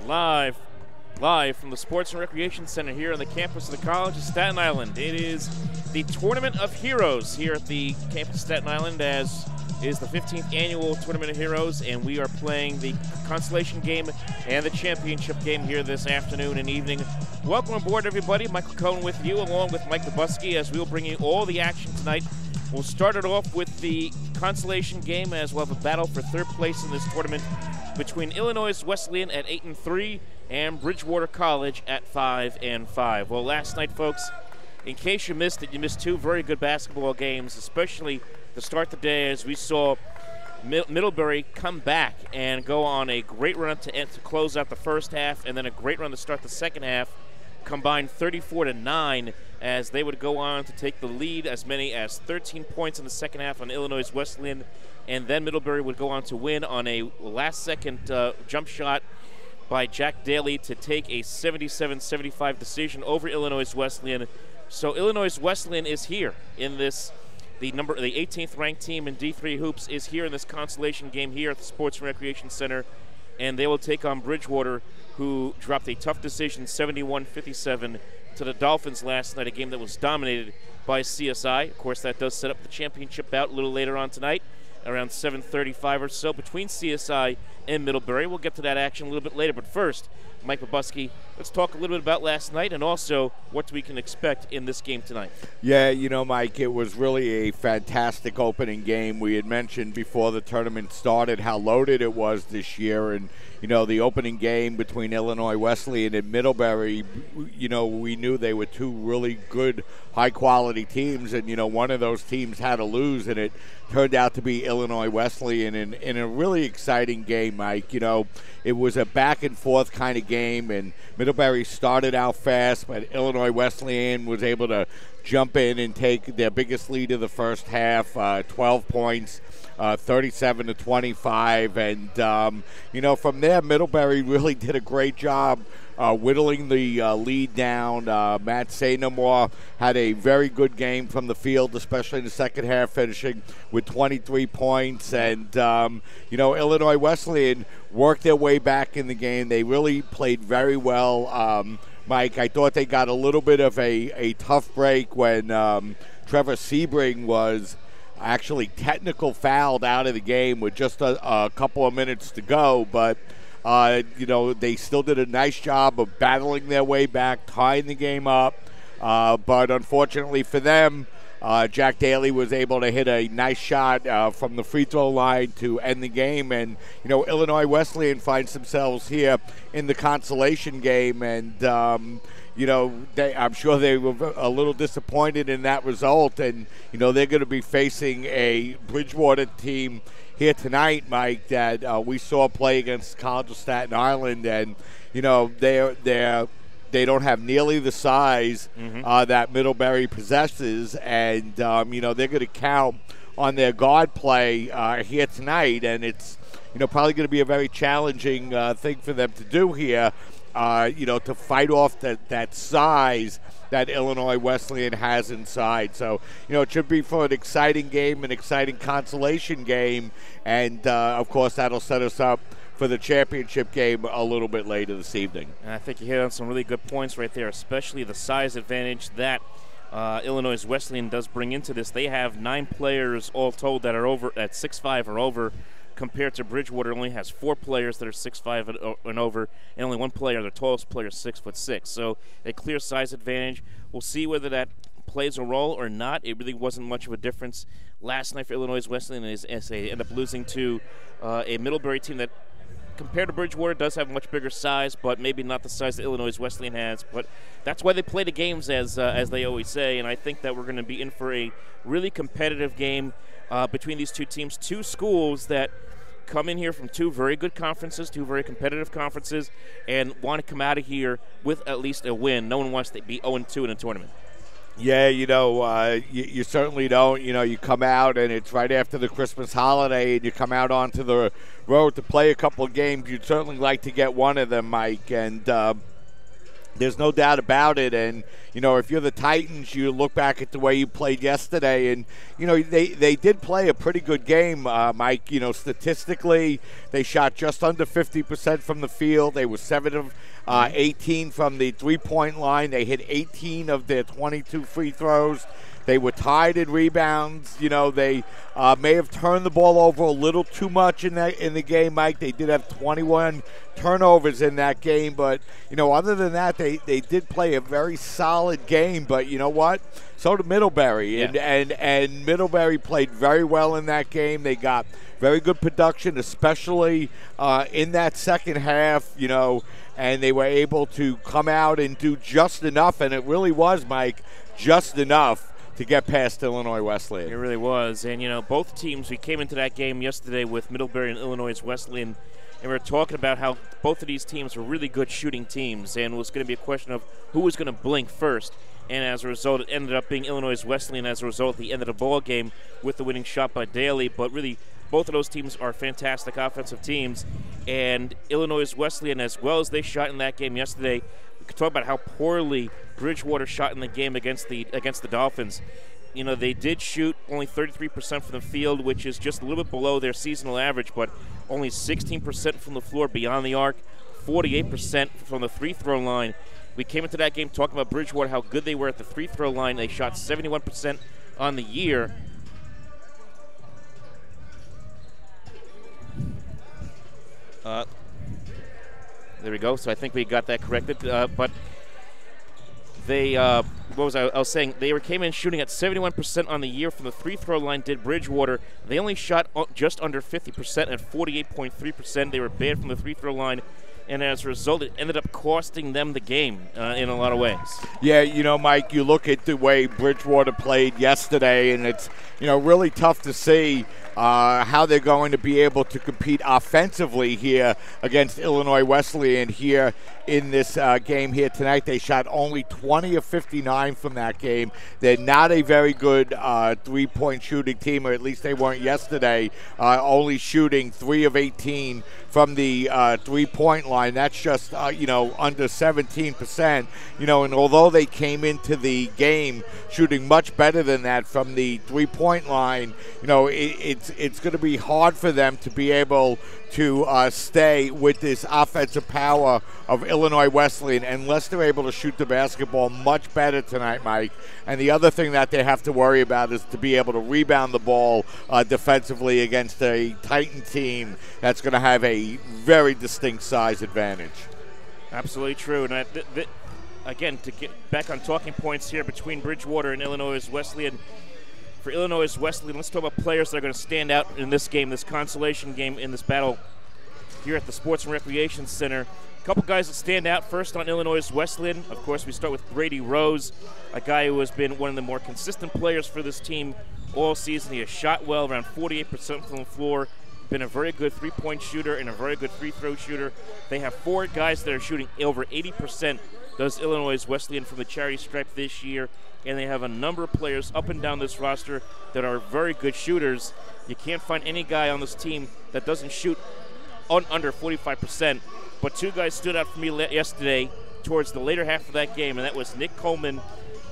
live from the Sports and Recreation Center here on the campus of the College of Staten Island. It is the Tournament of Heroes here at the campus of Staten Island, as is the 15th annual Tournament of Heroes, and we are playing the Consolation game and the championship game here this afternoon and evening. Welcome aboard, everybody. Michael Cohen with you, along with Mike Dubuski, as we will bring you all the action tonight. We'll start it off with the Consolation game, as we'll have a battle for third place in this tournament between Illinois Wesleyan at 8-3 and Bridgewater College at 5-5. Well, last night, folks, in case you missed it, you missed two very good basketball games, especially to start the day, as we saw Middlebury come back and go on a great run to close out the first half, and then a great run to start the second half, combined 34-9, as they would go on to take the lead as many as 13 points in the second half on Illinois Wesleyan, and then Middlebury would go on to win on a last-second jump shot by Jack Daly to take a 77-75 decision over Illinois Wesleyan. So Illinois Wesleyan is here in this. The 18th ranked team in D3 hoops is here in this consolation game here at the Sports and Recreation Center, and they will take on Bridgewater, who dropped a tough decision 71-57 to the Dolphins last night, a game that was dominated by CSI. Of course, that does set up the championship bout a little later on tonight, around 7:35 or so, between CSI and Middlebury. We'll get to that action a little bit later, but first, Mike Dubuski, let's talk a little bit about last night and also what we can expect in this game tonight. Yeah, you know, Mike, it was really a fantastic opening game. We had mentioned before the tournament started how loaded it was this year, and you know, the opening game between Illinois Wesleyan and Middlebury, you know, we knew they were two really good, high-quality teams, and, you know, one of those teams had to lose, and it turned out to be Illinois Wesleyan in a really exciting game, Mike. You know, it was a back-and-forth kind of game, and Middlebury started out fast, but Illinois Wesleyan was able to jump in and take their biggest lead of the first half, 12 points. 37-25, and you know, from there, Middlebury really did a great job whittling the lead down. Matt Sainamore had a very good game from the field, especially in the second half, finishing with 23 points. And you know, Illinois Wesleyan worked their way back in the game. They really played very well. Mike, I thought they got a little bit of a tough break when Trevor Sebring was actually technical fouled out of the game with just a couple of minutes to go, but you know, they still did a nice job of battling their way back, tying the game up, but unfortunately for them, Jack Daly was able to hit a nice shot from the free throw line to end the game, and you know, Illinois Wesleyan finds themselves here in the consolation game, and you know, I'm sure they were a little disappointed in that result, and you know, they're going to be facing a Bridgewater team here tonight, Mike, that we saw play against College of Staten Island, and you know, they don't have nearly the size that Middlebury possesses, and you know, they're going to count on their guard play here tonight, and it's, you know, probably going to be a very challenging thing for them to do here. You know, to fight off that size that Illinois Wesleyan has inside. So, you know, it should be for an exciting game, an exciting consolation game, and, of course, that'll set us up for the championship game a little bit later this evening. And I think you hit on some really good points right there, especially the size advantage that Illinois Wesleyan does bring into this. They have 9 players all told that are over at 6'5" or over, compared to Bridgewater only has 4 players that are 6'5" and over, and only 1 player, their tallest player, is 6'6". So a clear size advantage. We'll see whether that plays a role or not. It really wasn't much of a difference last night for Illinois Wesleyan, as they end up losing to a Middlebury team that, compared to Bridgewater, does have much bigger size, but maybe not the size that Illinois Wesleyan has. But that's why they play the games, as they always say, and I think that we're going to be in for a really competitive game between these two teams, two schools that come in here from two very good conferences, two very competitive conferences, and want to come out of here with at least a win. No one wants to be 0-2 in a tournament. Yeah, you know, you certainly don't. You know, you come out and it's right after the Christmas holiday, and you come out onto the road to play a couple of games. You'd certainly like to get one of them, Mike. And There's no doubt about it. And, if you're the Titans, you look back at the way you played yesterday, and, they did play a pretty good game, Mike. Statistically, they shot just under 50% from the field. They were 7 of 18 from the three-point line. They hit 18 of their 22 free throws. They were tied in rebounds. They may have turned the ball over a little too much in the game, Mike. They did have 21 turnovers in that game, but other than that, they did play a very solid game. But you know what? So did Middlebury, and Middlebury played very well in that game. They got very good production, especially in that second half. And they were able to come out and do just enough, and it really was, Mike, just enough to get past Illinois Wesleyan. It really was. And, both teams, we came into that game yesterday with Middlebury and Illinois Wesleyan, and we were talking about how both of these teams were really good shooting teams, and it was going to be a question of who was going to blink first. And as a result, it ended up being Illinois Wesleyan as a result at the end of the ball game with the winning shot by Daly. But really, both of those teams are fantastic offensive teams. And Illinois Wesleyan, as well as they shot in that game yesterday, we could talk about how poorly Bridgewater shot in the game against the Dolphins. They did shoot only 33% from the field, which is just a little bit below their seasonal average, but only 16% from the floor beyond the arc, 48% from the free throw line. We came into that game talking about Bridgewater, how good they were at the free throw line. They shot 71% on the year. There we go. So I think we got that corrected. But they, I was saying, they came in shooting at 71% on the year from the free throw line, did Bridgewater. They only shot just under 50% at 48.3%. They were bad from the free throw line. And as a result, it ended up costing them the game in a lot of ways. Yeah, Mike, you look at the way Bridgewater played yesterday, and it's, really tough to see how they're going to be able to compete offensively here against Illinois Wesleyan here in this game here tonight. They shot only 20 of 59 from that game. They're not a very good three-point shooting team, or at least they weren't yesterday, only shooting 3 of 18 from the three-point line. That's just, under 17%. And although they came into the game shooting much better than that from the three-point line, it's going to be hard for them to be able to stay with this offensive power of Illinois Wesleyan unless they're able to shoot the basketball much better tonight, Mike. And the other thing that they have to worry about is to be able to rebound the ball defensively against a Titan team that's going to have a very distinct size advantage. Absolutely true. And again, to get back on talking points here between Bridgewater and Illinois Wesleyan, for Illinois Wesleyan, let's talk about players that are going to stand out in this game, this consolation game, in this battle here at the Sports and Recreation Center. A couple guys that stand out. First on Illinois Wesleyan, of course, we start with Brady Rose, a guy who has been one of the more consistent players for this team all season. He has shot well, around 48% from the floor, been a very good three-point shooter and a very good free throw shooter. They have 4 guys that are shooting over 80%, does Illinois Wesleyan, from the charity stripe this year. And they have a number of players up and down this roster that are very good shooters. You can't find any guy on this team that doesn't shoot under 45%. But 2 guys stood out for me yesterday towards the later half of that game, and that was Nick Coleman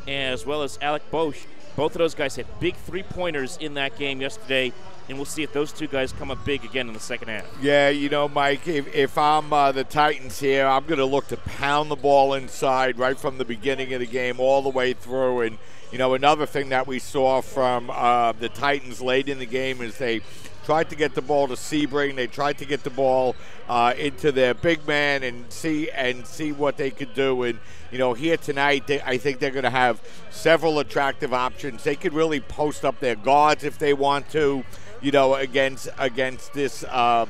as well as Alec Bosch. Both of those guys hit big three-pointers in that game yesterday, and we'll see if those 2 guys come up big again in the second half. Yeah, Mike, if I'm the Titans here, I'm going to look to pound the ball inside right from the beginning of the game all the way through. And, another thing that we saw from the Titans late in the game is they tried to get the ball to Sebring. They tried to get the ball into their big man and see what they could do. And, here tonight, I think they're going to have several attractive options. They could really post up their guards if they want to, against this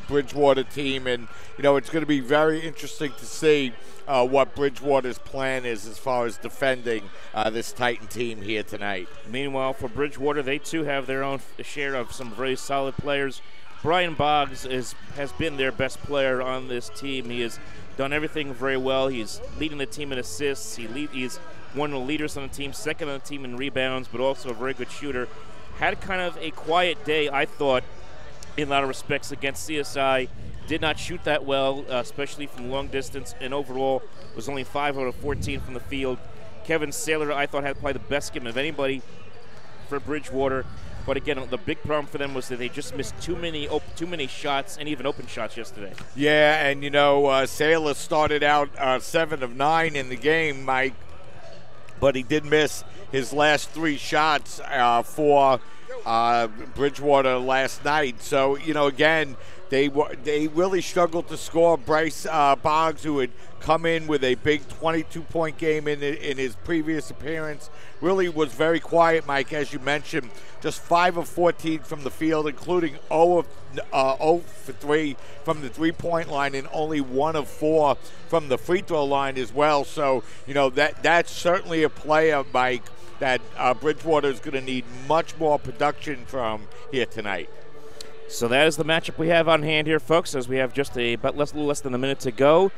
Bridgewater team. And, it's going to be very interesting to see what Bridgewater's plan is as far as defending this Titan team here tonight. Meanwhile, for Bridgewater, they too have their own share of some very solid players. Brian Boggs has been their best player on this team. He has done everything very well. He's leading the team in assists. He's one of the leaders on the team, second on the team in rebounds, but also a very good shooter. Had kind of a quiet day, I thought, in a lot of respects against CSI. did not shoot that well, especially from long distance, and overall was only 5 out of 14 from the field. Kevin Saylor, I thought, had probably the best game of anybody for Bridgewater. But again, the big problem for them was that they just missed too many shots, and even open shots yesterday. Yeah, and Saylor started out 7 of 9 in the game, Mike, but he did miss his last 3 shots for Bridgewater last night. So, again, they really struggled to score. Bryce Boggs, who had come in with a big 22-point game in his previous appearance, really was very quiet, Mike, as you mentioned. Just 5 of 14 from the field, including 0 for 3 from the three-point line and only 1 of 4 from the free throw line as well. So, that's certainly a player, Mike, that Bridgewater is going to need much more production from here tonight. So that is the matchup we have on hand here, folks, as we have just a little less than a minute to go.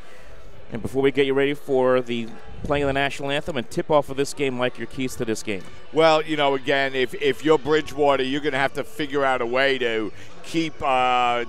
And before we get you ready for the playing of the national anthem and tip-off of this game, Mike, your keys to this game. Well, again, if you're Bridgewater, you're going to have to figure out a way to keep the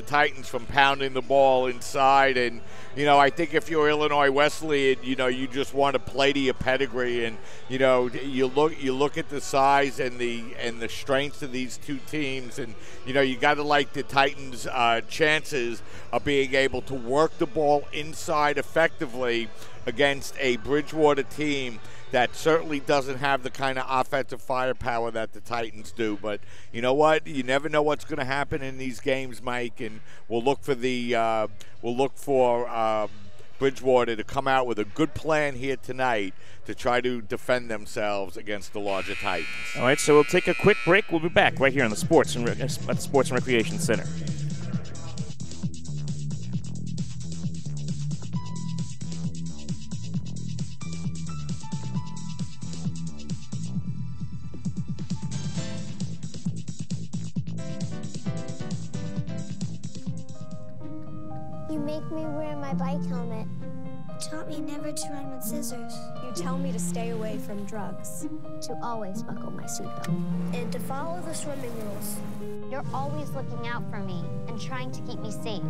Titans from pounding the ball inside. And, I think if you're Illinois Wesleyan, you just want to play to your pedigree. And, you look at the size and the strengths of these two teams. And, you got to like the Titans' chances of being able to work the ball inside effectively against a Bridgewater team that certainly doesn't have the kind of offensive firepower that the Titans do. But you know what? You never know what's going to happen in these games, Mike. And we'll look for Bridgewater to come out with a good plan here tonight to try to defend themselves against the larger Titans. All right, so we'll take a quick break. We'll be back right here on the Sports and Recreation Center. You make me wear my bike helmet. Taught me never to run with scissors. You tell me to stay away from drugs. To always buckle my seatbelt. And to follow the swimming rules. You're always looking out for me and trying to keep me safe.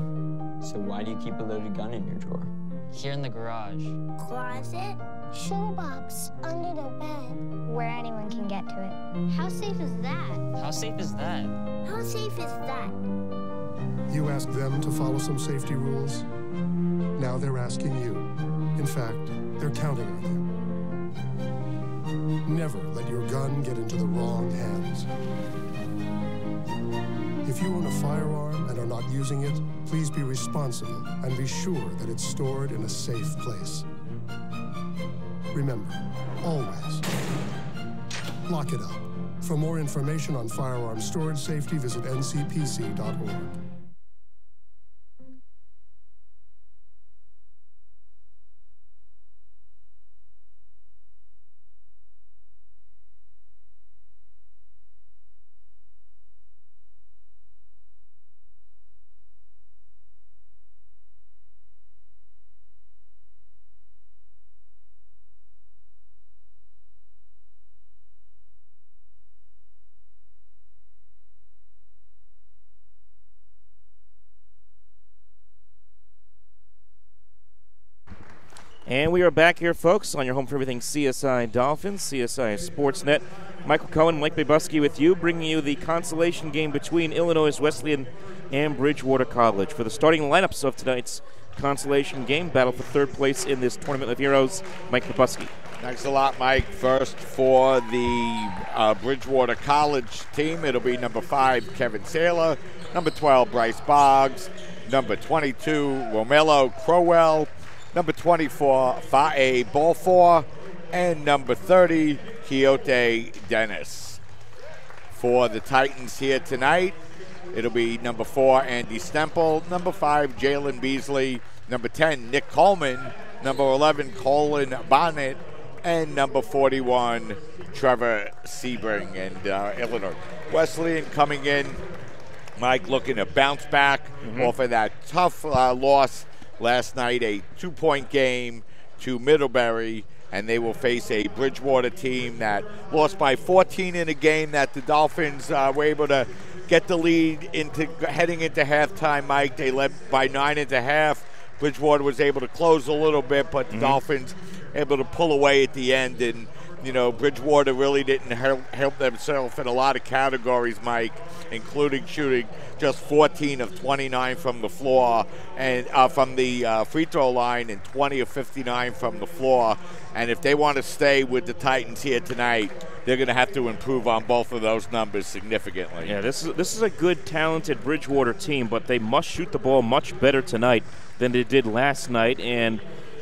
So why do you keep a loaded gun in your drawer? Here in the garage. Closet. Shoebox. Under the bed. Where anyone can get to it. How safe is that? How safe is that? How safe is that? You asked them to follow some safety rules. Now they're asking you. In fact, they're counting on you. Never let your gun get into the wrong hands. If you own a firearm and are not using it, please be responsible and be sure that it's stored in a safe place. Remember, always lock it up. For more information on firearm storage safety, visit ncpc.org. And we are back here, folks, on your home for everything CSI Dolphins, CSI Sportsnet. Michael Cohen, Mike Babusky with you, bringing you the consolation game between Illinois Wesleyan and Bridgewater College. For the starting lineups of tonight's consolation game, battle for third place in this Tournament of Heroes, Mike Babusky. Thanks a lot, Mike. First for the Bridgewater College team, it'll be number 5, Kevin Saylor, number 12, Bryce Boggs, number 22, Romello Crowell, number 24, Fa'e Balfour, and number 30, Quixote Dennis. For the Titans here tonight, it'll be number 4, Andy Stemple, number 5, Jalen Beasley, number 10, Nick Coleman, number 11, Colin Bonnet, and number 41, Trevor Sebring. And Illinois Wesleyan coming in, Mike, looking to bounce back off of that tough loss last night, a 2-point game to Middlebury, and they will face a Bridgewater team that lost by 14 in a game that the Dolphins were able to get the lead heading into halftime, Mike. They led by 9.5. Bridgewater was able to close a little bit, but the Dolphins able to pull away at the end. And, you know, Bridgewater really didn't help themselves in a lot of categories, Mike, including shooting just 14 of 29 from the floor and from the free throw line and 20 of 59 from the floor. And if they want to stay with the Titans here tonight, they're going to have to improve on both of those numbers significantly. Yeah, this is a good, talented Bridgewater team, but they must shoot the ball much better tonight than they did last night. And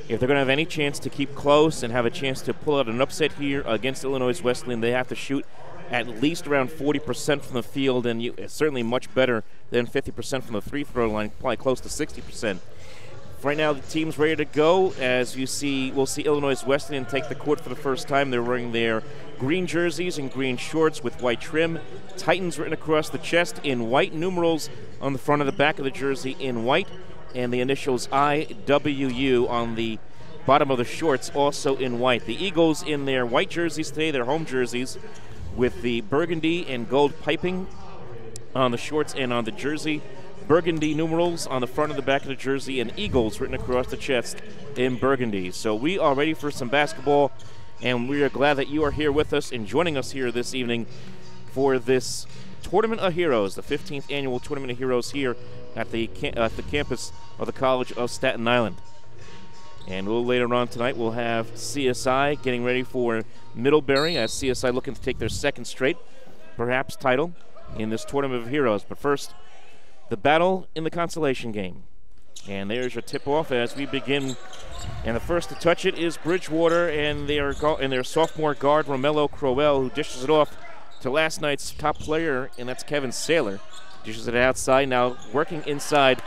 if they're going to have any chance to keep close and have a chance to pull out an upset here against Illinois Wesleyan, they have to shoot at least around 40% from the field, and certainly much better than 50% from the free throw line, probably close to 60%. Right now, the team's ready to go. As you see, we'll see Illinois Wesleyan take the court for the first time. They're wearing their green jerseys and green shorts with white trim. Titans written across the chest in white, numerals on the front of the back of the jersey in white, and the initials IWU on the bottom of the shorts also in white. The Eagles in their white jerseys today, their home jerseys, with the burgundy and gold piping on the shorts and on the jersey. Burgundy numerals on the front and the back of the jersey, and Eagles written across the chest in burgundy. So we are ready for some basketball, and we are glad that you are here with us and joining us here this evening for this Tournament of Heroes, the 15th annual Tournament of Heroes here at the campus of the College of Staten Island. And a little later on tonight, we'll have CSI getting ready for Middlebury, as CSI looking to take their second straight, perhaps, title in this Tournament of Heroes. But first, the battle in the consolation game. And there's your tip-off as we begin. And the first to touch it is Bridgewater and their sophomore guard, Romello Crowell, who dishes it off to last night's top player, and that's Kevin Saylor. Dishes it outside. Now working inside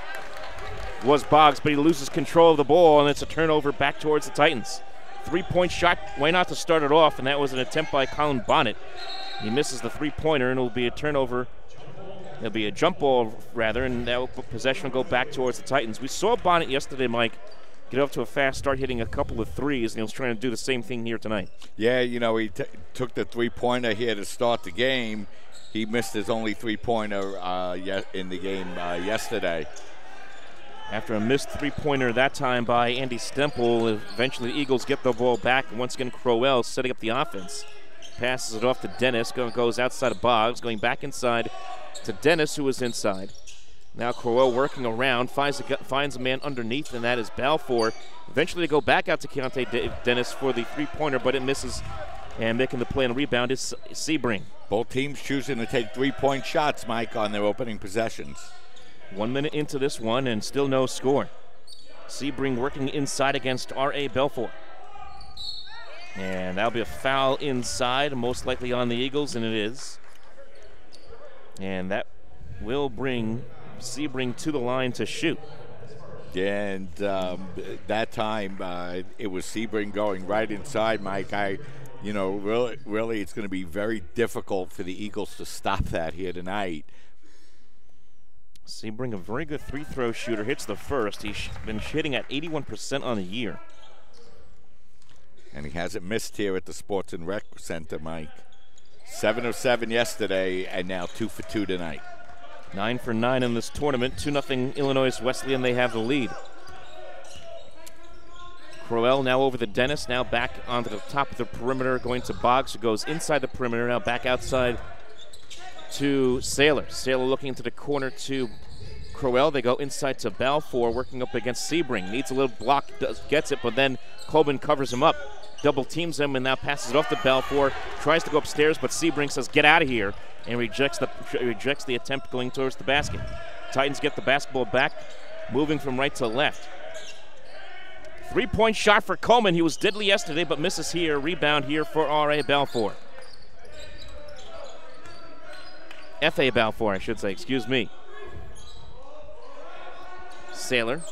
was Boggs, but he loses control of the ball, and it's a turnover back towards the Titans. Three-point shot, why not to start it off, and that was an attempt by Colin Bonnet. He misses the three-pointer, and it'll be a turnover. It'll be a jump ball, rather, and that possession will go back towards the Titans. We saw Bonnet yesterday, Mike, get off to a fast start, hitting a couple of threes, and he was trying to do the same thing here tonight. Yeah, you know, he took the three-pointer here to start the game. He missed his only three-pointer in the game yesterday. After a missed three-pointer that time by Andy Stemple, eventually the Eagles get the ball back. Once again, Crowell setting up the offense. Passes it off to Dennis, goes outside of Boggs, going back inside to Dennis, who was inside. Now Crowell working around, finds a man underneath, and that is Balfour. Eventually they go back out to Keontae Dennis for the three-pointer, but it misses, and making the play and rebound is Sebring. Both teams choosing to take three-point shots, Mike, on their opening possessions. 1 minute into this one and still no score. Sebring working inside against R.A. Balfour. And that'll be a foul inside, most likely on the Eagles, and it is. And that will bring Sebring to the line to shoot. Yeah, and that time it was Sebring going right inside, Mike. Really it's going to be very difficult for the Eagles to stop that here tonight. Sebring, a very good free-throw shooter, hits the first. He's been hitting at 81% on the year. And he hasn't missed here at the Sports and Rec Center, Mike. 7 of 7 yesterday, and now 2 for 2 tonight. 9 for 9 in this tournament. 2-0 Illinois Wesleyan. They have the lead. Crowell now over the Dennis, now back onto the top of the perimeter, going to Boggs, who goes inside the perimeter, now back outside to Saylor. Saylor looking into the corner to Crowell. They go inside to Balfour, working up against Sebring. Needs a little block, gets it, but then Coleman covers him up. Double teams him and now passes it off to Balfour. Tries to go upstairs, but Sebring says, "Get out of here," and rejects the attempt going towards the basket. Titans get the basketball back, moving from right to left. Three-point shot for Coleman. He was deadly yesterday, but misses here. Rebound here for R.A. Balfour. F.A. Balfour, I should say. Excuse me. Saylor.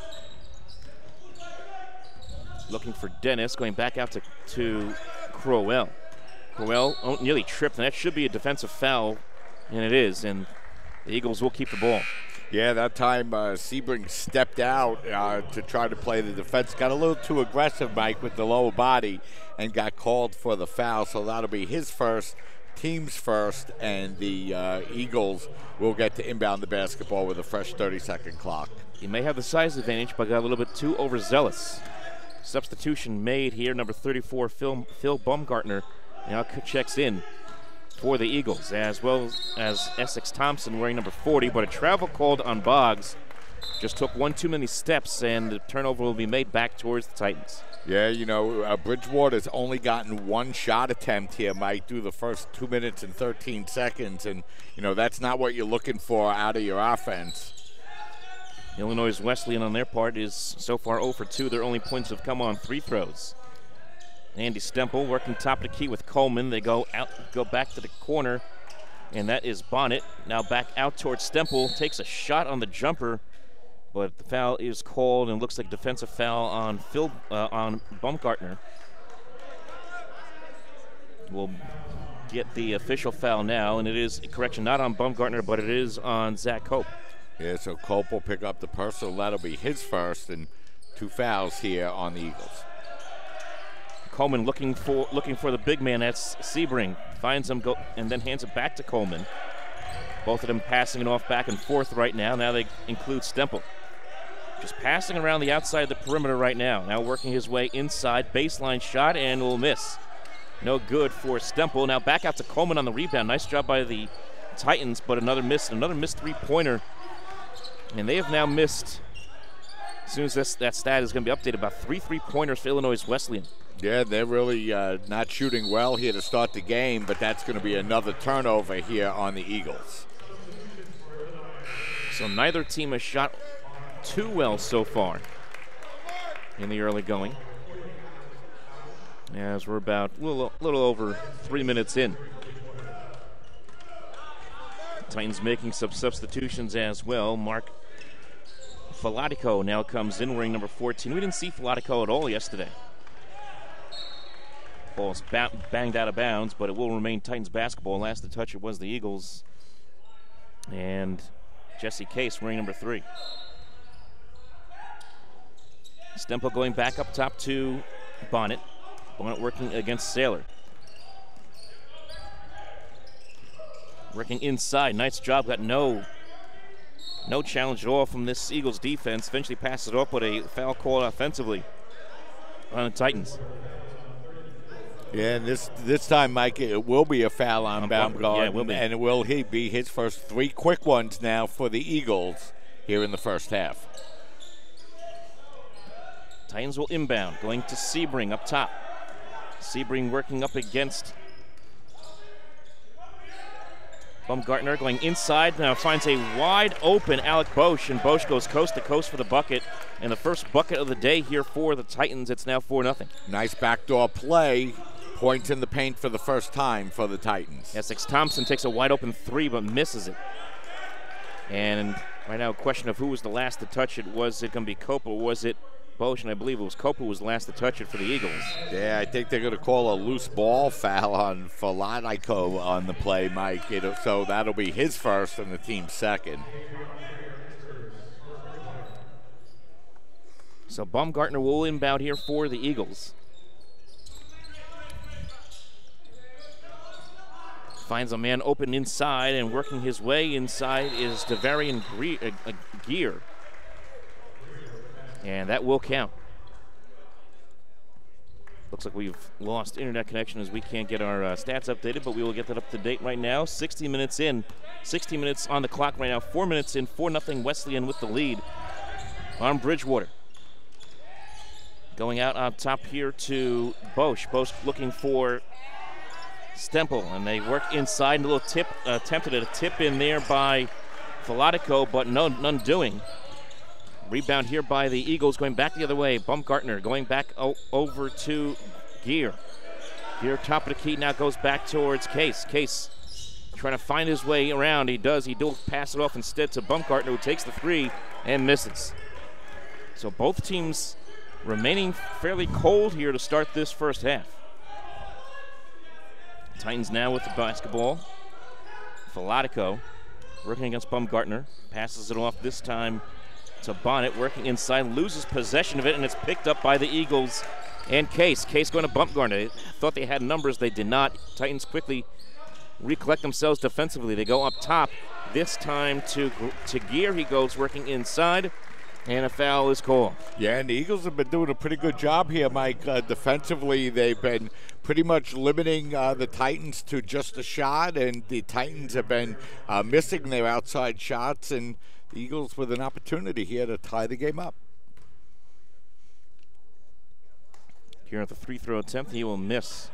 Looking for Dennis, going back out to Crowell. Crowell nearly tripped, and that should be a defensive foul, and it is, and the Eagles will keep the ball. Yeah, that time Sebring stepped out to try to play the defense. Got a little too aggressive, Mike, with the lower body and got called for the foul, so that'll be his first, teams first, and the Eagles will get to inbound the basketball with a fresh 30-second clock. He may have the size advantage, but got a little bit too overzealous. Substitution made here. Number 34, Phil Baumgartner, now checks in for the Eagles, as well as Essex Thompson wearing number 40, but a travel called on Boggs. Just took one too many steps, and the turnover will be made back towards the Titans. Yeah, you know, Bridgewater's only gotten one shot attempt here, Mike, through the first 2 minutes and 13 seconds, and, you know, that's not what you're looking for out of your offense. Illinois Wesleyan on their part is so far 0 for 2. Their only points have come on free throws. Andy Stemple working top of the key with Coleman. They go back to the corner, and that is Bonnet. Now back out towards Stemple, takes a shot on the jumper, but the foul is called, and looks like defensive foul on on Baumgartner. We'll get the official foul now, and it is, correction, not on Baumgartner, but it is on Zach Cope. Yeah, so Cope will pick up the personal. That'll be his first, and 2 fouls here on the Eagles. Coleman looking for the big man. That's Sebring. Finds him, and then hands it back to Coleman. Both of them passing it off back and forth right now. Now they include Stemple. Just passing around the outside of the perimeter right now. Now working his way inside. Baseline shot, and will miss. No good for Stemple. Now back out to Coleman on the rebound. Nice job by the Titans, but another missed three-pointer. And they have now missed, as soon as that stat is going to be updated, about 3 3-pointers for Illinois Wesleyan. Yeah, they're really not shooting well here to start the game, but that's going to be another turnover here on the Eagles. So neither team has shot too well so far in the early going, as we're about a little over 3 minutes in. Titans making some substitutions as well. Mark Falatico now comes in wearing number 14. We didn't see Falatico at all yesterday. Ball's banged out of bounds, but it will remain Titans basketball. Last to touch it was the Eagles. And Jesse Case wearing number 3. Stemple going back up top to Bonnet. Bonnet working against Saylor. Working inside. Nice job. Got no challenge at all from this Eagles defense. Eventually passes it off with a foul call offensively on the Titans. Yeah, and this time, Mike, it will be a foul on Baumgartner. Yeah, it will be. And it will be his first 3 quick ones now for the Eagles here in the first half. Titans will inbound, going to Sebring up top. Sebring working up against Baumgartner, going inside, now finds a wide open Alec Bosch, and Bosch goes coast to coast for the bucket. And the first bucket of the day here for the Titans. It's now 4-0. Nice backdoor play. Points in the paint for the first time for the Titans. Essex Thompson takes a wide open 3 but misses it. And right now, a question of who was the last to touch it. Was it going to be Cope or was it Bosch? And I believe it was Cope who was the last to touch it for the Eagles. Yeah, I think they're going to call a loose ball foul on Falatico on the play, Mike. So that'll be his first and the team's second. So Baumgartner will inbound here for the Eagles. Finds a man open inside, and working his way inside is Devarian Gear. And that will count. Looks like we've lost internet connection as we can't get our stats updated, but we will get that up to date right now. 60 minutes in, 60 minutes on the clock right now. 4 minutes in, 4-0 Wesleyan with the lead on Bridgewater. Going out on top here to Bosch. Bosch looking for Stemple, and they work inside. A little tip, attempted a tip in there by Falatico, but none doing. Rebound here by the Eagles, going back the other way. Baumgartner going back over to Gear. Gear top of the key now goes back towards Case. Case trying to find his way around. He does. He does pass it off instead to Baumgartner, who takes the 3 and misses. So both teams remaining fairly cold here to start this first half. Titans now with the basketball. Falatico working against Baumgartner. Passes it off this time to Bonnet, working inside, loses possession of it, and it's picked up by the Eagles and Case. Case going to Baumgartner. They thought they had numbers, they did not. Titans quickly recollect themselves defensively. They go up top. This time to Gear. He goes working inside, and a foul is called. Yeah, and the Eagles have been doing a pretty good job here, Mike. Defensively, they've been pretty much limiting the Titans to just a shot, and the Titans have been missing their outside shots, and the Eagles with an opportunity here to tie the game up. Here at the free throw attempt, he will miss.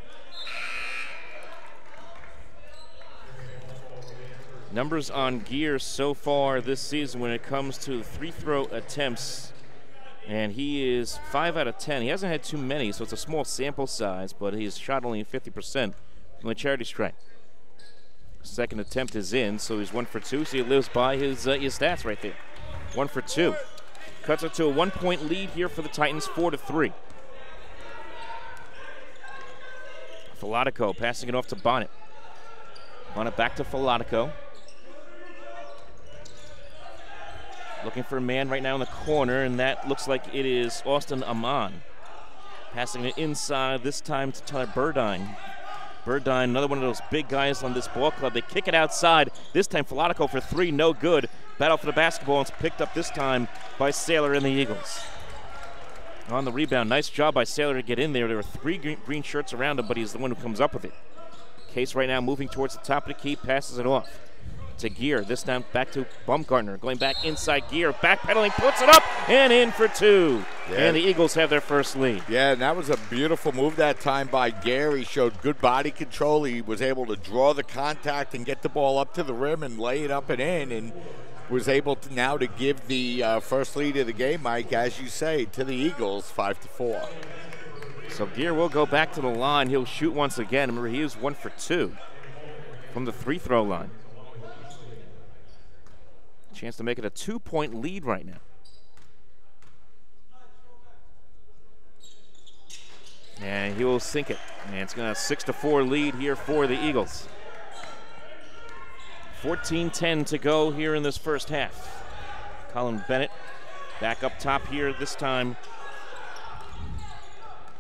Numbers on Gear so far this season when it comes to free throw attempts, and he is 5 out of 10. He hasn't had too many, so it's a small sample size, but he's shot only 50% from the charity stripe. Second attempt is in, so he's 1 for 2, so he lives by his stats right there. 1 for 2. Cuts it to a 1-point lead here for the Titans, 4-3. Filatico passing it off to Bonnet. Bonnet back to Filatico. Looking for a man right now in the corner, and that looks like it is Austin Amon. Passing it inside, this time to Tyler Burdine. Burdine, another one of those big guys on this ball club. They kick it outside. This time Filatico for 3, no good. Battle for the basketball, and it's picked up this time by Saylor and the Eagles. On the rebound, nice job by Saylor to get in there. There were 3 green shirts around him, but he's the one who comes up with it. Case right now moving towards the top of the key, passes it off to Gear. This time back to Baumgartner, going back inside Gear, backpedaling, puts it up, and in for 2. Yeah. And the Eagles have their first lead. Yeah, and that was a beautiful move that time by Gear. He showed good body control. He was able to draw the contact and get the ball up to the rim and lay it up and in, and was able to now to give the first lead of the game, Mike, as you say, to the Eagles, 5-4. So Gear will go back to the line. He'll shoot once again. Remember, he is 1 for 2 from the free throw line. Chance to make it a 2-point lead right now. And he will sink it. And it's going to 6-4 lead here for the Eagles. 14-10 to go here in this first half. Colin Bennett back up top here, this time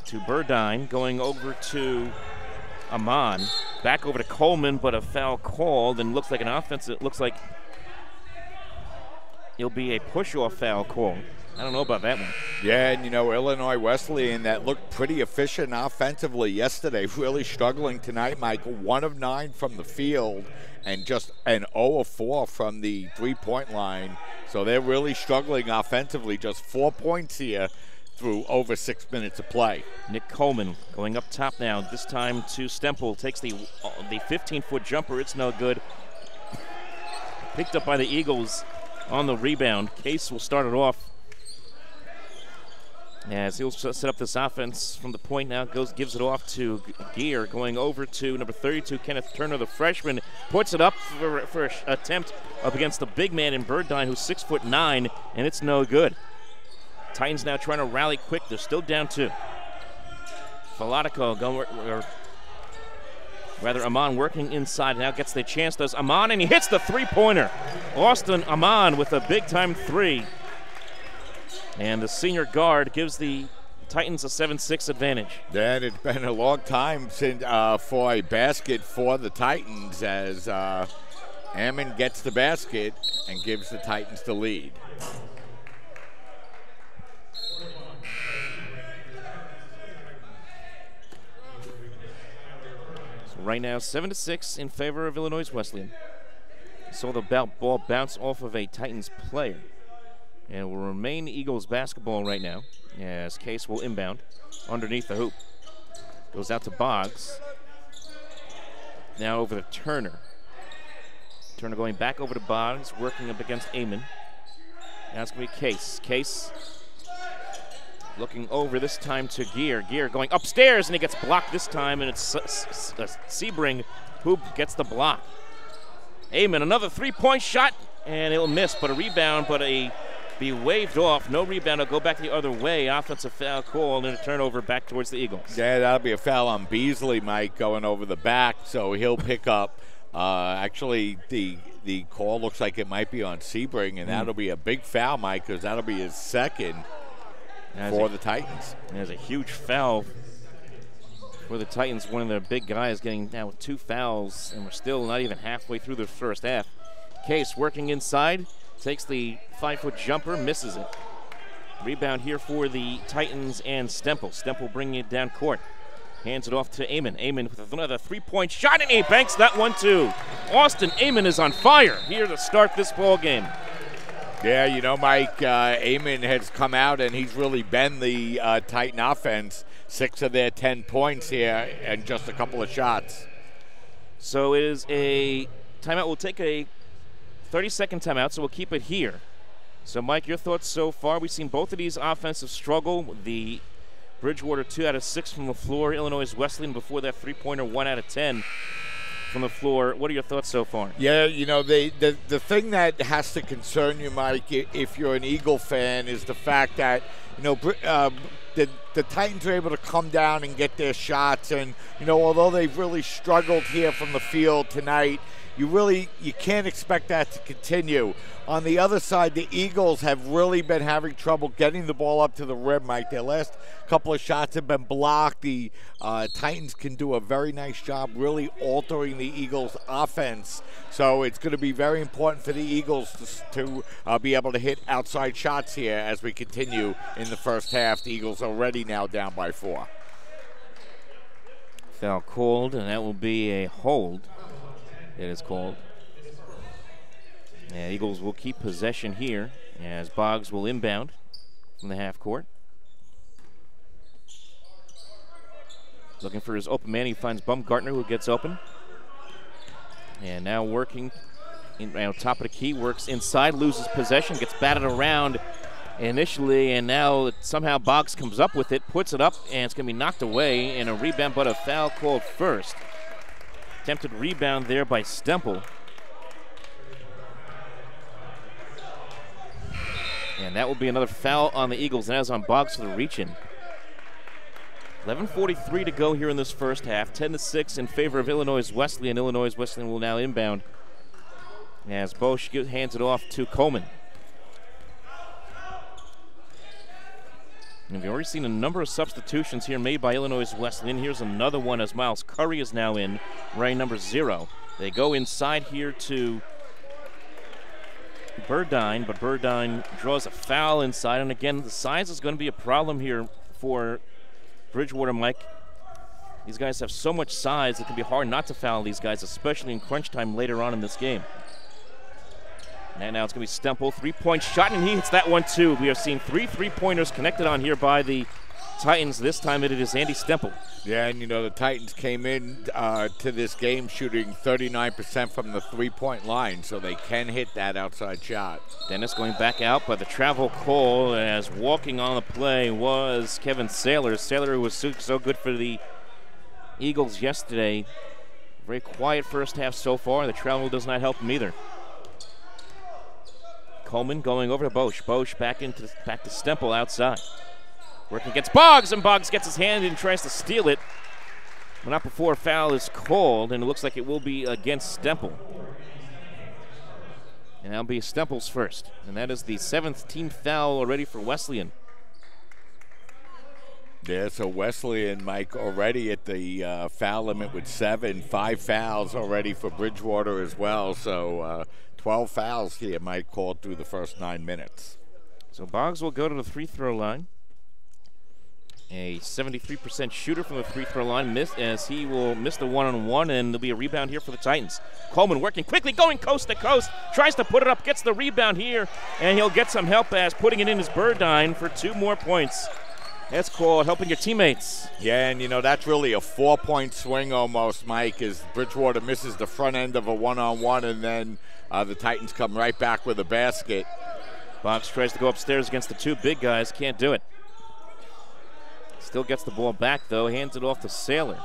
to Burdine, going over to Amon. Back over to Coleman, but a foul called, and looks like an offense. It looks like it'll be a push-off foul call. I don't know about that one. Yeah, and Illinois Wesleyan, that looked pretty efficient offensively yesterday, really struggling tonight, Mike. 1 of 9 from the field and just an 0 of 4 from the three-point line. So they're really struggling offensively. Just 4 points here through over 6 minutes of play. Nick Coleman going up top now, this time to Stemple. Takes the 15-foot jumper. It's no good. Picked up by the Eagles on the rebound. Case will start it off as he'll set up this offense from the point now. Gives it off to Gear, going over to number 32, Kenneth Turner, the freshman. Puts it up for an attempt up against the big man in Burdine, who's 6'9", and it's no good. Titans now trying to rally quick. They're still down 2. Filatico going, or rather Amon working inside. Now gets the chance, does Amon, and he hits the three-pointer. Austin Amon with a big-time 3. And the senior guard gives the Titans a 7-6 advantage. Dan, it's been a long time since for a basket for the Titans as Ammon gets the basket and gives the Titans the lead. So right now, 7-6 in favor of Illinois Wesleyan. Saw the ball bounce off of a Titans player. And it will remain Eagles basketball right now as Case will inbound underneath the hoop. Goes out to Boggs. Now over to Turner. Turner going back over to Boggs, working up against Amon. Now it's going to be Case. Case looking over this time to Gear. Gear going upstairs, and he gets blocked this time, and it's Sebring who gets the block. Amon, another three-point shot, and it'll miss, but a rebound, but be waved off. No rebound. It'll go back the other way. Offensive foul call and a turnover back towards the Eagles. Yeah, that'll be a foul on Beasley, Mike, going over the back, so he'll pick up. Actually, the call looks like it might be on Sebring, and that'll be a big foul, Mike, because that'll be his second for the Titans. There's a huge foul For the Titans, one of their big guys getting now with 2 fouls, and we're still not even halfway through the first half. Case working inside, takes the 5-foot jumper, misses it. Rebound here for the Titans and Stemple. Stemple bringing it down court. Hands it off to Amon. Amon with another 3-point shot, and he banks that one too. Austin Amon is on fire here to start this ball game. Yeah, you know, Mike, Amon has come out and he's really been the Titan offense. 6 of their 10 points here and just a couple of shots. So it is a timeout. We'll take a 30-second timeout, so we'll keep it here. So, Mike, your thoughts so far? We've seen both of these offensive struggle. The Bridgewater 2 out of 6 from the floor. Illinois Wesleyan before that 3-pointer 1 out of 10 from the floor. What are your thoughts so far? Yeah, you know, the thing that has to concern you, Mike, if you're an Eagle fan, is the fact that, you know, the Titans are able to come down and get their shots. And, you know, although they've really struggled here from the field tonight, you can't expect that to continue. On the other side, the Eagles have really been having trouble getting the ball up to the rim, Mike. Their last couple of shots have been blocked. The Titans can do a very nice job really altering the Eagles' offense. So it's going to be very important for the Eagles to be able to hit outside shots here as we continue in the first half. The Eagles are already now down by 4. Foul called, and that will be a hold. It is called. Yeah, Eagles will keep possession here as Boggs will inbound from the half court. Looking for his open man. He finds Baumgartner, who gets open. And now working top of the key, works inside, loses possession, gets batted around initially, and now somehow Boggs comes up with it, puts it up, and it's going to be knocked away in a rebound, but a foul called first. Attempted rebound there by Stemple. And that will be another foul on the Eagles, and that is on Boggs for the reach-in. 11:43 to go here in this first half. 10-6 in favor of Illinois Wesleyan. Illinois Wesleyan will now inbound as Bosch hands it off to Coleman. And we've already seen a number of substitutions here made by Illinois Wesleyan. Here's another one as Miles Curry is now in, wearing number 0. They go inside here to Burdine, but Burdine draws a foul inside. And again, the size is going to be a problem here for Bridgewater, Mike. These guys have so much size, it can be hard not to foul these guys, especially in crunch time later on in this game. And now it's going to be Stemple, 3-point shot, and he hits that one too. We have seen 3 3-pointers connected on here by the Titans. This time it is Andy Stemple. Yeah, and you know, the Titans came in to this game shooting 39% from the 3-point line, so they can hit that outside shot. Dennis going back out, but the travel call as walking on the play was Kevin Saylor. Saylor was so good for the Eagles yesterday. Very quiet first half so far, and the travel does not help him either. Coleman going over to Bosch. Bosch back to Stemple outside. Working against Boggs, and Boggs gets his hand in and tries to steal it. But not before a foul is called, and it looks like it will be against Stemple. And that'll be Stemple's first. And that is the 7th team foul already for Wesleyan. Yeah, so Wesleyan, Mike, already at the foul limit with 7. 5 fouls already for Bridgewater as well. So 12 fouls here, Mike, called through the first 9 minutes. So Boggs will go to the free-throw line. A 73% shooter from the free-throw line, as he will miss the one-on-one, and there'll be a rebound here for the Titans. Coleman working quickly, going coast to coast, tries to put it up, gets the rebound here, and he'll get some help as putting it in his Burdine for 2 more points. That's called helping your teammates. Yeah, and you know, that's really a 4-point swing almost, Mike, as Bridgewater misses the front end of a one-on-one, and then the Titans come right back with a basket. Boggs tries to go upstairs against the 2 big guys, can't do it. Still gets the ball back, though, hands it off to Saylor.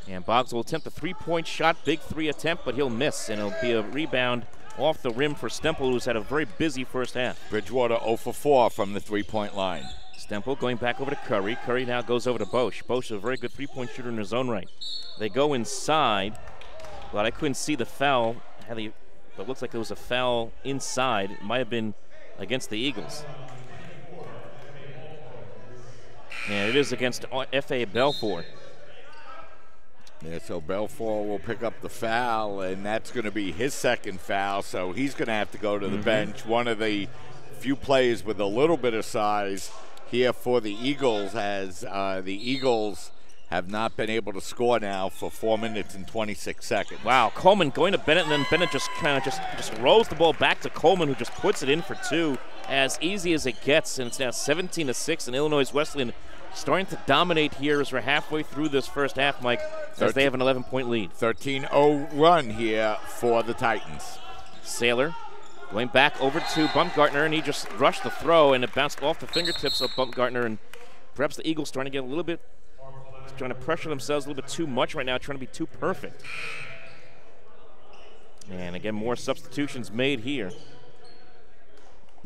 And Boggs will attempt a 3-point shot, big 3 attempt, but he'll miss, and it'll be a rebound off the rim for Stemple, who's had a very busy first half. Bridgewater 0 for 4 from the 3-point line. Stemple going back over to Curry. Curry now goes over to Bosch. Bosch is a very good 3-point shooter in his own right. They go inside, but I couldn't see the foul. But it looks like there was a foul inside. It might have been against the Eagles. And it is against F.A. Belfour. Yeah, so Belfour will pick up the foul, and that's going to be his second foul, so he's going to have to go to the bench. One of the few players with a little bit of size here for the Eagles, as the Eagles have not been able to score now for 4 minutes and 26 seconds. Wow, Coleman going to Bennett, and then Bennett just kind of just rolls the ball back to Coleman, who just puts it in for two, as easy as it gets, and it's now 17-6, and Illinois Wesleyan starting to dominate here as we're halfway through this first half, Mike, as they have an 11-point lead. 13-0 run here for the Titans. Saylor going back over to Bumgartner, and he just rushed the throw, and it bounced off the fingertips of Bumgartner, and perhaps the Eagles starting to get a little bit, trying to pressure themselves a little bit too much right now, trying to be too perfect. And again, more substitutions made here.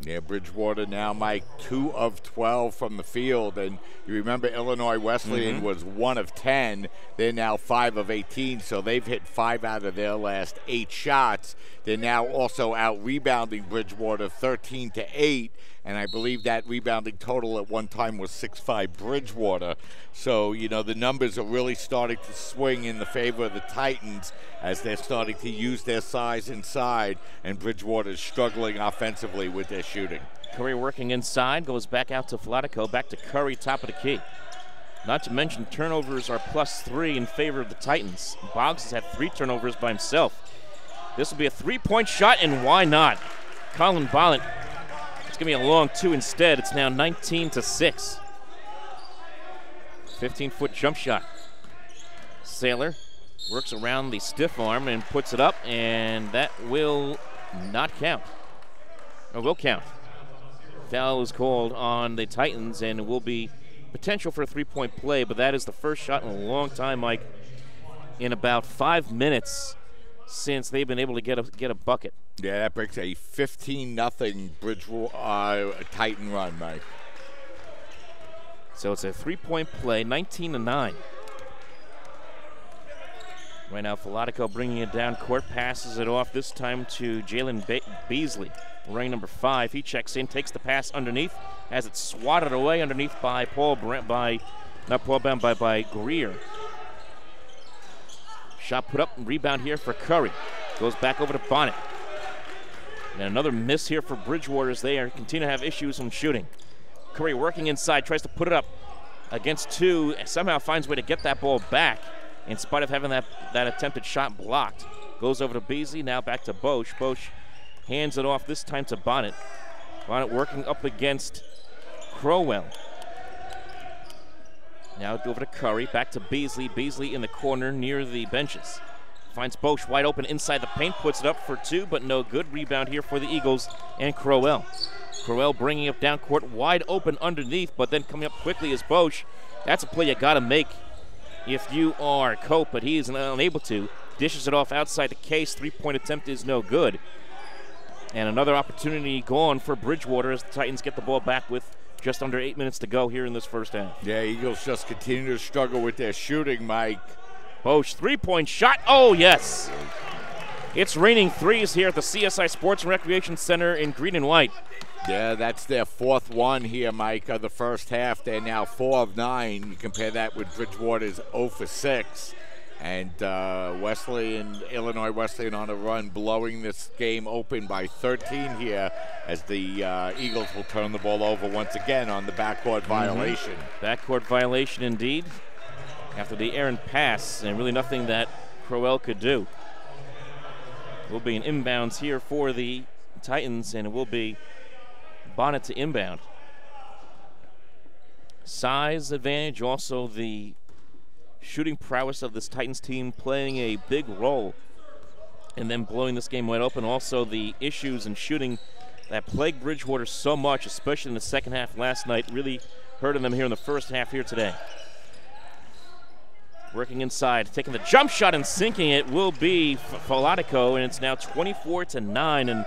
Yeah, Bridgewater now, Mike, 2 of 12 from the field. And you remember Illinois Wesleyan was 1 of 10. They're now 5 of 18, so they've hit 5 out of their last 8 shots. They're now also out-rebounding Bridgewater 13-8. And I believe that rebounding total at one time was 6-5 Bridgewater. So, you know, the numbers are really starting to swing in the favor of the Titans as they're starting to use their size inside, and Bridgewater is struggling offensively with their shooting. Curry working inside, goes back out to Flatico, back to Curry, top of the key. Not to mention turnovers are +3 in favor of the Titans. Boggs has had 3 turnovers by himself. This will be a 3-point shot, and why not? Colin Bollant. It's going to be a long 2 instead. It's now 19-6. 15-foot jump shot. Saylor works around the stiff arm and puts it up, and that will not count. Or will count. Foul is called on the Titans, and it will be potential for a 3-point play, but that is the first shot in a long time, Mike, in about 5 minutes since they've been able to get a bucket. Yeah, that breaks a 15-0 Bridgewater Titan run, Mike. So it's a 3-point play, 19-9. Right now, Flatico bringing it down court, passes it off this time to Jalen Beasley, ring number 5. He checks in, takes the pass underneath, has it swatted away underneath by by Greer. Shot put up, rebound here for Curry. Goes back over to Bonnet. And another miss here for Bridgewater as they continue to have issues from shooting. Curry working inside, tries to put it up against 2, and somehow finds a way to get that ball back in spite of having that attempted shot blocked. Goes over to Beasley, now back to Bosch. Bosch hands it off this time to Bonnet. Bonnet working up against Crowell. Now over to Curry, back to Beasley. Beasley in the corner near the benches. Finds Bosch wide open inside the paint, puts it up for 2, but no good. Rebound here for the Eagles and Crowell. Crowell bringing it down court, wide open underneath, but then coming up quickly is Bosch. That's a play you got to make if you are Cope, but he is unable to. Dishes it off outside the case. 3-point attempt is no good. And another opportunity gone for Bridgewater as the Titans get the ball back with just under 8 minutes to go here in this first half. Yeah, Eagles just continue to struggle with their shooting, Mike. Bosch, 3-point shot. Oh, yes. It's raining threes here at the CSI Sports and Recreation Center in green and white. Yeah, that's their 4th one here, Mike, of the first half. They're now 4 of 9. You compare that with Bridgewater's 0 for 6. And Illinois Wesleyan on a run, blowing this game open by 13 here as the Eagles will turn the ball over once again on the backcourt violation. Backcourt violation indeed. After the errant pass, and really nothing that Crowell could do. Will be an inbounds here for the Titans, and it will be Bonnet to inbound. Size advantage, also the shooting prowess of this Titans team playing a big role in them blowing this game wide open. Also the issues in shooting that plagued Bridgewater so much, especially in the second half last night, really hurting them here in the first half here today. Working inside, taking the jump shot and sinking it will be Flatico, and it's now 24-9, and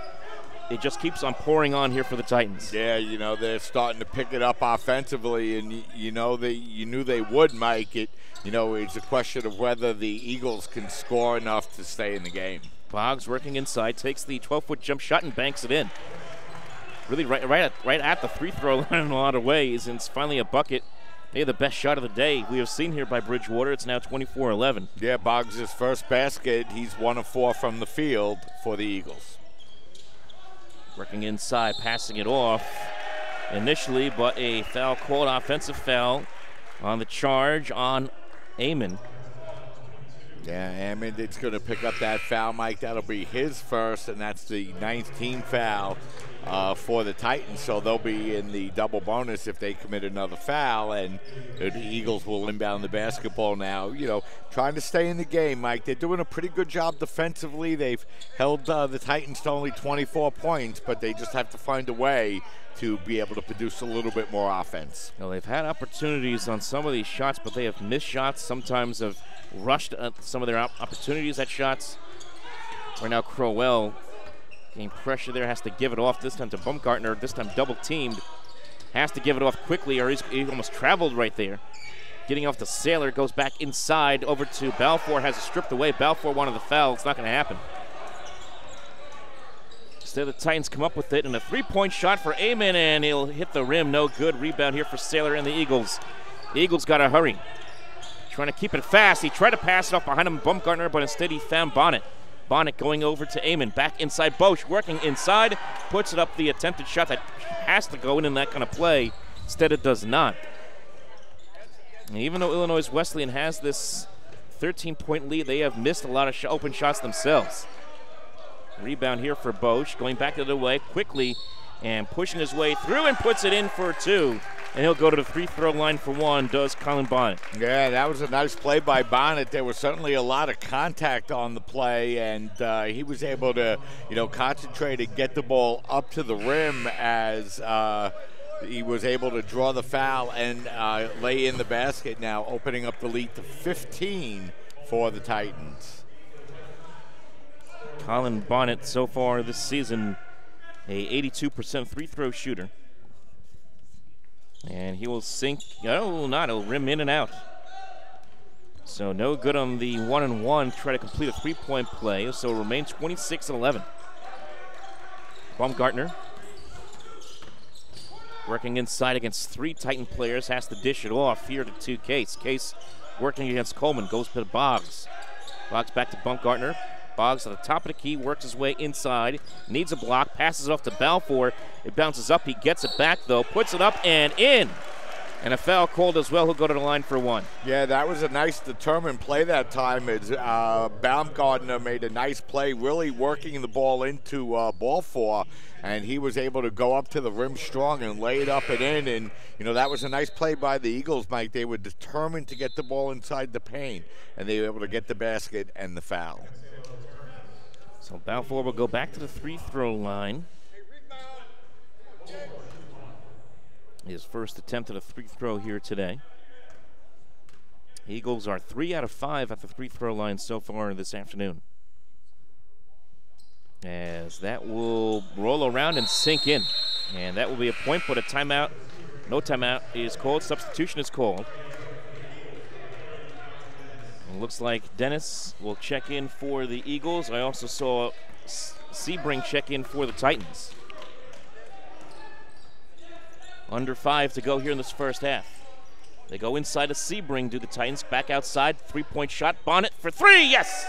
it just keeps on pouring on here for the Titans. Yeah, you know, they're starting to pick it up offensively, and you knew they would, Mike. It's a question of whether the Eagles can score enough to stay in the game. Boggs working inside, takes the 12-foot jump shot and banks it in. Really right at the free throw line in a lot of ways, and it's finally a bucket Hey, the best shot of the day we have seen here by Bridgewater. It's now 24-11. Yeah, Boggs' first basket. He's 1 of 4 from the field for the Eagles. Working inside, passing it off initially, but a foul called, offensive foul on the charge on Amon. Yeah, Amon, it's going to pick up that foul, Mike. That'll be his first, and that's the 9th team foul for the Titans. So they'll be in the double bonus if they commit another foul, and the Eagles will inbound the basketball now. You know, trying to stay in the game, Mike. They're doing a pretty good job defensively. They've held the Titans to only 24 points, but they just have to find a way to be able to produce a little bit more offense. Well, they've had opportunities on some of these shots, but they have missed shots. Sometimes have rushed some of their opportunities at shots. Right now, Crowell getting pressure there, has to give it off this time to Baumgartner. This time double teamed. Has to give it off quickly, or he almost traveled right there. Getting off the Sailor, goes back inside over to Balfour, has it stripped away. Balfour wanted the foul. It's not going to happen. Instead, the Titans come up with it, and a three-point shot for Amon, and he'll hit the rim. No good. Rebound here for Sailor and the Eagles. The Eagles got to hurry. Trying to keep it fast. He tried to pass it off behind him, Baumgartner, but instead he found Bonnet. Bonnet going over to Amon. Back inside, Bosch working inside. Puts it up, the attempted shot that has to go in that kind of play. Instead, it does not. And even though Illinois Wesleyan has this 13-point lead, they have missed a lot of open shots themselves. Rebound here for Bosch, going back the other way quickly and pushing his way through and puts it in for 2. And he'll go to the free-throw line for 1, does Colin Bonnet. Yeah, that was a nice play by Bonnet. There was certainly a lot of contact on the play, and he was able to, concentrate and get the ball up to the rim as he was able to draw the foul and lay in the basket now, opening up the lead to 15 for the Titans. Colin Bonnet so far this season, a 82% free-throw shooter. And he will sink, he'll rim in and out. So no good on the 1-and-1, try to complete a three-point play, so it'll remain 26-11. Baumgartner working inside against 3 Titan players, has to dish it off here to Case. Case working against Coleman, goes to Boggs. Boggs back to Baumgartner. Boggs at the top of the key, works his way inside, needs a block, passes it off to Balfour. It bounces up, he gets it back though, puts it up and in. And a foul called as well, he'll go to the line for 1. Yeah, that was a nice determined play that time as Baumgartner made a nice play, really working the ball into Balfour, and he was able to go up to the rim strong and lay it up and in. And, that was a nice play by the Eagles, Mike. They were determined to get the ball inside the paint, and they were able to get the basket and the foul. So Balfour will go back to the free-throw line. His first attempt at a free throw here today. Eagles are 3 out of 5 at the free-throw line so far this afternoon. As that will roll around and sink in. And that will be a point, but a timeout. No timeout is called. Substitution is called. It looks like Dennis will check in for the Eagles. I also saw Sebring check in for the Titans. Under 5 to go here in this first half. They go inside to Sebring, do the Titans. Back outside, three-point shot. Bonnet for 3, yes!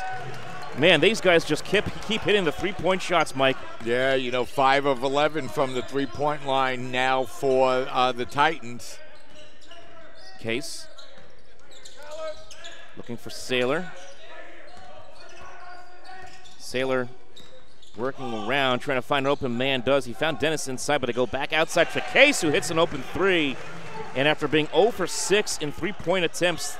Man, these guys just keep hitting the three-point shots, Mike. Yeah, 5 of 11 from the three-point line now for the Titans. Case. Looking for Sailor. Sailor working around, trying to find an open man. He found Dennis inside, but they go back outside for Case, who hits an open 3. And after being 0 for 6 in three-point attempts,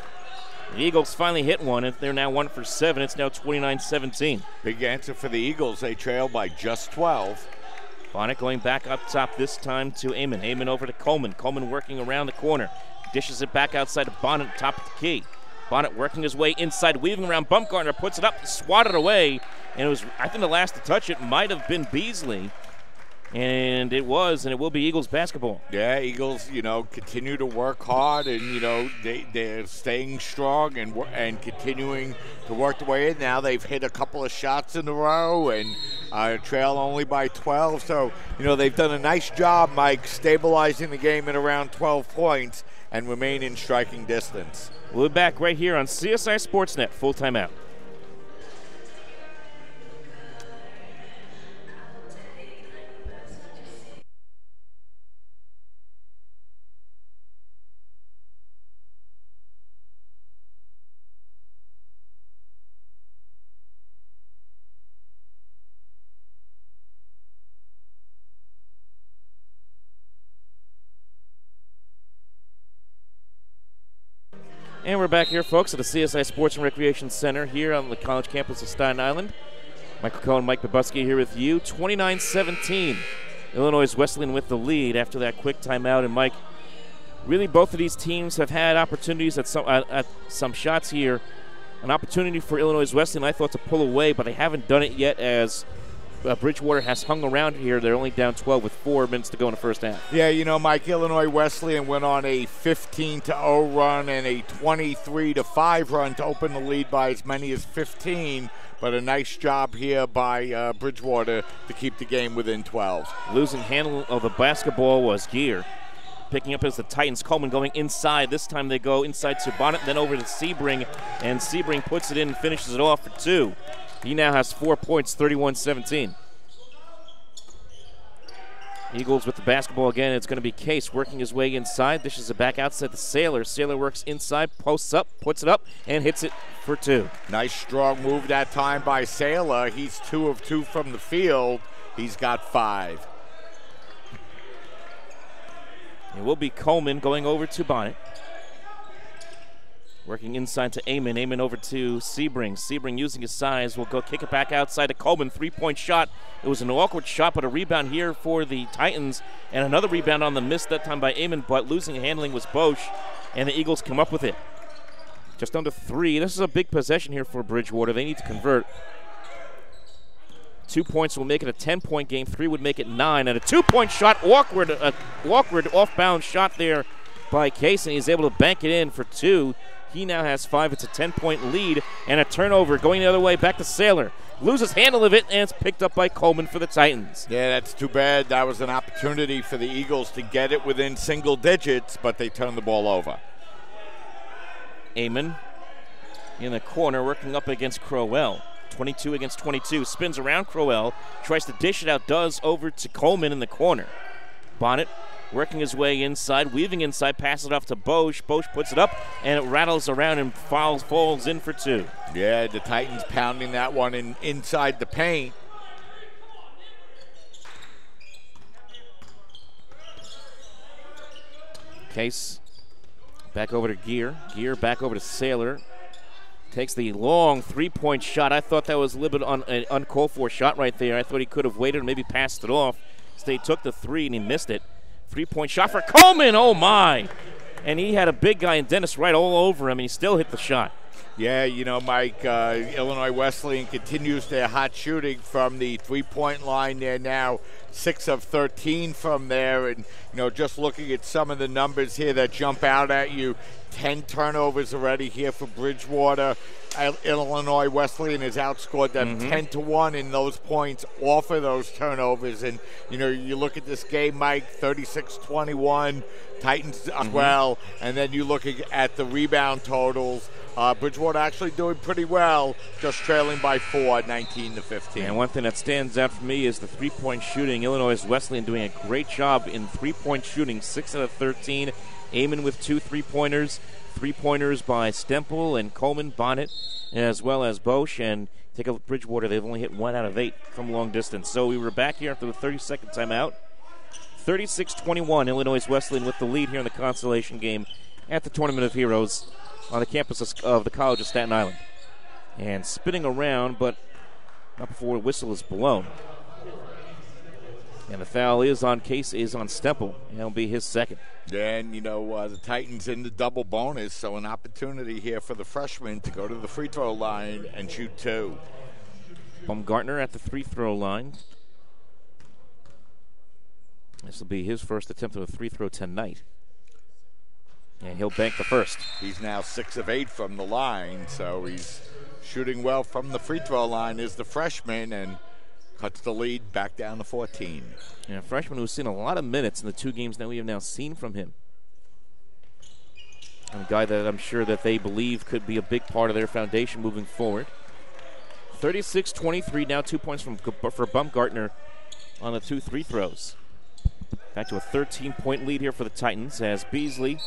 the Eagles finally hit one, and they're now 1 for 7. It's now 29-17. Big answer for the Eagles. They trail by just 12. Bonnet going back up top this time to Amon. Amon over to Coleman. Coleman working around the corner. Dishes it back outside to Bonnet, top of the key. Bonnet working his way inside, weaving around Baumgartner, puts it up, swatted away, and it was, I think the last to touch it might have been Beasley, and it was, and it will be Eagles basketball. Yeah, Eagles, continue to work hard, and, they're staying strong and continuing to work the way in. Now they've hit a couple of shots in a row and trail only by 12, so, they've done a nice job, Mike, stabilizing the game at around 12 points. and remain in striking distance. We'll be back right here on CSI Sportsnet. Full timeout. And we're back here, folks, at the CSI Sports and Recreation Center here on the college campus of Staten Island. Michael Cohen, Mike Babusky here with you. 29-17. Illinois Wesleyan with the lead after that quick timeout. And, Mike, really both of these teams have had opportunities at some shots here. An opportunity for Illinois Wesleyan, I thought, to pull away, but they haven't done it yet as Bridgewater has hung around here. They're only down 12 with 4 minutes to go in the first half. Yeah, you know, Mike, Illinois Wesleyan went on a 15-0 run and a 23-5 run to open the lead by as many as 15. But a nice job here by Bridgewater to keep the game within 12. Losing handle of the basketball was Gear. Picking up as the Titans. Coleman going inside. This time they go inside to Bonnet, then over to Sebring. And Sebring puts it in and finishes it off for 2. He now has 4 points, 31-17. Eagles with the basketball again. It's going to be Case working his way inside. Dishes it back outside to Sailor. Sailor works inside, posts up, puts it up, and hits it for 2. Nice strong move that time by Sailor. He's 2 of 2 from the field. He's got 5. It will be Coleman going over to Bonnet. Working inside to Amon. Amon over to Sebring. Sebring using his size will go kick it back outside to Coleman. 3-point shot. It was an awkward shot, but a rebound here for the Titans. And another rebound on the miss, that time by Amon, but losing handling was Bosch. And the Eagles come up with it. Just under 3. This is a big possession here for Bridgewater. They need to convert. 2 points will make it a 10-point game. 3 would make it 9. And a 2-point shot, awkward off-bound shot there by Case, and he's able to bank it in for 2. He now has 5. It's a 10-point lead and a turnover going the other way back to Sailor. Loses handle of it, and it's picked up by Coleman for the Titans. Yeah, that's too bad. That was an opportunity for the Eagles to get it within single digits, but they turned the ball over. Amon in the corner working up against Crowell. 22 against 22. Spins around Crowell. Tries to dish it out. Does over to Coleman in the corner. Bonnet working his way inside, weaving inside, passes it off to Bosch. Bosch puts it up, and it rattles around and falls in for 2. Yeah, the Titans pounding that one inside the paint. Case back over to Gear. Gear back over to Sailor. Takes the long 3-point shot. I thought that was a little bit an uncalled for shot right there. I thought he could have waited and maybe passed it off. So he took the 3 and he missed it. 3-point shot for Coleman. Oh, my. And he had a big guy in Dennis Wright all over him, and he still hit the shot. Yeah, you know, Mike, Illinois Wesleyan continues their hot shooting from the 3-point line. They're now 6 of 13 from there. And, you know, just looking at some of the numbers here that jump out at you, 10 turnovers already here for Bridgewater. Illinois Wesleyan has outscored them 10-1 in those points off of those turnovers. And, you know, you look at this game, Mike, 36-21, Titans as well. And then you look at the rebound totals. Bridgewater actually doing pretty well, just trailing by 4, 19-15. And one thing that stands out for me is the 3-point shooting. Illinois Wesleyan doing a great job in 3-point shooting, 6 out of 13. Amon with 2 3-pointers. 3-pointers by Stemple and Coleman, Bonnet, as well as Bosch. And take a look at Bridgewater. They've only hit 1 out of 8 from long distance. So we were back here after the 32nd timeout. 36-21, Illinois Wesleyan with the lead here in the Consolation game at the Tournament of Heroes on the campus of the College of Staten Island. And spinning around, but not before a whistle is blown. And the foul is on Case, is on Stemple. And it'll be his second. And, you know, the Titans in the double bonus, so an opportunity here for the freshman to go to the free throw line and shoot 2. Baumgartner at the free throw line. This will be his first attempt at a free throw tonight. And he'll bank the first. He's now 6 of 8 from the line, so he's shooting well from the free throw line is the freshman, and cuts the lead back down to 14. Yeah, a freshman who's seen a lot of minutes in the 2 games that we have now seen from him. And a guy that I'm sure that they believe could be a big part of their foundation moving forward. 36-23, now 2 points for Baumgartner on the 2 free throws. Back to a 13-point lead here for the Titans as Beasley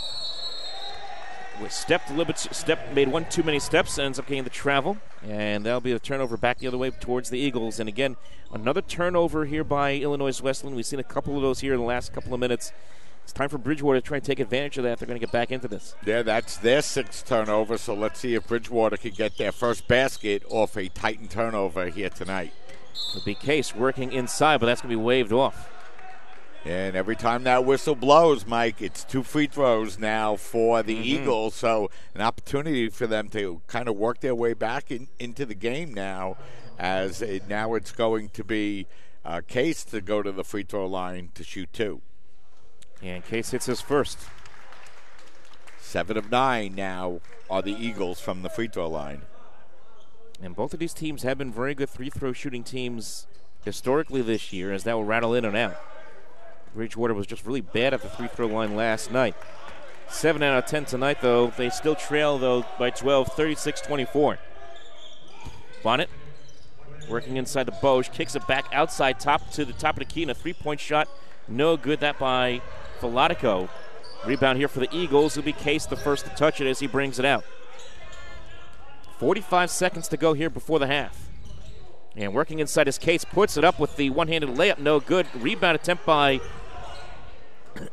stepped a little bit, made one too many steps, ends up getting the travel, and that'll be a turnover back the other way towards the Eagles. And again, another turnover here by Illinois Wesleyan. We've seen a couple of those here in the last couple of minutes. It's time for Bridgewater to try and take advantage of that. They're going to get back into this. Yeah, that's their 6th turnover, so let's see if Bridgewater can get their first basket off a Titan turnover here tonight. It'll be Case working inside, but that's going to be waved off. And every time that whistle blows, Mike, it's 2 free throws now for the Eagles. So an opportunity for them to kind of work their way back into the game now, as now it's going to be Case to go to the free throw line to shoot 2. And Case hits his first. 7 of 9 now are the Eagles from the free throw line. And both of these teams have been very good free throw shooting teams historically this year, as that will rattle in and out. Bridgewater was just really bad at the free throw line last night. 7 out of 10 tonight, though. They still trail, though, by 12, 36-24. Bonnet working inside the Bosch, kicks it back outside to the top of the key, and a 3-point shot. No good. That by Velatico. Rebound here for the Eagles. It'll be Case the first to touch it as he brings it out. 45 seconds to go here before the half. And working inside his Case, puts it up with the one-handed layup. No good. Rebound attempt by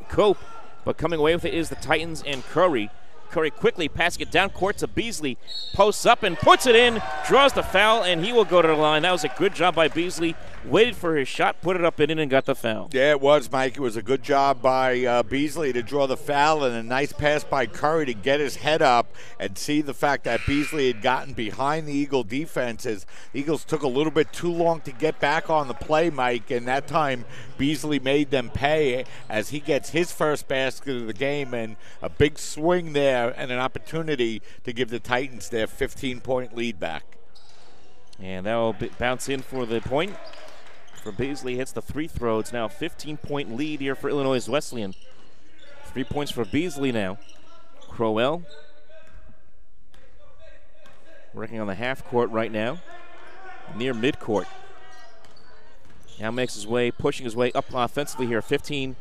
Cope, but coming away with it is the Titans and Curry. Curry quickly passing it down court to Beasley. Posts up and puts it in. Draws the foul, and he will go to the line. That was a good job by Beasley. Waited for his shot, put it up and in, and got the foul. Yeah, it was, Mike. It was a good job by Beasley to draw the foul, and a nice pass by Curry to get his head up and see the fact that Beasley had gotten behind the Eagle defenses. The Eagles took a little bit too long to get back on the play, Mike, and that time Beasley made them pay as he gets his first basket of the game, and a big swing there and an opportunity to give the Titans their 15-point lead back. And that will bounce in for the point. For Beasley, hits the free throw. It's now a 15-point lead here for Illinois Wesleyan. 3 points for Beasley now. Crowell working on the half court right now, near midcourt. Now makes his way, pushing his way up offensively here. 15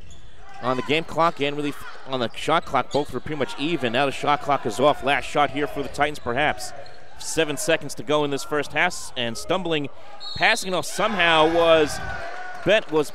on the game clock and really on the shot clock. Both were pretty much even. Now the shot clock is off. Last shot here for the Titans, perhaps. 7 seconds to go in this first half, and stumbling, passing it off somehow was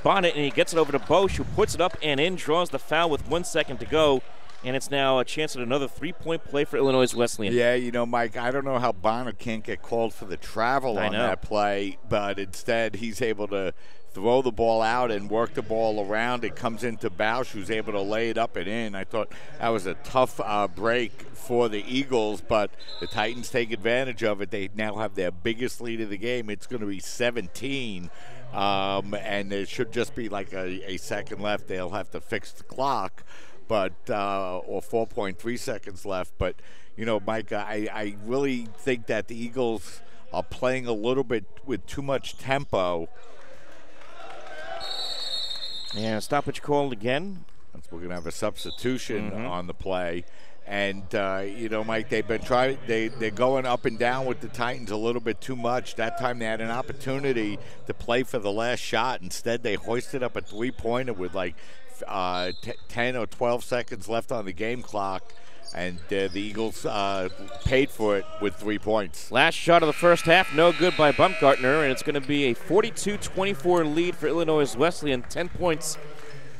Bonnet, and he gets it over to Bosch, who puts it up and in, draws the foul with 1 second to go, and it's now a chance at another 3-point play for Illinois Wesleyan. Yeah, you know, Mike, I don't know how Bonnet can't get called for the travel on that play, but instead he's able to throw the ball out and work the ball around. It comes into Bausch, who's able to lay it up and in. I thought that was a tough break for the Eagles, but the Titans take advantage of it. They now have their biggest lead of the game. It's going to be 17, and there should just be like a second left. They'll have to fix the clock, but or 4.3 seconds left. But, you know, Mike, I really think that the Eagles are playing a little bit with too much tempo. Yeah, stoppage called again. We're going to have a substitution on the play. And, you know, Mike, they've been they're going up and down with the Titans a little bit too much. That time they had an opportunity to play for the last shot. Instead, they hoisted up a three-pointer with like 10 or 12 seconds left on the game clock. And the Eagles paid for it with 3 points. Last shot of the first half, no good by Baumgartner, and it's going to be a 42-24 lead for Illinois Wesleyan. 10 points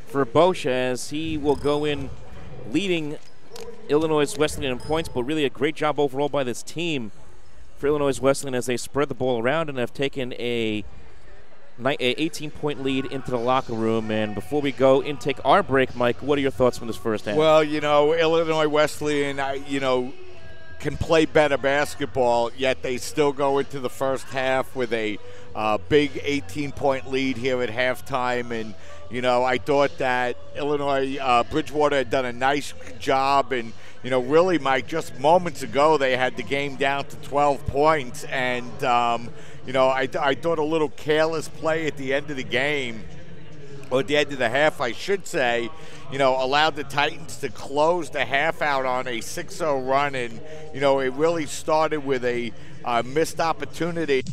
for Bosch as he will go in leading Illinois Wesleyan in points, but really a great job overall by this team for Illinois Wesleyan as they spread the ball around and have taken a 18-point lead into the locker room. And before we go and take our break, Mike, what are your thoughts from this first half? Well, you know, Illinois Wesleyan, you know, can play better basketball, yet they still go into the first half with a big 18-point lead here at halftime. And, you know, I thought that Illinois Bridgewater had done a nice job. And, you know, really, Mike, just moments ago they had the game down to 12 points. And, you know, I thought a little careless play at the end of the game or at the end of the half, I should say, allowed the Titans to close the half out on a 6-0 run. And, it really started with a missed opportunity.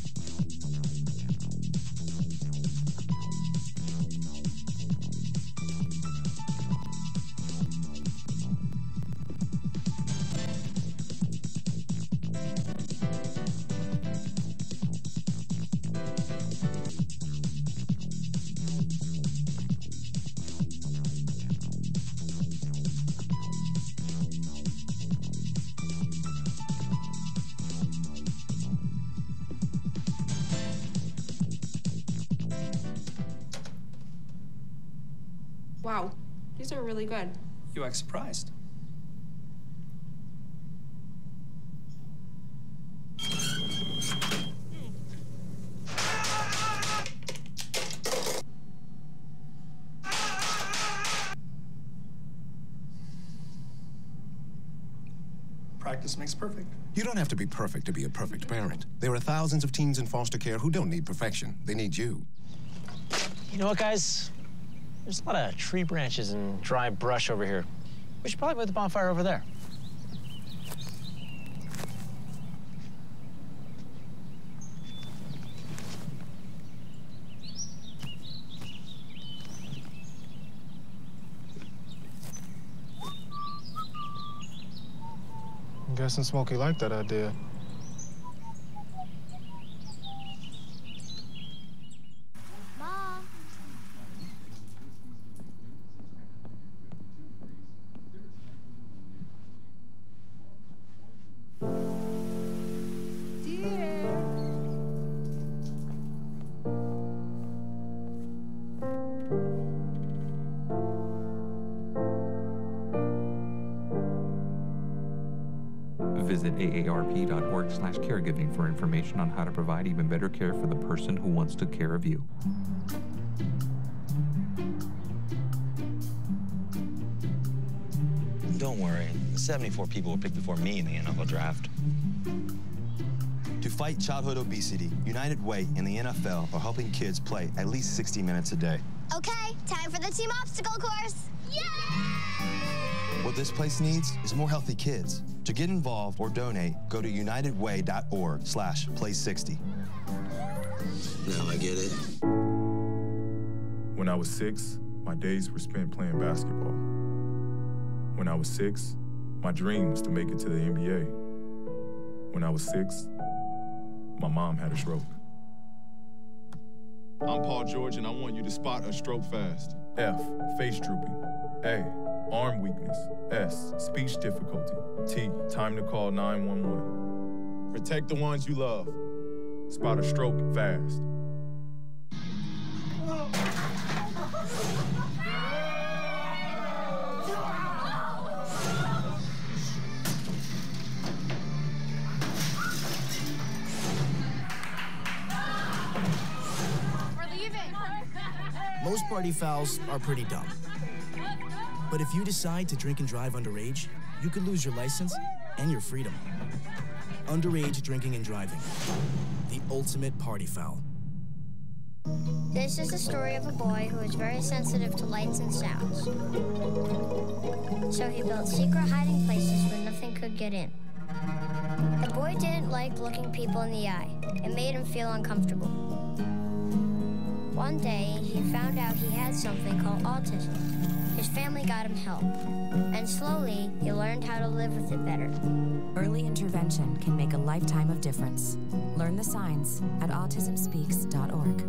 Wow, these are really good. You act surprised. Practice makes perfect. You don't have to be perfect to be a perfect parent. There are thousands of teens in foster care who don't need perfection. They need you. You know what, guys? There's a lot of tree branches and dry brush over here. We should probably put the bonfire over there. I'm guessing Smokey liked that idea. Mom. Visit aarp.org/caregiving for information on how to provide even better care for the person who once took care of you. Don't worry, 74 people were picked before me in the NFL draft. To fight childhood obesity, United Way and the NFL are helping kids play at least 60 minutes a day. Okay, time for the team obstacle course. Yay! What this place needs is more healthy kids. To get involved or donate, go to unitedway.org/play60. Now I get it. When I was 6, my days were spent playing basketball. When I was 6, my dream was to make it to the NBA. When I was 6, my mom had a stroke. I'm Paul George, and I want you to spot a stroke fast. F, face drooping. A, arm weakness. S, speech difficulty. T, time to call 911. Protect the ones you love. Spot a stroke fast. Most party fouls are pretty dumb. But if you decide to drink and drive underage, you could lose your license and your freedom. Underage drinking and driving. The ultimate party foul. This is the story of a boy who was very sensitive to lights and sounds. So he built secret hiding places where nothing could get in. The boy didn't like looking people in the eye. It made him feel uncomfortable. One day, he found out he had something called autism. His family got him help, and slowly, he learned how to live with it better. Early intervention can make a lifetime of difference. Learn the signs at autismspeaks.org.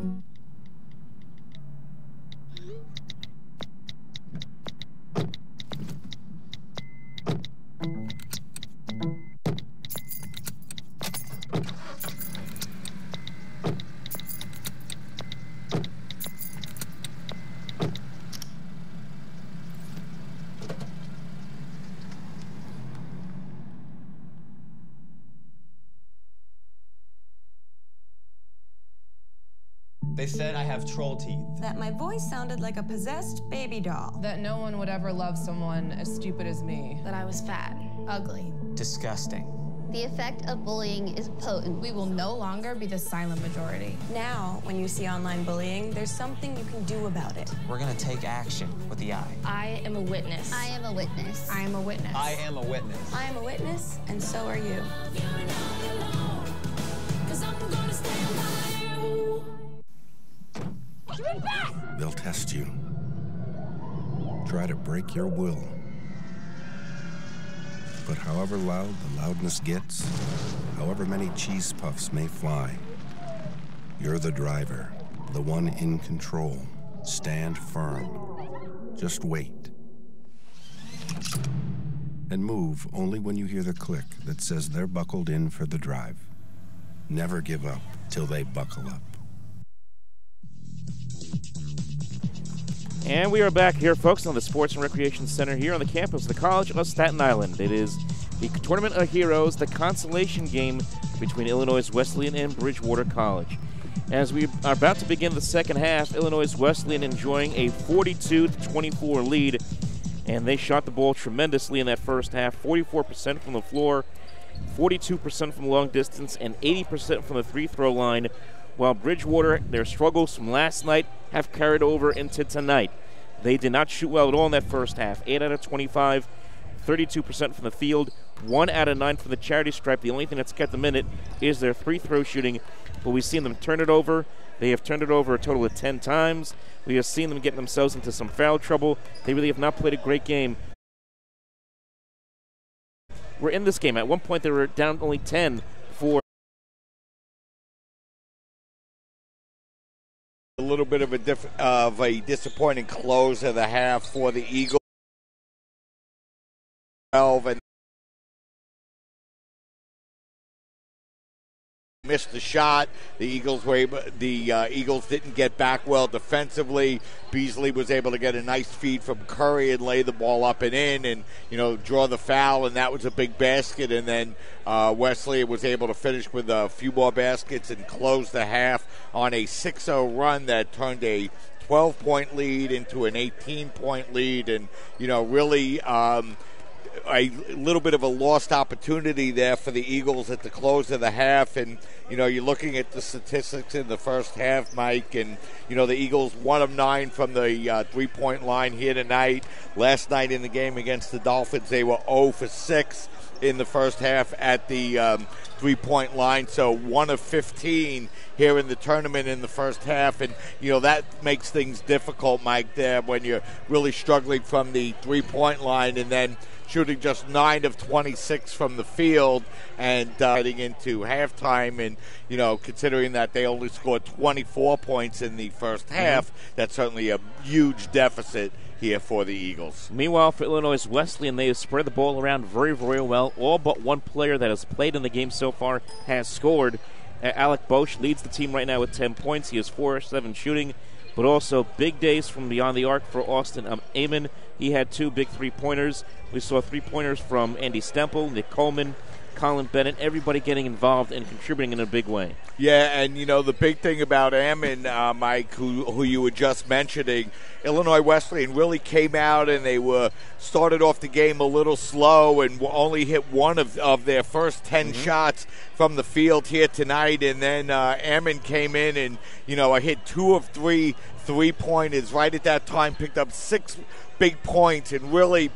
They said I have troll teeth. That my voice sounded like a possessed baby doll. That no one would ever love someone as stupid as me. That I was fat, ugly. Disgusting. The effect of bullying is potent. We will no longer be the silent majority. Now, when you see online bullying, there's something you can do about it. We're gonna take action with the I. I am a witness. I am a witness. I am a witness. I am a witness. I am a witness, and so are you. They'll test you. Try to break your will. But however loud the loudness gets, however many cheese puffs may fly, you're the driver, the one in control. Stand firm. Just wait. And move only when you hear the click that says they're buckled in for the drive. Never give up till they buckle up. And we are back here, folks, on the Sports and Recreation Center here on the campus of the College of Staten Island. It is the Tournament of Heroes, the consolation game between Illinois Wesleyan and Bridgewater College. As we are about to begin the second half, Illinois Wesleyan enjoying a 42-24 lead, and they shot the ball tremendously in that first half, 44% from the floor, 42% from long distance, and 80% from the free-throw line, while Bridgewater, their struggles from last night have carried over into tonight. They did not shoot well at all in that first half. 8 out of 25, 32% from the field, 1 out of 9 from the charity stripe. The only thing that's kept them in it is their free-throw shooting, but we've seen them turn it over. They have turned it over a total of 10 times. We have seen them get themselves into some foul trouble. They really have not played a great game. We're in this game. At one point, they were down only 10 for a little bit of a disappointing close of the half for the Eagles. 12 and missed the shot. The Eagles didn't get back well defensively. Beasley was able to get a nice feed from Curry and lay the ball up and in, and draw the foul, and that was a big basket. And then Wesley was able to finish with a few more baskets and close the half on a 6-0 run that turned a 12-point lead into an 18-point lead, and really. A little bit of a lost opportunity there for the Eagles at the close of the half. And, you're looking at the statistics in the first half, Mike, and, the Eagles 1 of 9 from the three-point line here tonight. Last night in the game against the Dolphins, they were 0 for 6 in the first half at the three-point line. So 1 of 15 here in the tournament in the first half. And, that makes things difficult, Mike, there when you're really struggling from the three-point line and then shooting just 9 of 26 from the field and heading into halftime. And, considering that they only scored 24 points in the first half, that's certainly a huge deficit here for the Eagles. Meanwhile, for Illinois Wesleyan, they have spread the ball around very, very well. All but one player that has played in the game so far has scored. Alec Bosch leads the team right now with 10 points. He has 4-7 shooting, but also big days from beyond the arc for Austin Amon. He had 2 big three-pointers. We saw three-pointers from Andy Stemple, Nick Coleman, Colin Bennett, everybody getting involved and contributing in a big way. Yeah, and the big thing about Ammon, Mike, who you were just mentioning, Illinois Wesleyan really came out and they started off the game a little slow and only hit 1 of their first 10 shots from the field here tonight. And then Ammon came in and hit 2 of 3 three-pointers right at that time, picked up 6 big points, and really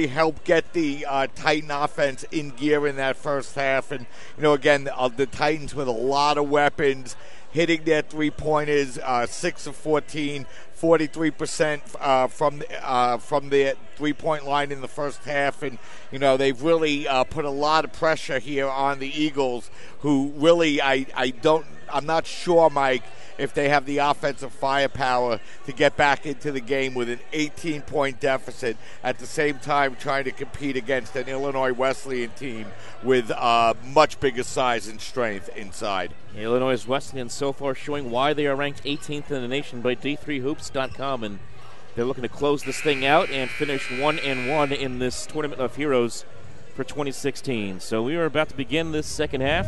helped get the Titan offense in gear in that first half. And again, the Titans with a lot of weapons, hitting their three-pointers, 6 of 14, 43% from the three-point line in the first half. And they've really put a lot of pressure here on the Eagles, who really I'm not sure, Mike, if they have the offensive firepower to get back into the game with an 18-point deficit, at the same time trying to compete against an Illinois Wesleyan team with much bigger size and strength inside. Illinois Wesleyan so far showing why they are ranked 18th in the nation by D3Hoops.com, and they're looking to close this thing out and finish 1-1 in this Tournament of Heroes for 2016. So we are about to begin this second half,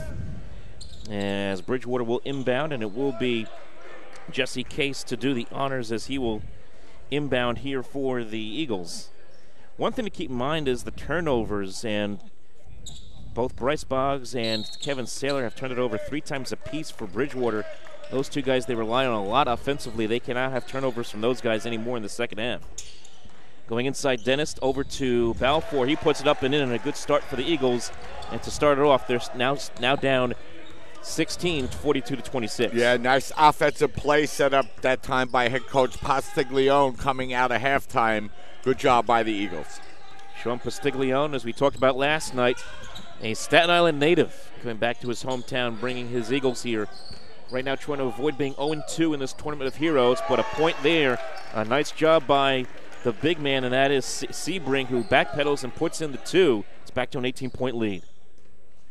as Bridgewater will inbound, and it will be Jesse Case to do the honors as he will inbound here for the Eagles. One thing to keep in mind is the turnovers, and Both Bryce Boggs and Kevin Saylor have turned it over 3 times apiece for Bridgewater. Those two guys they rely on a lot offensively. They cannot have turnovers from those guys anymore in the second half. Going inside Dennis, over to Balfour. He puts it up and in, and a good start for the Eagles. And to start it off, they're now down 16, 42-26. Yeah, nice offensive play set up that time by head coach Pastiglione coming out of halftime. Good job by the Eagles. Sean Pastiglione, as we talked about last night, a Staten Island native coming back to his hometown, bringing his Eagles here. Right now trying to avoid being 0-2 in this Tournament of Heroes, but a point there. A nice job by the big man, and that is Sebring, who backpedals and puts in the 2. It's back to an 18-point lead.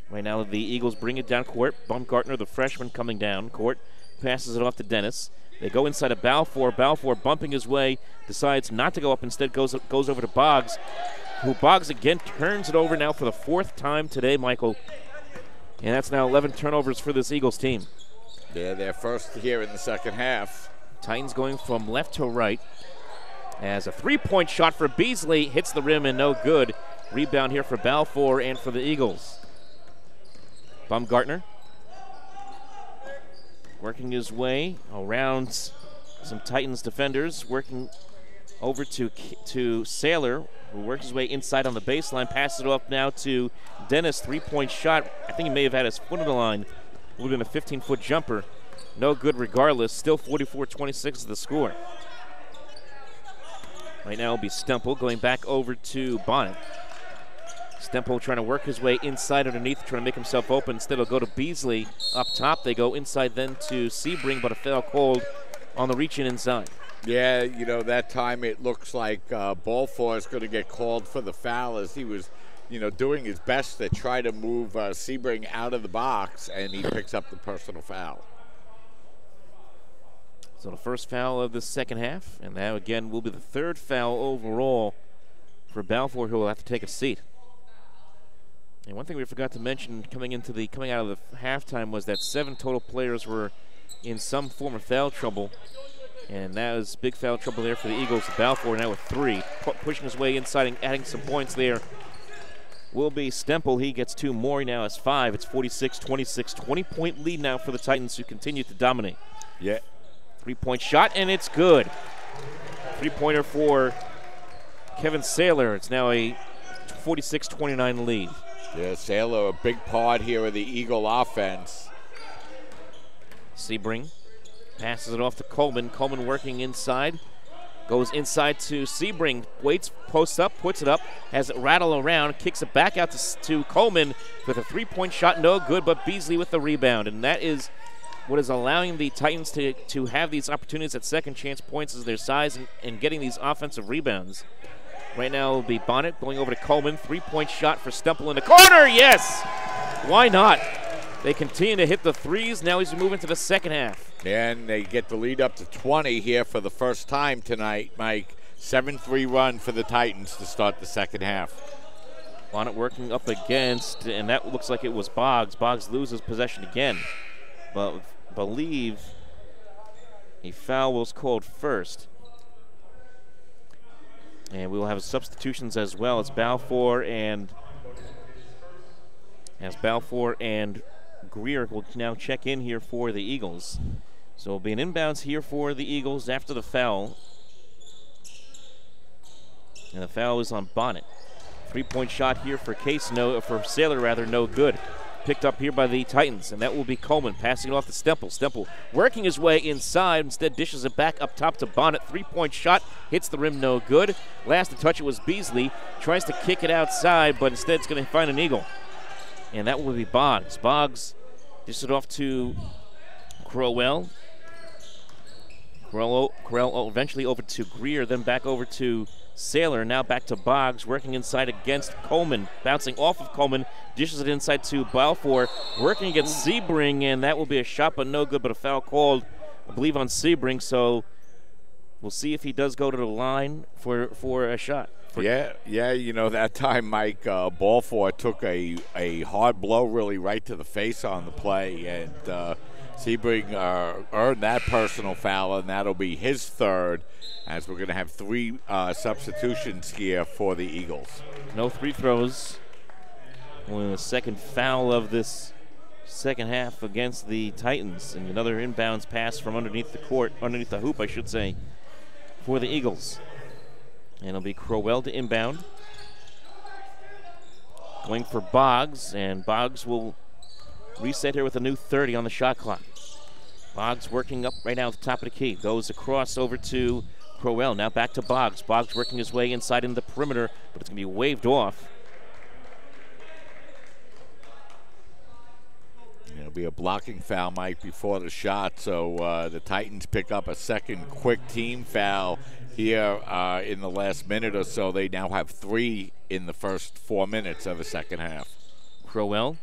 Right now the Eagles bring it down court. Baumgartner, the freshman, coming down court, passes it off to Dennis. They go inside of Balfour. Balfour bumping his way, decides not to go up, instead goes over to Boggs, who Boggs again turns it over now for the 4th time today, Michael. And that's now 11 turnovers for this Eagles team. Yeah, they're first here in the second half. Titans going from left to right. As a 3-point shot for Beasley hits the rim and no good. Rebound here for Balfour and for the Eagles. Baumgartner working his way around some Titans defenders, working over to Saylor, who works his way inside on the baseline, passes it off now to Dennis. 3-point shot. I think he may have had his foot on the line. Would have been a 15-foot jumper. No good regardless. Still 44-26 is the score. Right now it'll be Stemple going back over to Bonnet. Stemple trying to work his way inside underneath, trying to make himself open. Instead he'll go to Beasley up top. They go inside then to Sebring, but a foul called on the reach-in inside. Yeah, you know, that time it looks like Balfour is going to get called for the foul as he was, you know, doing his best to try to move Sebring out of the box, and he picks up the personal foul. So the first foul of the second half, and that again will be the 3rd foul overall for Balfour, who will have to take a seat. And one thing we forgot to mention coming out of the halftime was that 7 total players were in some form of foul trouble, and that was big foul trouble there for the Eagles. Balfour now with 3, pushing his way inside and adding some points there. Will be Stemple. He gets 2 more. He now has 5. It's 46-26. 20-point lead now for the Titans, who continue to dominate. Yeah. 3-point shot, and it's good. 3-pointer for Kevin Saylor. It's now a 46-29 lead. Yeah, Saylor, a big part here of the Eagle offense. Sebring passes it off to Coleman. Coleman working inside. Goes inside to Sebring. Waits, posts up, puts it up, has it rattle around, kicks it back out to Coleman with a 3-point shot. No good, but Beasley with the rebound. And that is what is allowing the Titans to have these opportunities at second chance points, is their size and getting these offensive rebounds. Right now it will be Bonnet going over to Coleman. 3-point shot for Stemple in the corner. Yes! Why not? They continue to hit the threes. Now he's moving to the second half. And they get the lead up to 20 here for the first time tonight, Mike. 7-3 run for the Titans to start the second half. Bonnet working up against, and that looks like it was Boggs. Boggs loses possession again. But I believe a foul was called first. And we will have substitutions as well. It's Balfour and Greer will now check in here for the Eagles. So it'll be an inbounds here for the Eagles after the foul. And the foul is on Bonnet. 3-point shot here for Saylor, no good. Picked up here by the Titans, and that will be Coleman passing it off to Stemple. Stemple working his way inside, instead dishes it back up top to Bonnet. 3-point shot, hits the rim, no good. Last to touch it was Beasley. Tries to kick it outside, but instead it's going to find an Eagle. And that will be Boggs. Boggs dishes it off to Crowell. Crowell eventually over to Greer, then back over to Saylor, now back to Boggs, working inside against Coleman, bouncing off of Coleman, dishes it inside to Balfour, working against Sebring, and that will be a shot, but no good, but a foul called, I believe, on Sebring, so we'll see if he does go to the line for a shot. Yeah, you know, that time, Mike, Balfour took a hard blow really right to the face on the play, and Sebring earned that personal foul, and that'll be his 3rd, as we're going to have 3 substitutions here for the Eagles. No free throws Only the second foul of this second half against the Titans. And another inbounds pass from underneath the court, underneath the hoop, I should say, for the Eagles. And it'll be Crowell to inbound. Going for Boggs, and Boggs will reset here with a new 30 on the shot clock. Boggs working up right now at the top of the key. Goes across over to Crowell. Now back to Boggs. Boggs working his way inside in the perimeter, but it's going to be waved off. It'll be a blocking foul, Mike, before the shot. So the Titans pick up a second quick team foul here in the last minute or so. They now have 3 in the first 4 minutes of the second half. Crowell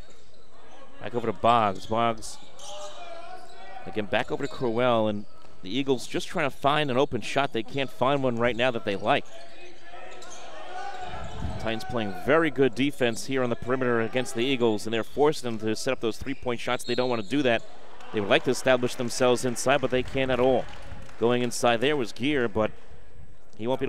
back over to Boggs. Boggs again back over to Crowell, and the Eagles just trying to find an open shot. They can't find one right now that they like. Titans playing very good defense here on the perimeter against the Eagles, and they're forcing them to set up those three-point shots. They don't want to do that. They would like to establish themselves inside, but they can't at all. Going inside there was Gear, but he won't be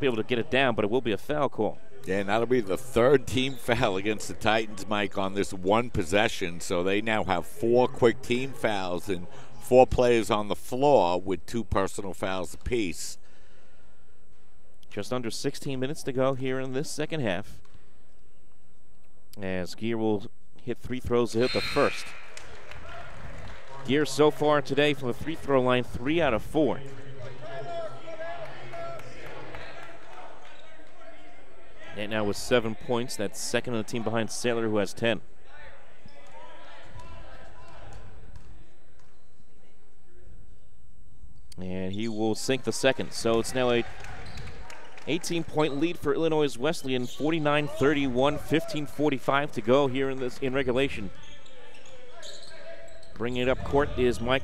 able to get it down, but it will be a foul call. Yeah, and that'll be the third team foul against the Titans, Mike, on this one possession. So they now have 4 quick team fouls and 4 players on the floor with 2 personal fouls apiece. Just under 16 minutes to go here in this second half, as Gear will hit 3 throws to hit the first. Gear so far today from the free throw line, 3 out of 4. And now with 7 points, that's second on the team behind Sailor, who has 10. And he will sink the second. So it's now a 18-point lead for Illinois Wesleyan, 49-31, 15:45 to go here in regulation. Bringing it up court is Mark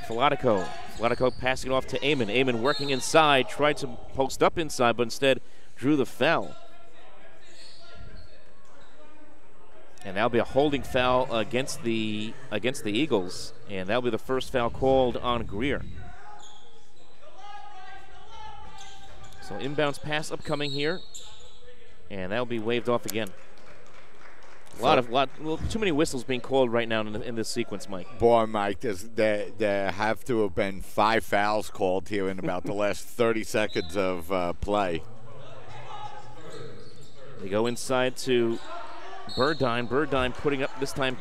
Filatico. Filatico passing it off to Amon. Amon working inside, tried to post up inside, but instead drew the foul. And that'll be a holding foul against the Eagles, and that'll be the first foul called on Greer. So inbounds pass upcoming here, and that'll be waved off again. Too many whistles being called right now in this sequence, Mike. Boy, Mike, there have to have been 5 fouls called here in about the last 30 seconds of play. They go inside to Burdine. Burdine putting up this time,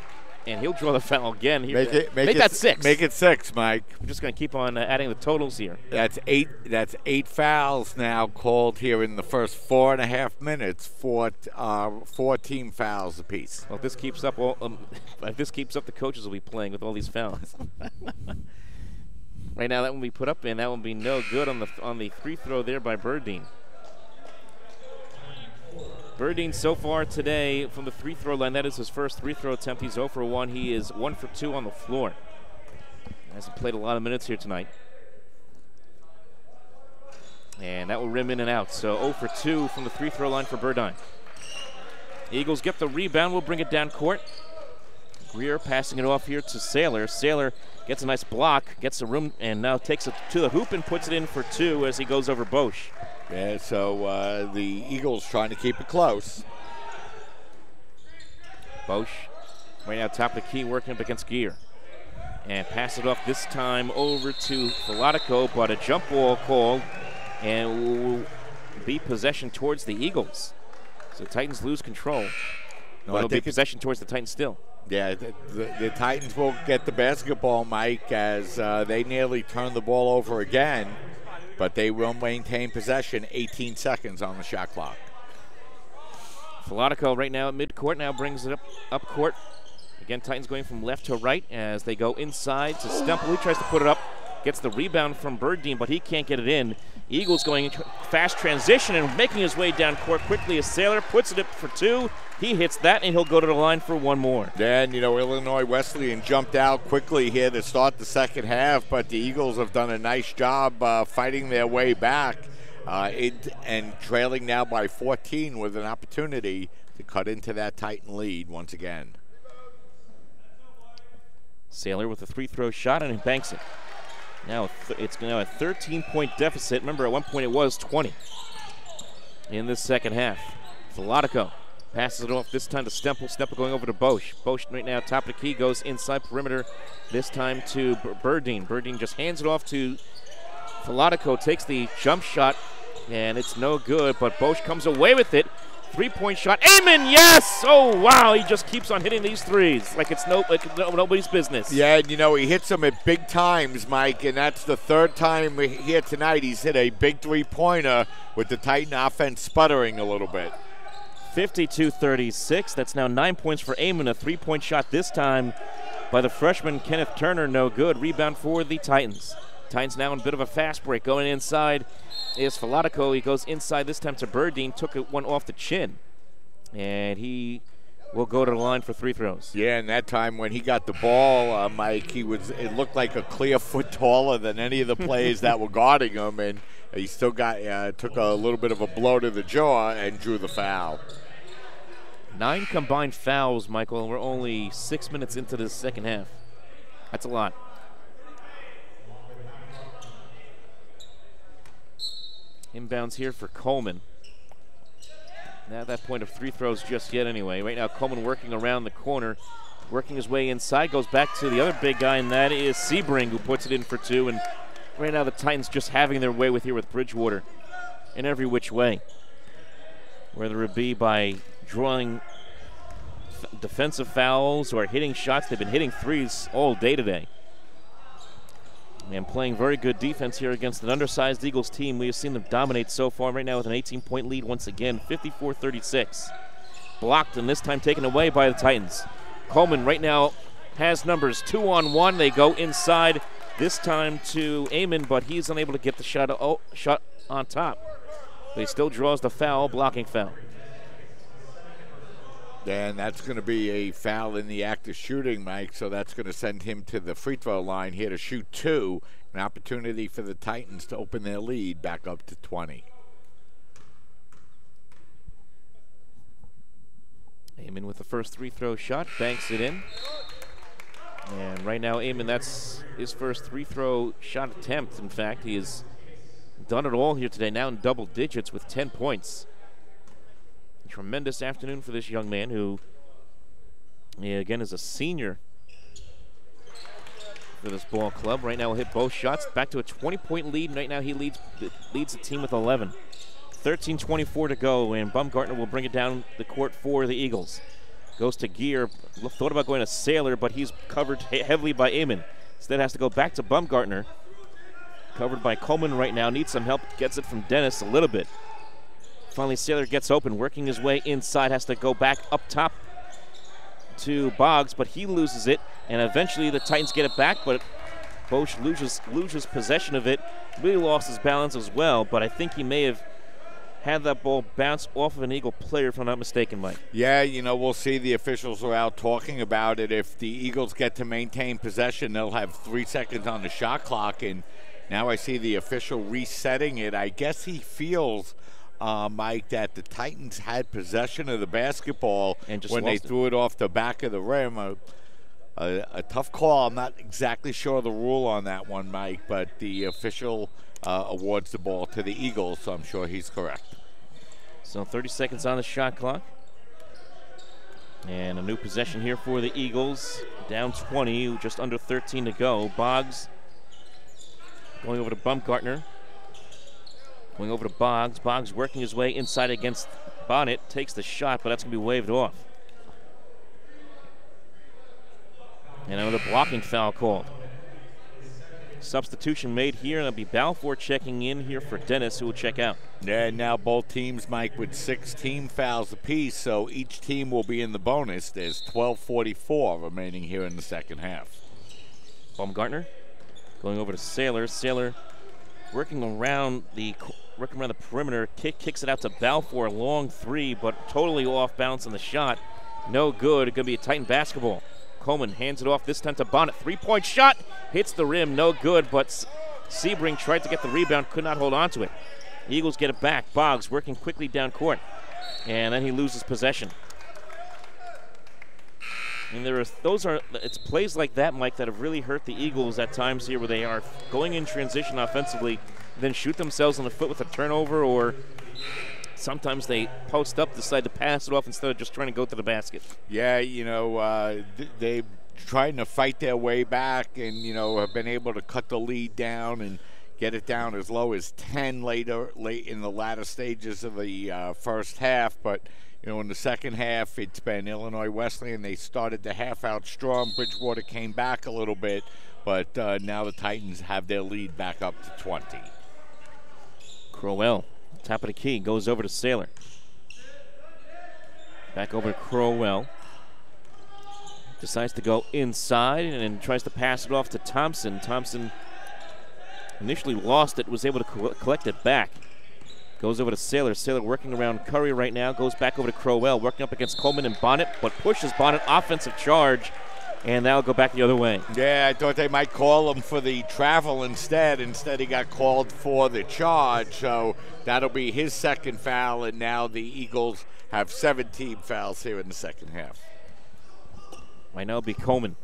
and he'll draw the foul again. Make that 6. Make it 6, Mike. We're just going to keep on adding the totals here. That's 8 fouls now called here in the first 4.5 minutes. 4 team fouls apiece. Well, if this keeps up, the coaches will be playing with all these fouls. Right now, that one will be put up, and that one will be no good on the free throw there by Burdine. Burdine so far today from the free throw line, that is his first free throw attempt. He's 0 for 1. He is 1 for 2 on the floor. Hasn't played a lot of minutes here tonight. And that will rim in and out. So 0 for 2 from the free throw line for Burdine. Eagles get the rebound. We'll bring it down court. Greer passing it off here to Sailor. Sailor gets a nice block, gets the room, and now takes it to the hoop and puts it in for 2 as he goes over Bosch. Yeah, so the Eagles trying to keep it close. Bosch right now top of the key, working up against Gear. And pass it off this time over to Filatico, but a jump ball called, and will be possession towards the Eagles. So Titans lose control. No, it'll be possession towards the Titans still. Yeah, the Titans will get the basketball, Mike, as they nearly turn the ball over again. But they will maintain possession. 18 seconds on the shot clock. Filatico right now at midcourt, now brings it up court. Again, Titans going from left to right as they go inside to Stemple. He tries to put it up, gets the rebound from Burdine, but he can't get it in. Eagles going fast transition and making his way down court quickly as Sailor puts it up for 2. He hits that, and he'll go to the line for 1 more. Then, Illinois Wesleyan jumped out quickly here to start the second half, but the Eagles have done a nice job fighting their way back and trailing now by 14 with an opportunity to cut into that Titan lead once again. Sailor with a free-throw shot, and he banks it. Now it's now a 13-point deficit. Remember, at one point it was 20 in this second half. Filatico Passes it off this time to Stemple. Stemple going over to Bosch. Bosch right now, top of the key, goes inside perimeter. This time to Burdine. Burdine just hands it off to Falatico. Takes the jump shot, and it's no good, but Bosch comes away with it. Three-point shot. Amen, yes! Oh, wow, he just keeps on hitting these threes like it's nobody's business. Yeah, and you know, he hits them at big times, Mike, and that's the third time here tonight he's hit a big three-pointer with the Titan offense sputtering a little bit. 52-36. That's now 9 points for Amon. A three-point shot this time by the freshman Kenneth Turner. No good. Rebound for the Titans. Titans now in a bit of a fast break. Going inside is Falatico. He goes inside this time to Burdine. Took one off the chin. And he will go to the line for free throws. Yeah, and that time when he got the ball, Mike, it looked like a clear foot taller than any of the players that were guarding him, and he still took a little bit of a blow to the jaw and drew the foul. 9 combined fouls, Michael, and we're only 6 minutes into the second half. That's a lot. Inbounds here for Coleman. Not at that point of free throws just yet anyway. Right now, Coleman working around the corner, working his way inside, goes back to the other big guy, and that is Sebring, who puts it in for 2. And right now, the Titans just having their way with Bridgewater in every which way. Whether it be by drawing defensive fouls or hitting shots. They've been hitting threes all day today. And playing very good defense here against an undersized Eagles team. We have seen them dominate so far right now with an 18-point lead once again, 54-36. Blocked, and this time taken away by the Titans. Coleman right now has numbers 2-on-1. They go inside this time to Amon, but he's unable to get the shot on top. But he still draws the foul, blocking foul. And that's going to be a foul in the act of shooting, Mike, so that's going to send him to the free throw line here to shoot 2. An opportunity for the Titans to open their lead back up to 20. Amon with the first free throw shot, banks it in. And right now, Amon, that's his first free throw shot attempt. In fact, he has done it all here today, now in double digits with 10 points. Tremendous afternoon for this young man who, again, is a senior for this ball club. Right now will hit both shots. Back to a 20-point lead. Right now he leads the team with 11. 13:24 to go, and Baumgartner will bring it down the court for the Eagles. Goes to Gear. Thought about going to Saylor, but he's covered heavily by Amon. Instead has to go back to Baumgartner. Covered by Coleman right now. Needs some help. Gets it from Dennis a little bit. Finally, Saylor gets open, working his way inside, has to go back up top to Boggs, but he loses it, and eventually the Titans get it back, but Bosch loses possession of it. Really lost his balance as well, but I think he may have had that ball bounce off of an Eagle player, if I'm not mistaken, Mike. Yeah, you know, we'll see. The officials are out talking about it. If the Eagles get to maintain possession, they'll have 3 seconds on the shot clock, and now I see the official resetting it. I guess he feels, Mike, that the Titans had possession of the basketball and when they threw it off the back of the rim. A tough call. I'm not exactly sure of the rule on that one, Mike, but the official awards the ball to the Eagles, so I'm sure he's correct. So 30 seconds on the shot clock. And a new possession here for the Eagles. Down 20, just under 13 to go. Boggs going over to Baumgartner. Going over to Boggs. Boggs working his way inside against Bonnet. Takes the shot, but that's going to be waved off. And another blocking foul called. Substitution made here, and it'll be Balfour checking in here for Dennis, who will check out. Yeah, now both teams, Mike, with 6 team fouls apiece, so each team will be in the bonus. There's 12:44 remaining here in the second half. Baumgartner going over to Saylor. Saylor working around the perimeter. Kicks it out to Balfour. Long 3, but totally off balance on the shot. No good. It's going to be a Titan basketball. Coleman hands it off this time to Bonnet. 3-point shot. Hits the rim. No good, but Sebring tried to get the rebound. Could not hold on to it. Eagles get it back. Boggs working quickly down court. And then he loses possession. And it's plays like that, Mike, that have really hurt the Eagles at times here, where they are going in transition offensively, then shoot themselves in the foot with a turnover or sometimes they post up, decide to pass it off instead of just trying to go to the basket. Yeah, they're trying to fight their way back and, have been able to cut the lead down and get it down as low as 10 late in the latter stages of the first half. But, in the second half, it's been Illinois Wesleyan. They started the half out strong. Bridgewater came back a little bit, but now the Titans have their lead back up to 20. Crowell, top of the key, goes over to Saylor. Back over to Crowell. Decides to go inside and tries to pass it off to Thompson. Thompson initially lost it, was able to collect it back. Goes over to Saylor. Saylor working around Curry right now. Goes back over to Crowell, working up against Coleman and Bonnet, but pushes Bonnet. Offensive charge, and that'll go back the other way. Yeah, I thought they might call him for the travel instead. Instead, he got called for the charge, so that'll be his second foul, and now the Eagles have 17 fouls here in the second half. Right now it'll be Coleman.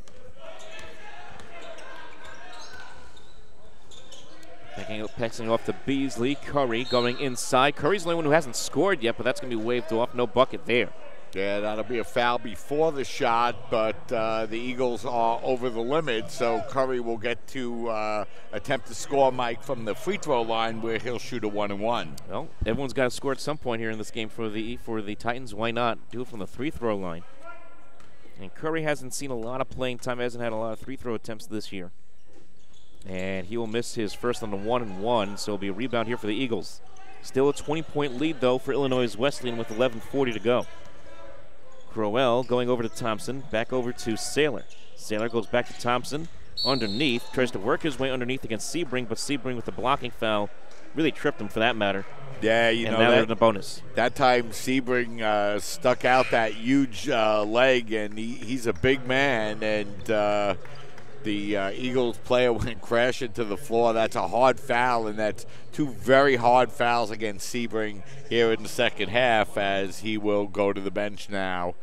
Passing off to Beasley. Curry going inside. Curry's the only one who hasn't scored yet, but that's going to be waved off. No bucket there. Yeah, that'll be a foul before the shot, but the Eagles are over the limit, so Curry will get to attempt to score, Mike, from the free throw line where he'll shoot a 1-and-1. Well, everyone's got to score at some point here in this game for the Titans. Why not do it from the free throw line? And Curry hasn't seen a lot of playing time, hasn't had a lot of free throw attempts this year. And he will miss his first on the 1-and-1, so it'll be a rebound here for the Eagles. Still a 20-point lead, though, for Illinois Wesleyan with 11:40 to go. Crowell going over to Thompson, back over to Saylor. Saylor goes back to Thompson, underneath, tries to work his way underneath against Sebring, but Sebring with the blocking foul really tripped him for that matter. Yeah, and now they're in the bonus. That time Sebring stuck out that huge leg, and he's a big man, and the Eagles player went crashing to the floor. That's a hard foul, and that's two very hard fouls against Sebring here in the second half, as he will go to the bench now.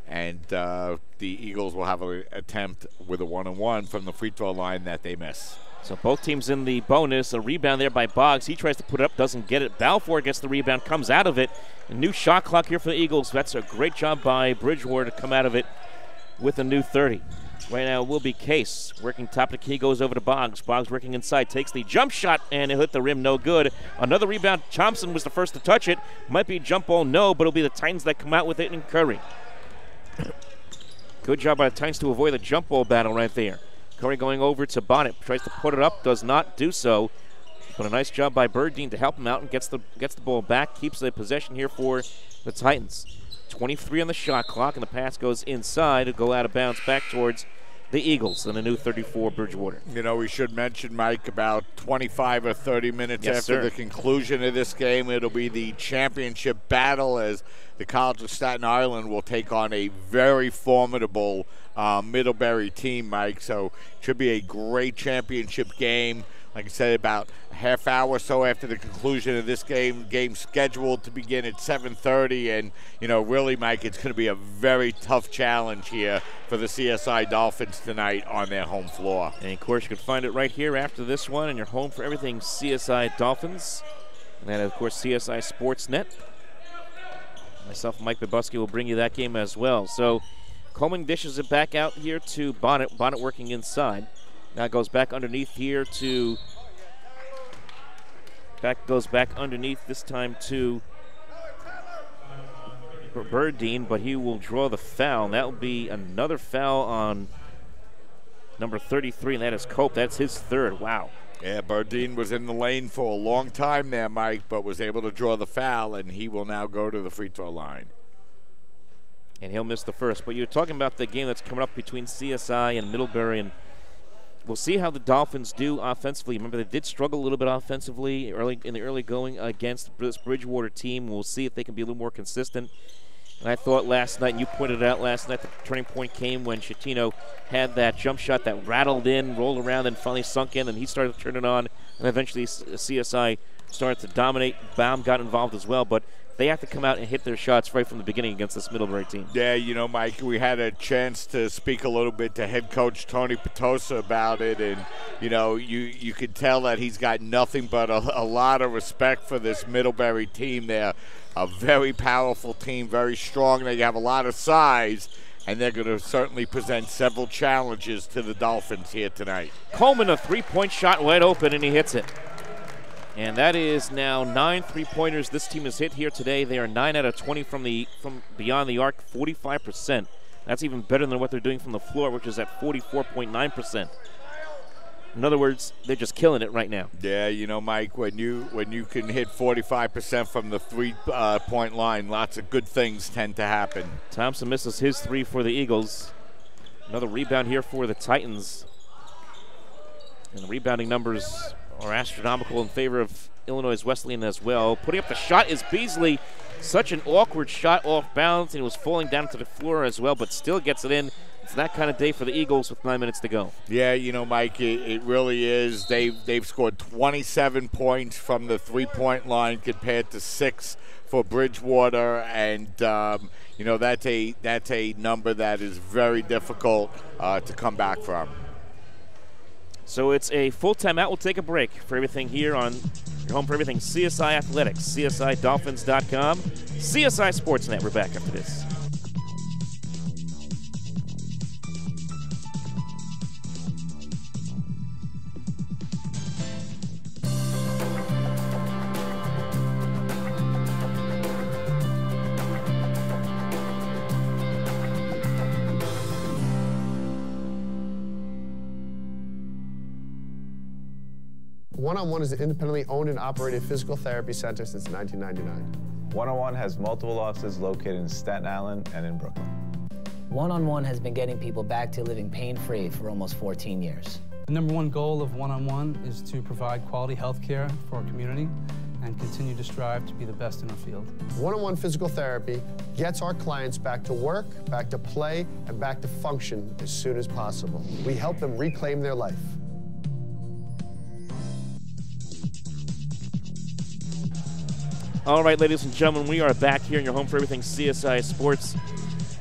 And the Eagles will have an attempt with a 1-and-1 from the free throw line that they miss. So both teams in the bonus. A rebound there by Boggs. He tries to put it up, doesn't get it. Balfour gets the rebound, comes out of it. A new shot clock here for the Eagles. That's a great job by Bridgewater to come out of it with a new 30. Right now it will be Case. Working top of the key, goes over to Boggs. Boggs working inside, takes the jump shot, and it hit the rim, no good. Another rebound. Thompson was the first to touch it. Might be a jump ball, no, but it'll be the Titans that come out with it, and Curry. Good job by the Titans to avoid the jump ball battle right there. Curry going over to Bonnet. Tries to put it up, does not do so. But a nice job by Burdine to help him out and gets the ball back. Keeps the possession here for the Titans. 23 on the shot clock, and the pass goes inside to go out of bounds back towards the Eagles and a new 34 Bridgewater. We should mention, Mike, about 25 or 30 minutes after the conclusion of this game, it'll be the championship battle as the College of Staten Island will take on a very formidable Middlebury team, Mike. So it should be a great championship game. Like I said, about a half hour or so after the conclusion of this game scheduled to begin at 7:30. And, really, Mike, it's going to be a very tough challenge here for the CSI Dolphins tonight on their home floor. And, of course, you can find it right here after this one and your home for everything CSI Dolphins. And then, of course, CSI Sportsnet. Myself, Mike Babusky, will bring you that game as well. So Coleman dishes it back out here to Bonnet. Bonnet working inside. Now goes back underneath here to goes back underneath this time to Burdine, but he will draw the foul. And that will be another foul on number 33, and that is Cope. That's his third. Wow. Yeah, Burdine was in the lane for a long time there, Mike, but was able to draw the foul, and he will now go to the free throw line. And he'll miss the first. But you're talking about the game that's coming up between CSI and Middlebury, and we'll see how the Dolphins do offensively. Remember, they did struggle a little bit offensively in the early going against this Bridgewater team. We'll see if they can be a little more consistent. And I thought last night, and you pointed it out last night, the turning point came when Schettino had that jump shot that rattled in, rolled around, and finally sunk in, and he started to turn it on. And eventually CSI started to dominate. Baum got involved as well, but they have to come out and hit their shots right from the beginning against this Middlebury team. Yeah, Mike, we had a chance to speak a little bit to head coach Tony Petosa about it, and, you could tell that he's got nothing but a lot of respect for this Middlebury team. They're a very powerful team, very strong. They have a lot of size, and they're going to certainly present several challenges to the Dolphins here tonight. Coleman, a three-point shot wide open, and he hits it. And that is now 9 three-pointers this team has hit here today. They are 9 out of 20 from beyond the arc, 45%. That's even better than what they're doing from the floor, which is at 44.9%. In other words, they're just killing it right now. Yeah, you know, Mike, when you can hit 45% from the three-point line, lots of good things tend to happen. Thompson misses his three for the Eagles. Another rebound here for the Titans. And the rebounding numbers are astronomical in favor of Illinois Wesleyan as well. Putting up the shot is Beasley. Such an awkward shot off bounds, and he was falling down to the floor as well, but still gets it in. It's that kind of day for the Eagles with 9 minutes to go. Yeah, you know, Mike, it really is. They've scored 27 points from the three-point line compared to 6 for Bridgewater, and you know, that's a number that is very difficult to come back from. So it's a full timeout. We'll take a break for everything here on your home for everything CSI Athletics, CSIDolphins.com, CSI Sportsnet. We're back after this. One-on-One is an independently owned and operated physical therapy center since 1999. One-on-One has multiple offices located in Staten Island and in Brooklyn. One-on-One has been getting people back to living pain-free for almost 14 years. The number one goal of One-on-One is to provide quality health care for our community and continue to strive to be the best in our field. One-on-one physical therapy gets our clients back to work, back to play, and back to function as soon as possible. We help them reclaim their life. All right, ladies and gentlemen, we are back here in your home for everything CSI Sports,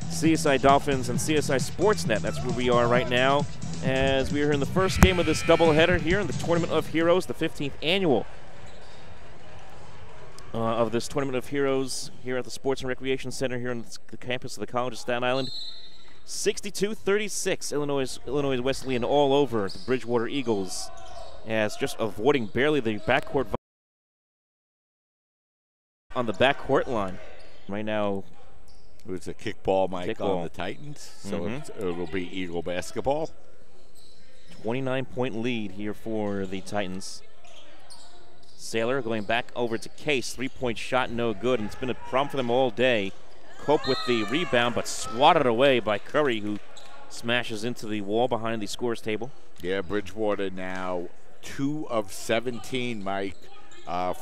CSI Dolphins, and CSI Sportsnet. That's where we are right now as we are in the first game of this doubleheader here in the Tournament of Heroes, the 15th annual of this Tournament of Heroes here at the Sports and Recreation Center here on the campus of the College of Staten Island. 62-36, Illinois Wesleyan all over the Bridgewater Eagles, as just avoiding barely the backcourt on the backcourt line. Right now, it was a kickball, Mike, on the Titans, so it'll be Eagle basketball. 29-point lead here for the Titans. Saylor going back over to Case. Three-point shot, no good, and it's been a problem for them all day. Cope with the rebound, but swatted away by Curry, who smashes into the wall behind the scores table. Yeah, Bridgewater now 2 of 17, Mike,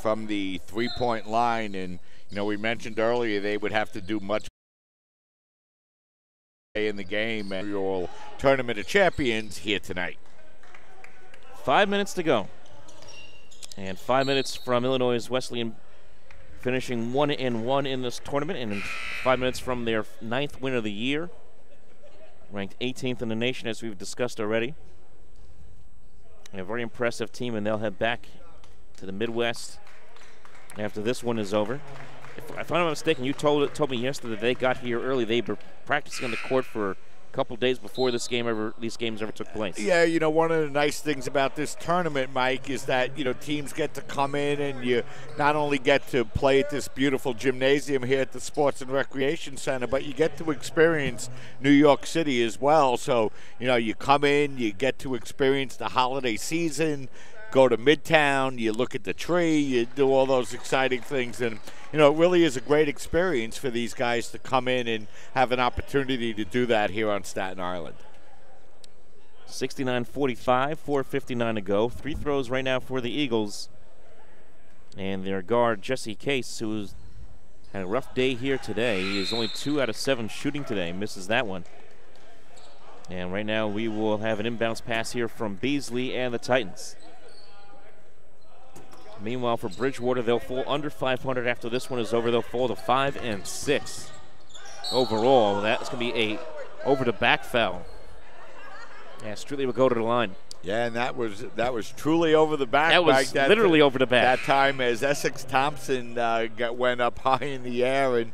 from the three-point line. And, you know, we mentioned earlier they would have to do much in the game. And your Tournament of Champions here tonight. 5 minutes to go. And 5 minutes from Illinois Wesleyan finishing 1-1 in this tournament, and 5 minutes from their 9th win of the year. Ranked 18th in the nation, as we've discussed already. And a very impressive team, and they'll head back to the Midwest after this one is over. If I'm not mistaken, you told me yesterday that they got here early. They were practicing on the court for a couple days before these games ever took place. Yeah, you know, one of the nice things about this tournament, Mike, is that, you know, teams get to come in and you not only get to play at this beautiful gymnasium here at the Sports and Recreation Center, but you get to experience New York City as well. So, you know, you come in, you get to experience the holiday season, go to Midtown, you look at the tree, you do all those exciting things, and you know, it really is a great experience for these guys to come in and have an opportunity to do that here on Staten Island. 69-45, 4:59 to go. Free throws right now for the Eagles. And their guard, Jesse Case, who's had a rough day here today. He is only 2 out of 7 shooting today, misses that one. And right now we will have an inbounds pass here from Beasley and the Titans. Meanwhile, for Bridgewater, they'll fall under 500 after this one is over. They'll fall to 5-6 overall. That's going to be a over-the-back foul. Yeah, Streetley will go to the line. Yeah, and that was truly over the back. That was literally over the back. That time as Essex Thompson went up high in the air, and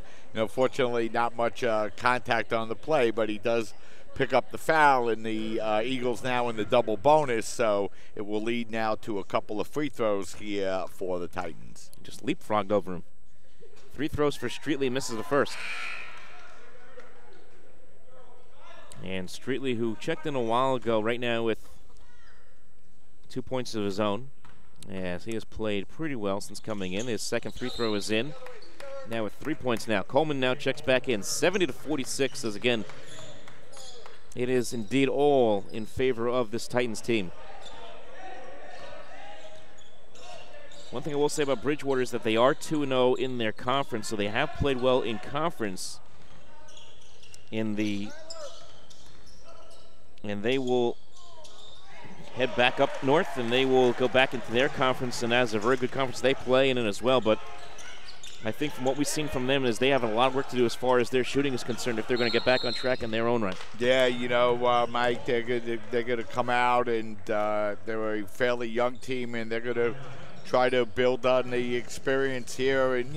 fortunately not much contact on the play, but he does pick up the foul, and the Eagles now in the double bonus, so it will lead now to a couple of free throws here for the Titans. Just leapfrogged over him. 3 throws for Streetley, misses the first. And Streetley, who checked in a while ago, right now with 2 points of his own, as he has played pretty well since coming in. His second free throw is in. Now with 3 points now. Coleman now checks back in, 70-46, as again, it is indeed all in favor of this Titans team. One thing I will say about Bridgewater is that they are 2-0 in their conference, so they have played well in conference. And they will head back up north, and they will go back into their conference, and that's a very good conference they play in it as well. But I think from what we've seen from them is they have a lot of work to do as far as their shooting is concerned if they're going to get back on track in their own right. Yeah, Mike, they're going to come out, and they're a fairly young team, and they're going to try to build on the experience here. And,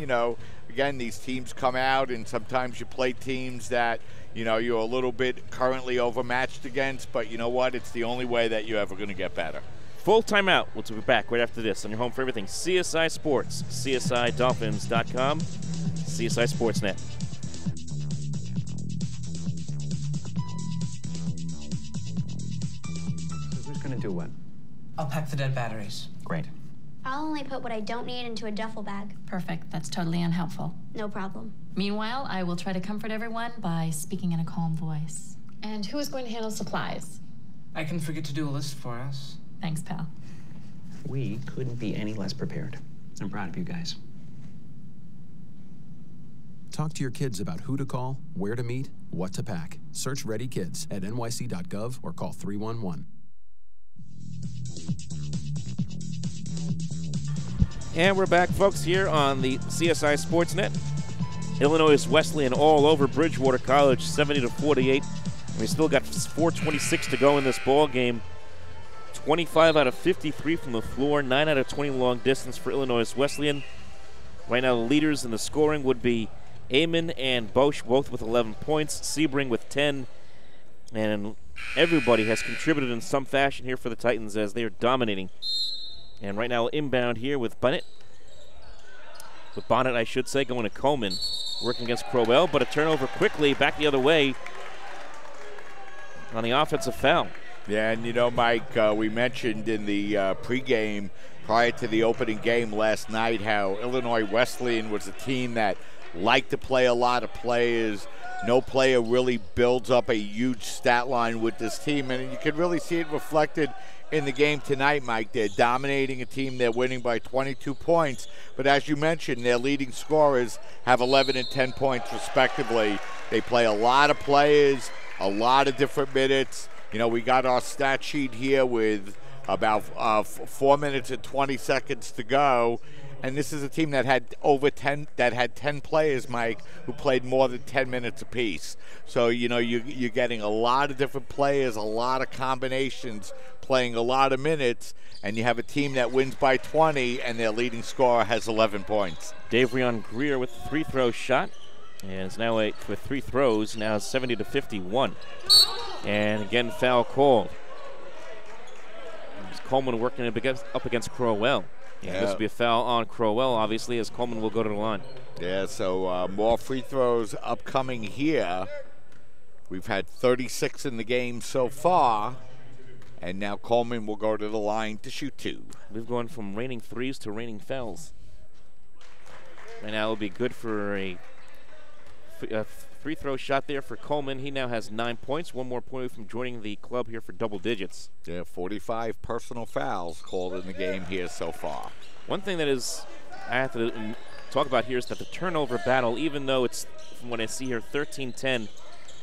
again, these teams come out, and sometimes you play teams that, you're a little bit currently overmatched against, but you know what? It's the only way that you're ever going to get better. Full timeout. We'll be back right after this on your home for everything CSI Sports, CSIDolphins.com, CSI Sportsnet. So who's going to do what? I'll pack the dead batteries. Great. I'll only put what I don't need into a duffel bag. Perfect. That's totally unhelpful. No problem. Meanwhile, I will try to comfort everyone by speaking in a calm voice. And who is going to handle supplies? I can forget to do a list for us. Thanks, pal. We couldn't be any less prepared. I'm proud of you guys. Talk to your kids about who to call, where to meet, what to pack. Search Ready Kids at nyc.gov or call 311. And we're back, folks, here on the CSI Sportsnet. Illinois Wesleyan all over Bridgewater College, 70-48. We still got 4:26 to go in this ball game. 25 out of 53 from the floor, 9 out of 20 long distance for Illinois Wesleyan. Right now, the leaders in the scoring would be Amon and Bosch, both with 11 points. Sebring with 10. And everybody has contributed in some fashion here for the Titans as they are dominating. And right now, inbound here with Bonnet, I should say, going to Coleman, working against Crowell, but a turnover quickly back the other way on the offensive foul. Yeah, and Mike, we mentioned in the pregame prior to the opening game last night how Illinois Wesleyan was a team that liked to play a lot of players. No player really builds up a huge stat line with this team, and you can really see it reflected in the game tonight, Mike. They're dominating a team. They're winning by 22 points. But as you mentioned, their leading scorers have 11 and 10 points respectively. They play a lot of players, a lot of different minutes. We got our stat sheet here with about 4 minutes and 20 seconds to go. And this is a team that had 10 players, Mike, who played more than 10 minutes apiece. So, you're getting a lot of different players, a lot of combinations, playing a lot of minutes, and you have a team that wins by 20, and their leading scorer has 11 points. Davrion Greer with a free throw shot, and it's now with 3 throws, now 70-51. And again, foul called. Coleman working up against Crowell. Yeah, this will be a foul on Crowell, obviously, as Coleman will go to the line. Yeah, so more free throws upcoming here. We've had 36 in the game so far, and now Coleman will go to the line to shoot 2. We've gone from raining threes to raining fouls. Right now it'll be good for a free throw shot there for Coleman. He now has 9 points, 1 more point from joining the club here for double digits. Yeah, 45 personal fouls called in the game here so far. One thing that I have to talk about here is that the turnover battle, even though it's, from what I see here, 13-10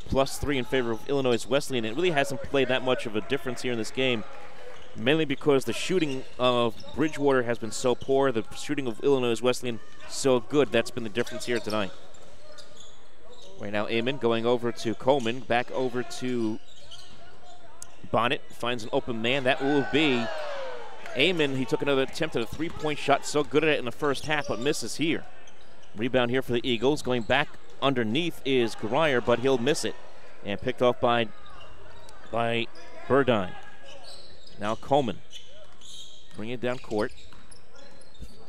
plus 3 in favor of Illinois Wesleyan, it really hasn't played that much of a difference here in this game, mainly because the shooting of Bridgewater has been so poor, the shooting of Illinois Wesleyan so good. That's been the difference here tonight. Right now, Amon going over to Coleman, back over to Bonnet finds an open man. That will be Amon. He took another attempt at a three-point shot. So good at it in the first half, but misses here. Rebound here for the Eagles. Going back underneath is Greyer, but he'll miss it. And picked off by Burdine. Now Coleman. Bring it down court.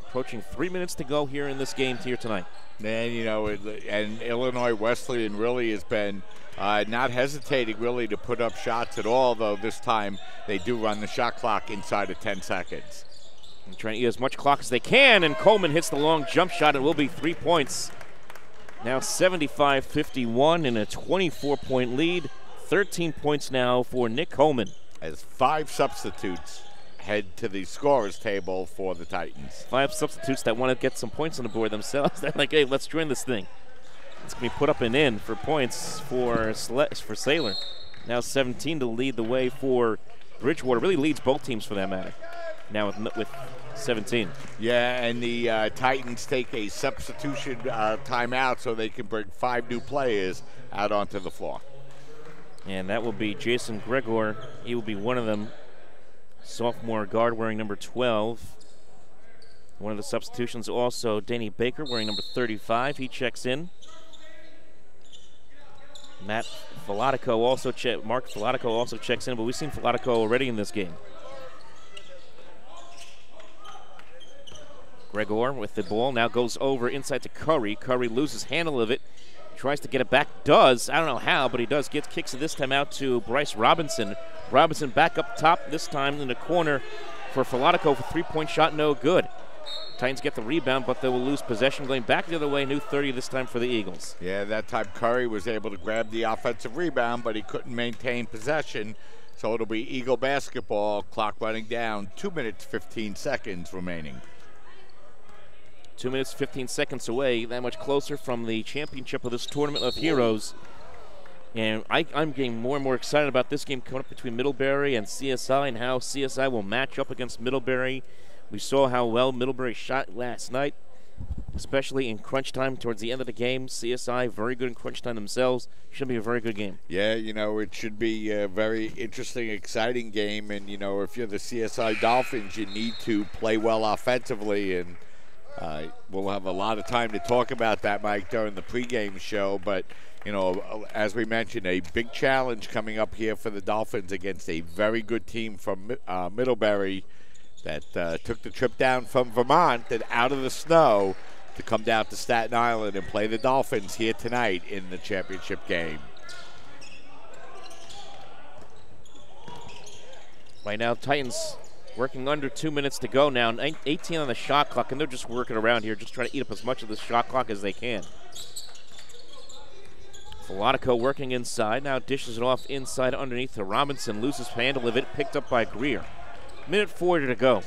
Approaching 3 minutes to go here in this game here tonight. And, you know, and Illinois Wesleyan really has been not hesitating really to put up shots at all, though this time they do run the shot clock inside of 10 seconds. And trying to eat as much clock as they can, and Coleman hits the long jump shot. It will be 3 points. Now 75-51 in a 24-point lead. 13 points now for Nick Coleman. As 5 substitutes head to the scorers table for the Titans. 5 substitutes that want to get some points on the board themselves. They're like, hey, let's join this thing. It's going to be put up and in for points for Saylor. Now 17 to lead the way for Bridgewater. Really leads both teams for that matter. Now with 17. Yeah, and the Titans take a substitution timeout so they can bring 5 new players out onto the floor. And that will be Jason Gregor. He will be one of them. Sophomore guard wearing number 12. One of the substitutions also Danny Baker wearing number 35. He checks in. Mark Filatico also checks in, but we've seen Filatico already in this game. Gregor with the ball now goes over inside to Curry. Curry loses handle of it. Tries to get it back. Does. I don't know how, but he does. Kicks it this time out to Bryce Robinson. Robinson back up top, this time in the corner for Filatico for three-point shot, no good. Titans get the rebound, but they will lose possession. Going back the other way, new 30 this time for the Eagles. Yeah, that time Curry was able to grab the offensive rebound, but he couldn't maintain possession. So it'll be Eagle basketball, clock running down, 2 minutes, 15 seconds remaining. 2 minutes, 15 seconds away, that much closer from the championship of this Tournament of Heroes. And I'm getting more and more excited about this game coming up between Middlebury and CSI and how CSI will match up against Middlebury. We saw how well Middlebury shot last night, especially in crunch time towards the end of the game. CSI very good in crunch time themselves. Should be a very good game. Yeah, you know, it should be a very interesting, exciting game. And, you know, if you're the CSI Dolphins, you need to play well offensively. And we'll have a lot of time to talk about that, Mike, during the pregame show. But, you know, as we mentioned, a big challenge coming up here for the Dolphins against a very good team from Middlebury that took the trip down from Vermont and out of the snow to come down to Staten Island and play the Dolphins here tonight in the championship game. Right now, Titans working under 2 minutes to go now. 18 on the shot clock, and they're just working around here, just trying to eat up as much of the shot clock as they can. Filatico working inside, now dishes it off inside underneath to Robinson, loses handle of it, picked up by Greer. Minute 40 to go.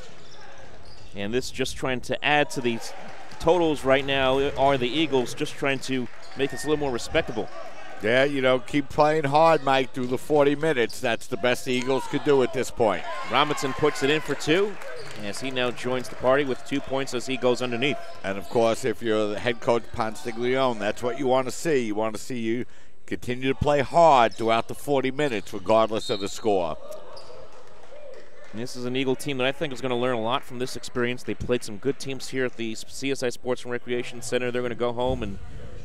And this just trying to add to these totals right now are the Eagles, just trying to make this a little more respectable. Yeah, you know, keep playing hard, Mike, through the 40 minutes. That's the best the Eagles could do at this point. Robinson puts it in for 2 as he now joins the party with 2 points as he goes underneath. And, of course, if you're the head coach Ponstiglione, that's what you want to see. You want to see you continue to play hard throughout the 40 minutes regardless of the score. And this is an Eagle team that I think is going to learn a lot from this experience. They played some good teams here at the CSI Sports and Recreation Center. They're going to go home and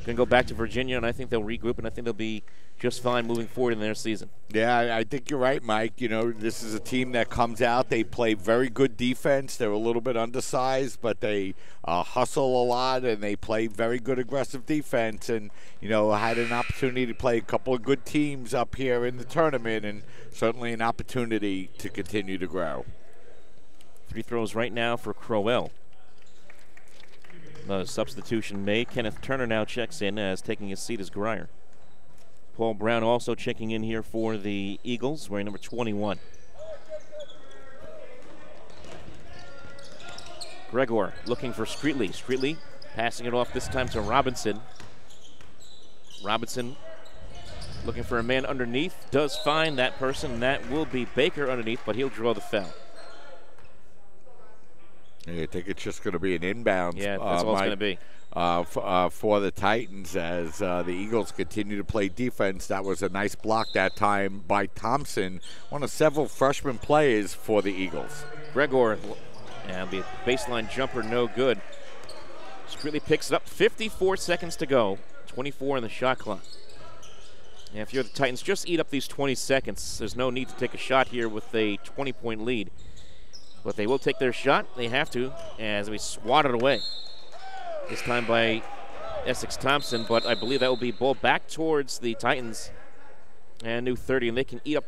going to go back to Virginia, and I think they'll regroup, and I think they'll be just fine moving forward in their season. Yeah, I think you're right, Mike. You know, this is a team that comes out. They play very good defense. They're a little bit undersized, but they hustle a lot, and they play very good aggressive defense. And, you know, had an opportunity to play a couple of good teams up here in the tournament, and certainly an opportunity to continue to grow. Free throws right now for Crowell. The substitution made. Kenneth Turner now checks in as taking his seat as Greyer. Paul Brown also checking in here for the Eagles, wearing number 21. Gregor looking for Streetley. Streetley passing it off this time to Robinson. Robinson looking for a man underneath. Does find that person. That will be Baker underneath, but he'll draw the foul. I think it's just going to be an inbound. Yeah, that's all it's going to be. For the Titans as the Eagles continue to play defense. That was a nice block that time by Thompson, one of several freshman players for the Eagles. Gregor, and the baseline jumper no good. Streetley picks it up, 54 seconds to go, 24 in the shot clock. And if you're the Titans, just eat up these 20 seconds. There's no need to take a shot here with a 20-point lead. But they will take their shot. They have to, as we swat it away. This time by Essex Thompson, but I believe that will be ball back towards the Titans. And new 30, and they can eat up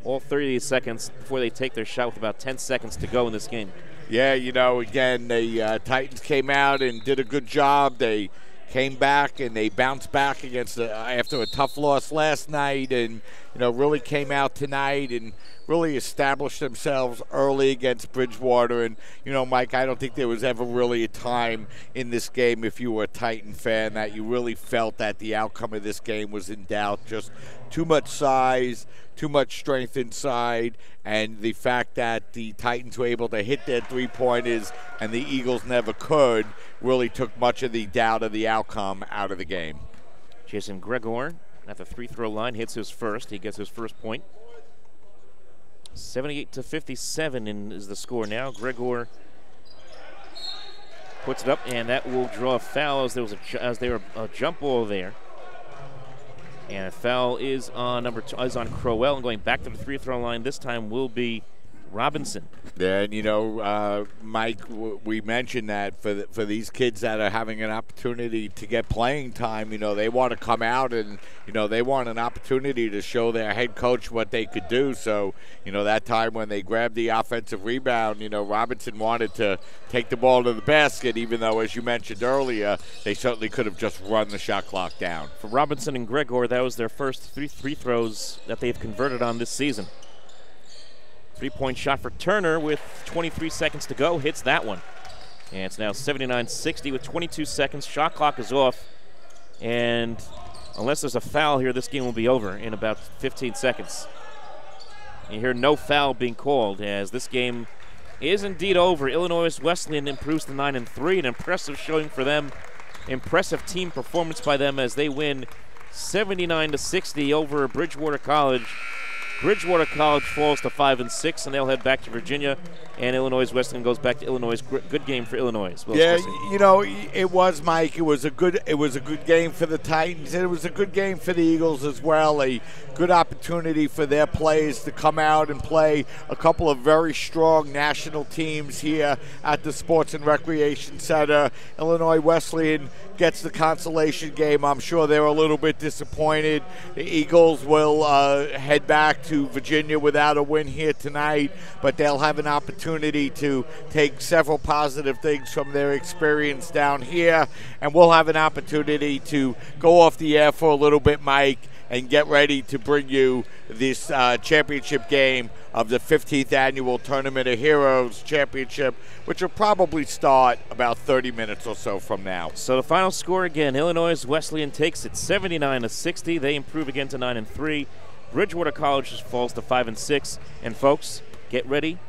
all 30 of these seconds before they take their shot with about 10 seconds to go in this game. Yeah, you know, again, the Titans came out and did a good job. They came back and they bounced back against after a tough loss last night, and really came out tonight and really established themselves early against Bridgewater. And Mike, I don't think there was ever really a time in this game, if you were a Titan fan, that you really felt that the outcome of this game was in doubt. Just too much size, too much strength inside, and the fact that the Titans were able to hit their three-pointers and the Eagles never could really took much of the doubt of the outcome out of the game. Jason Gregor at the free-throw line hits his first. He gets his first point. 78-57 is the score now. Gregor puts it up, and that will draw a foul as there was a jump ball there. And a foul is on Crowell, and going back to the free-throw line this time will be Robinson. Yeah, and Mike, we mentioned that for these kids that are having an opportunity to get playing time, they want to come out and, they want an opportunity to show their head coach what they could do. So, that time when they grabbed the offensive rebound, Robinson wanted to take the ball to the basket, even though, as you mentioned earlier, they certainly could have just run the shot clock down. For Robinson and Gregor, that was their first three free throws that they've converted on this season. Three-point shot for Turner with 23 seconds to go. Hits that one. And it's now 79-60 with 22 seconds. Shot clock is off. And unless there's a foul here, this game will be over in about 15 seconds. You hear no foul being called as this game is indeed over. Illinois Wesleyan improves to 9-3. An impressive showing for them. Impressive team performance by them as they win 79-60 over Bridgewater College. Bridgewater College falls to 5-6, and they'll head back to Virginia. And Illinois Wesleyan goes back to Illinois. Good game for Illinois. Yeah, it was, Mike. It was a good game for the Titans, and it was a good game for the Eagles as well. A good opportunity for their players to come out and play a couple of very strong national teams here at the Sports and Recreation Center. Illinois Wesleyan gets the consolation game. I'm sure they're a little bit disappointed. The Eagles will head back to Virginia without a win here tonight, but they'll have an opportunity to take several positive things from their experience down here, and we'll have an opportunity to go off the air for a little bit, Mike, and get ready to bring you this championship game of the 15th Annual Tournament of Heroes Championship, which will probably start about 30 minutes or so from now. So the final score again, Illinois Wesleyan takes it 79-60. They improve again to 9-3. Bridgewater College falls to 5-6. And folks, get ready.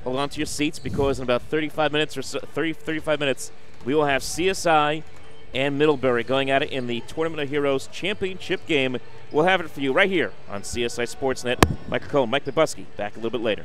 Hold on to your seats because in about 35 minutes or so, 35 minutes, we will have CSI and Middlebury going at it in the Tournament of Heroes Championship game. We'll have it for you right here on CSI Sportsnet. Michael Cohen, Mike Lebusky, back a little bit later.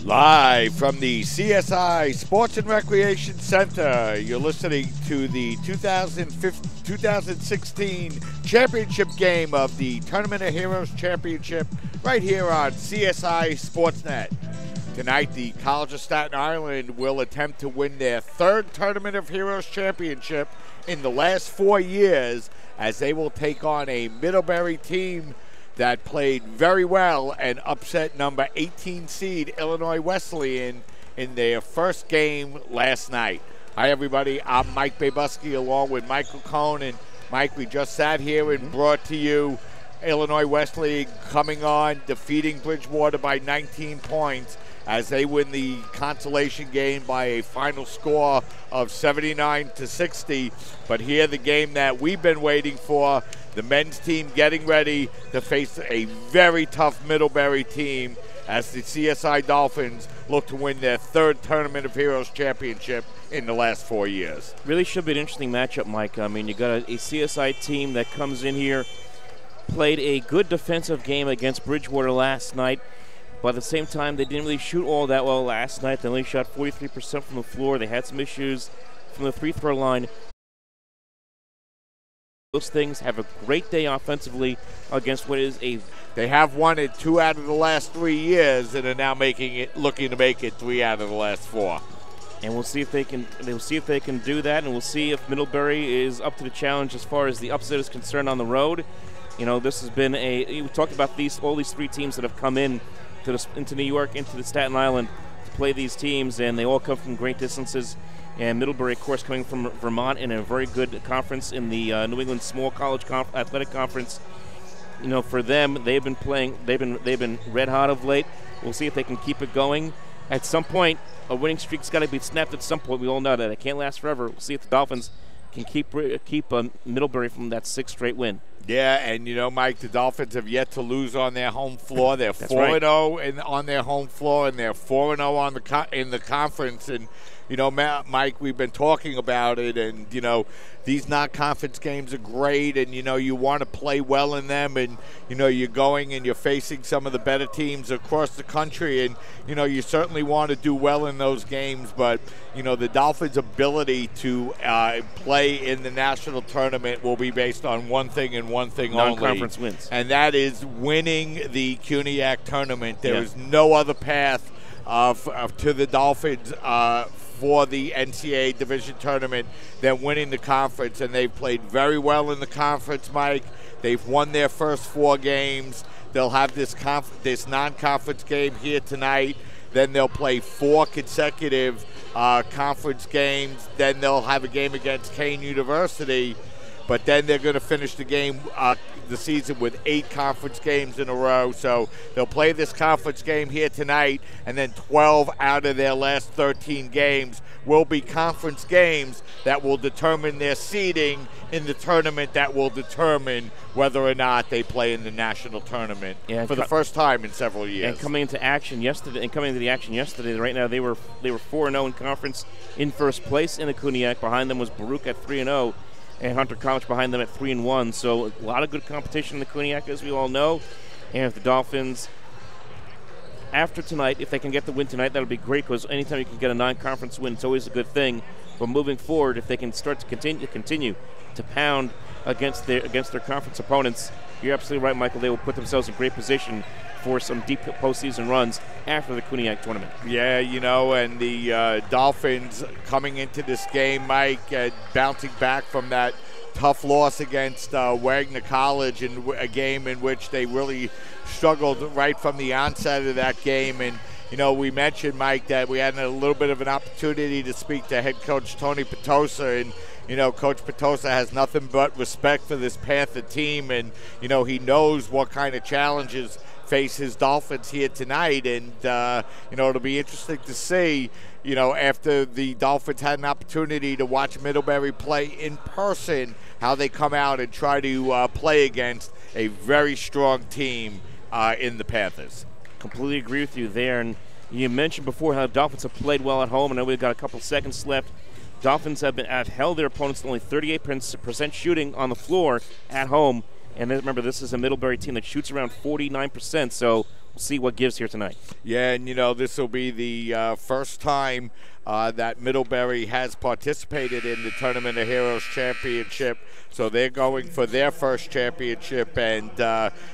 Live from the CSI Sports and Recreation Center, you're listening to the 2016 championship game of the Tournament of Heroes Championship right here on CSI Sportsnet. Tonight, the College of Staten Island will attempt to win their third Tournament of Heroes Championship in the last 4 years, as they will take on a Middlebury team that played very well and upset number 18 seed Illinois Wesleyan in their first game last night. Hi, everybody. I'm Mike Babuski along with Michael Cohn. And, Mike, we just sat here and brought to you Illinois Wesleyan coming on, defeating Bridgewater by 19 points as they win the consolation game by a final score of 79-60. But here, the game that we've been waiting for, the men's team getting ready to face a very tough Middlebury team as the CSI Dolphins look to win their third Tournament of Heroes championship in the last 4 years. Really should be an interesting matchup, Mike. I mean, you got a CSI team that comes in here, played a good defensive game against Bridgewater last night, but at the same time, they didn't really shoot all that well last night. They only shot 43% from the floor. They had some issues from the free throw line. Those things have a great day offensively against what is a. They have won it 2 out of the last 3 years, and are now looking to make it 3 out of the last 4. And we'll see if they can. They'll see if they can do that, and we'll see if Middlebury is up to the challenge as far as the upset is concerned on the road. You know, this has been we talked about all these 3 teams that have come in into New York, into the Staten Island to play these teams, and they all come from great distances. And Middlebury, of course, coming from Vermont in a very good conference in the New England Small College Athletic Conference. You know, for them, they've been playing. They've been red hot of late. We'll see if they can keep it going. At some point, a winning streak's got to be snapped. At some point, we all know that it can't last forever. We'll see if the Dolphins can keep Middlebury from that 6th straight win. Yeah, and you know, Mike, the Dolphins have yet to lose on their home floor. They're 4-0 on their home floor, and they're 4-0 in the conference. And you know, Mike, we've been talking about it, and you know, these non-conference games are great, and you know, you want to play well in them, and you know, you're going and you're facing some of the better teams across the country, and you know, you certainly want to do well in those games. But you know, the Dolphins' ability to play in the national tournament will be based on one thing and one thing only. Non-conference wins. And that is winning the CUNYAC tournament. There is no other path to the Dolphins for the NCAA division tournament than winning the conference. And they've played very well in the conference, Mike. They've won their first 4 games. They'll have this non-conference game here tonight. Then they'll play 4 consecutive conference games. Then they'll have a game against Kane University. But then they're going to finish the season with 8 conference games in a row. So they'll play this conference game here tonight, and then 12 out of their last 13 games will be conference games that will determine their seeding in the tournament, that will determine whether or not they play in the national tournament for the first time in several years. And coming into the action yesterday, right now they were 4-0 in conference, in first place in the CUNYAC. Behind them was Baruch at 3-0. And Hunter College behind them at 3-1. So a lot of good competition in the CUNYAC, as we all know. And if the Dolphins, after tonight, if they can get the win tonight, that'll be great, because anytime you can get a non-conference win, it's always a good thing. But moving forward, if they can start to continue to pound against their conference opponents, you're absolutely right, Michael. They will put themselves in great position for some deep postseason runs after the CUNYAC tournament. Yeah, you know, and the Dolphins coming into this game, Mike, bouncing back from that tough loss against Wagner College, in a game in which they really struggled right from the onset of that game. And you know, we mentioned, Mike, that we had a little bit of an opportunity to speak to head coach Tony Petosa, and you know, Coach Petosa has nothing but respect for this Panther team, and you know, he knows what kind of challenges face his Dolphins here tonight. And you know, it'll be interesting to see, you know, after the Dolphins had an opportunity to watch Middlebury play in person, how they come out and try to play against a very strong team in the Panthers. Completely agree with you there. And you mentioned before how the Dolphins have played well at home. I know we've got a couple seconds left. Dolphins have held their opponents to only 38% shooting on the floor at home. And remember, this is a Middlebury team that shoots around 49%. So see what gives here tonight. Yeah, and this will be the first time that Middlebury has participated in the Tournament of Heroes Championship. So they're going for their first championship, and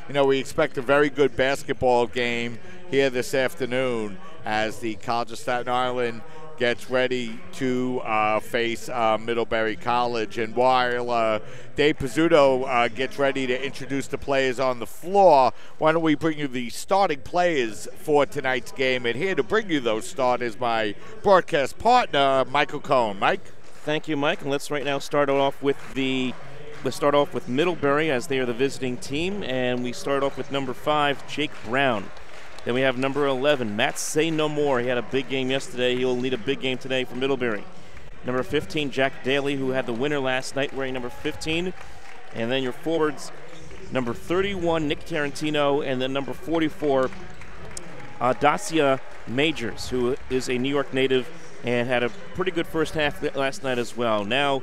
we expect a very good basketball game here this afternoon as the College of Staten Island gets ready to face Middlebury College. And while Dave Pizzuto gets ready to introduce the players on the floor, why don't we bring you the starting players for tonight's game? And here to bring you those starters, my broadcast partner, Michael Cohn. Mike? Thank you, Mike. And let's right now start off with Middlebury, as they are the visiting team. And we start off with number 5, Jake Brown. Then we have number 11, Matt Say No More. He had a big game yesterday. He will need a big game today for Middlebury. Number 15, Jack Daly, who had the winner last night, wearing number 15. And then your forwards, number 31, Nick Tarantino, and then number 44, Dacia Majors, who is a New York native and had a pretty good first half last night as well. Now,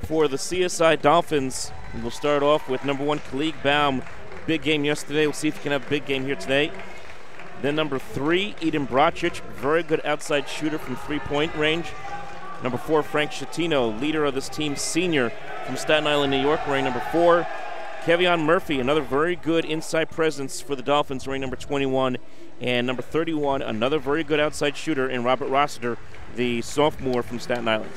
for the CSI Dolphins, we'll start off with number 1, Khalid Baum. Big game yesterday. We'll see if he can have a big game here today. Then number 3, Eden Bracic, very good outside shooter from three-point range. Number 4, Frank Schettino, leader of this team, senior from Staten Island, New York, wearing number 4. Kevion Murphy, another very good inside presence for the Dolphins, wearing number 21. And number 31, another very good outside shooter in Robert Rossiter, the sophomore from Staten Island.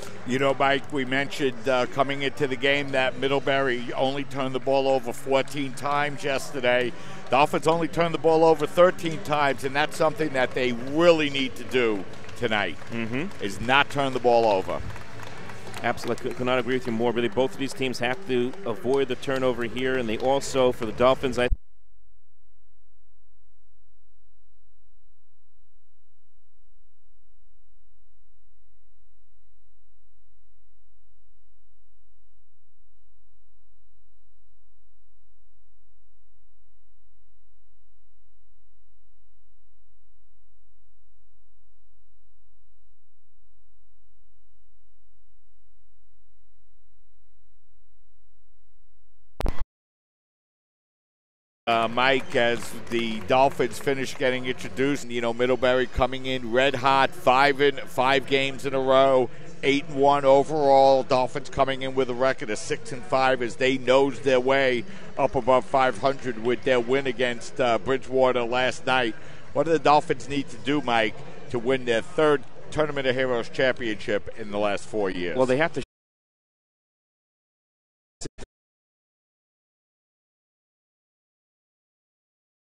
Mike, we mentioned coming into the game that Middlebury only turned the ball over 14 times yesterday. Dolphins only turned the ball over 13 times, and that's something that they really need to do tonight, is not turn the ball over. Absolutely, could not agree with you more. Really, both of these teams have to avoid the turnover here, and they also, for the Dolphins, Mike, as the Dolphins finish getting introduced, Middlebury coming in red hot, 5 games in a row, 8-1 overall. Dolphins coming in with a record of 6-5 as they nosed their way up above 500 with their win against Bridgewater last night. What do the Dolphins need to do, Mike, to win their 3rd Tournament of Heroes championship in the last 4 years? Well, they have to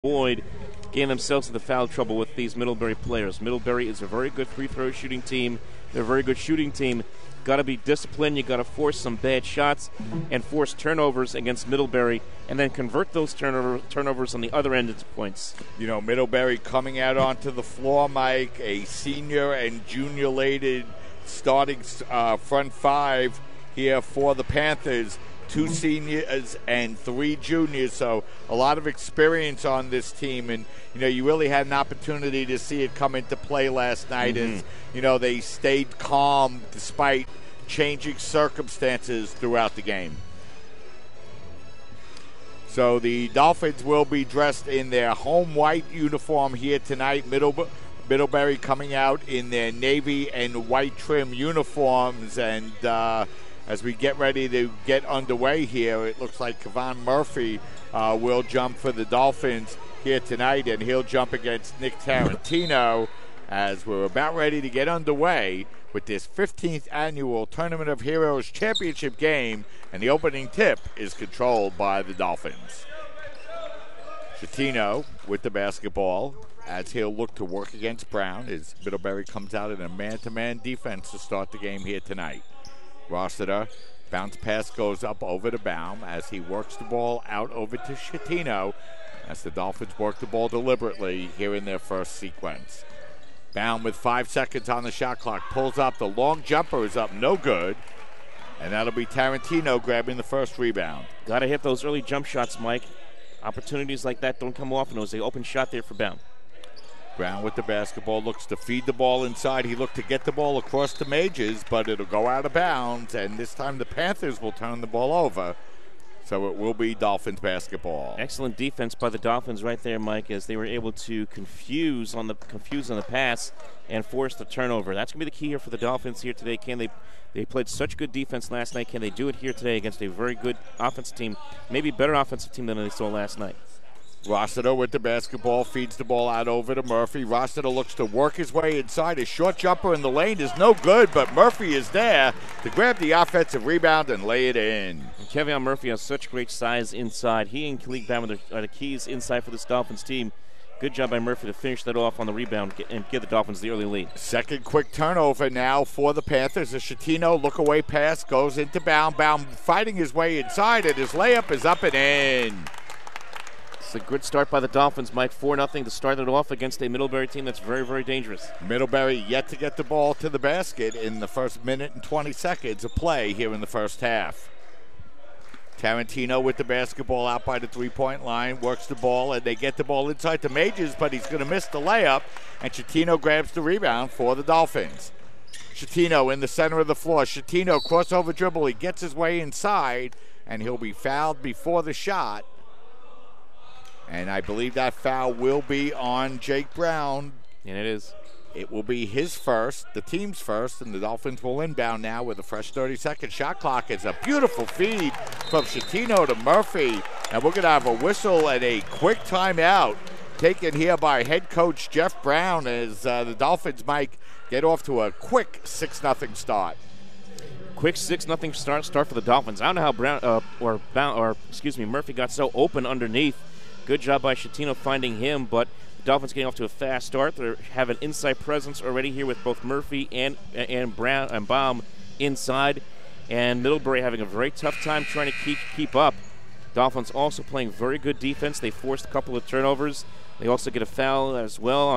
avoid getting themselves into foul trouble with these Middlebury players. Middlebury is a very good free throw shooting team. They're a very good shooting team. Got to be disciplined. You got to force some bad shots and force turnovers against Middlebury, and then convert those turnovers on the other end into points. Middlebury coming out onto the floor, Mike, a senior and junior-laden starting front 5 here for the Panthers. 2 seniors and 3 juniors, so a lot of experience on this team. And, you really had an opportunity to see it come into play last night as, they stayed calm despite changing circumstances throughout the game. So the Dolphins will be dressed in their home white uniform here tonight. Middlebury coming out in their navy and white trim uniforms, and as we get ready to get underway here, it looks like Kevion Murphy will jump for the Dolphins here tonight, and he'll jump against Nick Tarantino as we're about ready to get underway with this 15th annual Tournament of Heroes championship game, and the opening tip is controlled by the Dolphins. Schettino with the basketball as he'll look to work against Brown as Middlebury comes out in a man-to-man defense to start the game here tonight. Rossiter, bounce pass goes up over to Baum as he works the ball out over to Schettino as the Dolphins work the ball deliberately here in their first sequence. Baum with 5 seconds on the shot clock pulls up. The long jumper is up, no good. And that'll be Tarantino grabbing the first rebound. Got to hit those early jump shots, Mike. Opportunities like that don't come often. It was an open shot there for Baum. Brown with the basketball, looks to feed the ball inside. He looked to get the ball across to Majors, but it'll go out of bounds, and this time the Panthers will turn the ball over. So it will be Dolphins basketball. Excellent defense by the Dolphins right there, Mike, as they were able to confuse on the pass and force the turnover. That's going to be the key here for the Dolphins here today. Can they played such good defense last night. Can they do it here today against a very good offensive team, maybe better offensive team than they saw last night? Rossiter with the basketball, feeds the ball out over to Murphy. Rossiter looks to work his way inside. His short jumper in the lane is no good, but Murphy is there to grab the offensive rebound and lay it in. And Kevion Murphy has such great size inside. He and Khalid Bam are the keys inside for this Dolphins team. Good job by Murphy to finish that off on the rebound and give the Dolphins the early lead. Second quick turnover now for the Panthers. A Schettino look-away pass goes into Baum. Baum fighting his way inside, and his layup is up and in. It's a good start by the Dolphins, Mike. 4-0 to start it off against a Middlebury team that's very, very dangerous. Middlebury yet to get the ball to the basket in the first minute and 20 seconds of play here in the first half. Tarantino with the basketball out by the three-point line, works the ball, and they get the ball inside to Majors, but he's going to miss the layup, and Schettino grabs the rebound for the Dolphins. Schettino in the center of the floor. Schettino crossover dribble. He gets his way inside, and he'll be fouled before the shot. And I believe that foul will be on Jake Brown. And it is. It will be his first, the team's first, and the Dolphins will inbound now with a fresh 30-second shot clock. It's a beautiful feed from Schettino to Murphy. And we're going to have a whistle and a quick timeout taken here by head coach Jeff Brown as the Dolphins, Mike, get off to a quick 6-0 start. Quick 6-0 start for the Dolphins. I don't know how Murphy got so open underneath. Good job by Schettino finding him, but the Dolphins getting off to a fast start. They have an inside presence already here with both Murphy and Brown and Baum inside, and Middlebury having a very tough time trying to keep up. Dolphins also playing very good defense. They forced a couple of turnovers. They also get a foul as well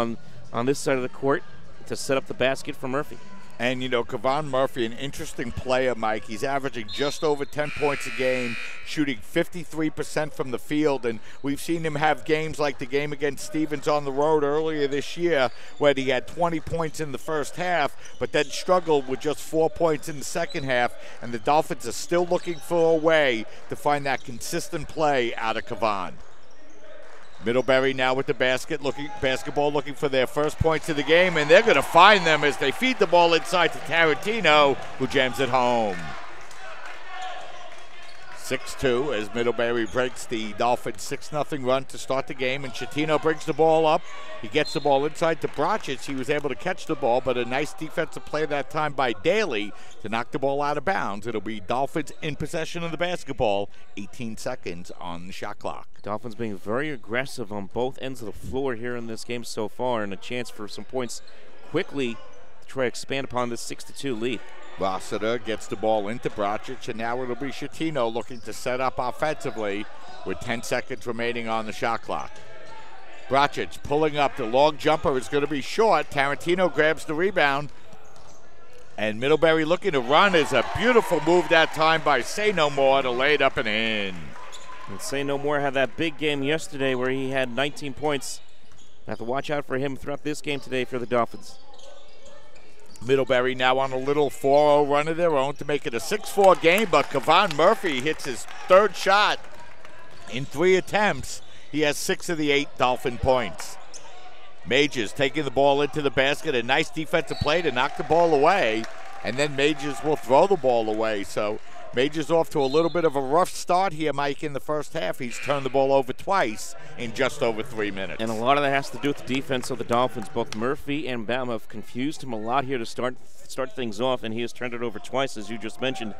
on this side of the court to set up the basket for Murphy. And, you know, Kevon Murphy, an interesting player, Mike. He's averaging just over 10 points a game, shooting 53% from the field. And we've seen him have games like the game against Stevens on the road earlier this year where he had 20 points in the first half, but then struggled with just 4 points in the second half. And the Dolphins are still looking for a way to find that consistent play out of Kevon. Middlebury now with the basketball looking for their first points of the game, and they're going to find them as they feed the ball inside to Tarantino, who jams it home. 6-2 as Middlebury breaks the Dolphins' 6-0 run to start the game, and Schettino brings the ball up. He gets the ball inside to Brocic. He was able to catch the ball, but a nice defensive play that time by Daly to knock the ball out of bounds. It'll be Dolphins in possession of the basketball, 18 seconds on the shot clock. Dolphins being very aggressive on both ends of the floor here in this game so far, and a chance for some points quickly to try to expand upon this 6-2 lead. Rossiter gets the ball into Brocic, and now it'll be Schettino looking to set up offensively with 10 seconds remaining on the shot clock. Brocic pulling up. The long jumper is going to be short. Tarantino grabs the rebound. And Middlebury looking to run is a beautiful move that time by Say No More to lay it up and in. And Say No More had that big game yesterday where he had 19 points. Have to watch out for him throughout this game today for the Dolphins. Middlebury now on a little 4-0 run of their own to make it a 6-4 game, but Kevon Murphy hits his third shot in 3 attempts. He has 6 of the 8 Dolphin points. Majors taking the ball into the basket, a nice defensive play to knock the ball away, and then Majors will throw the ball away. So Majors off to a little bit of a rough start here, Mike, in the first half. He's turned the ball over twice in just over 3 minutes. And a lot of that has to do with the defense of the Dolphins. Both Murphy and Baum have confused him a lot here to start things off, and he has turned it over twice, as you just mentioned.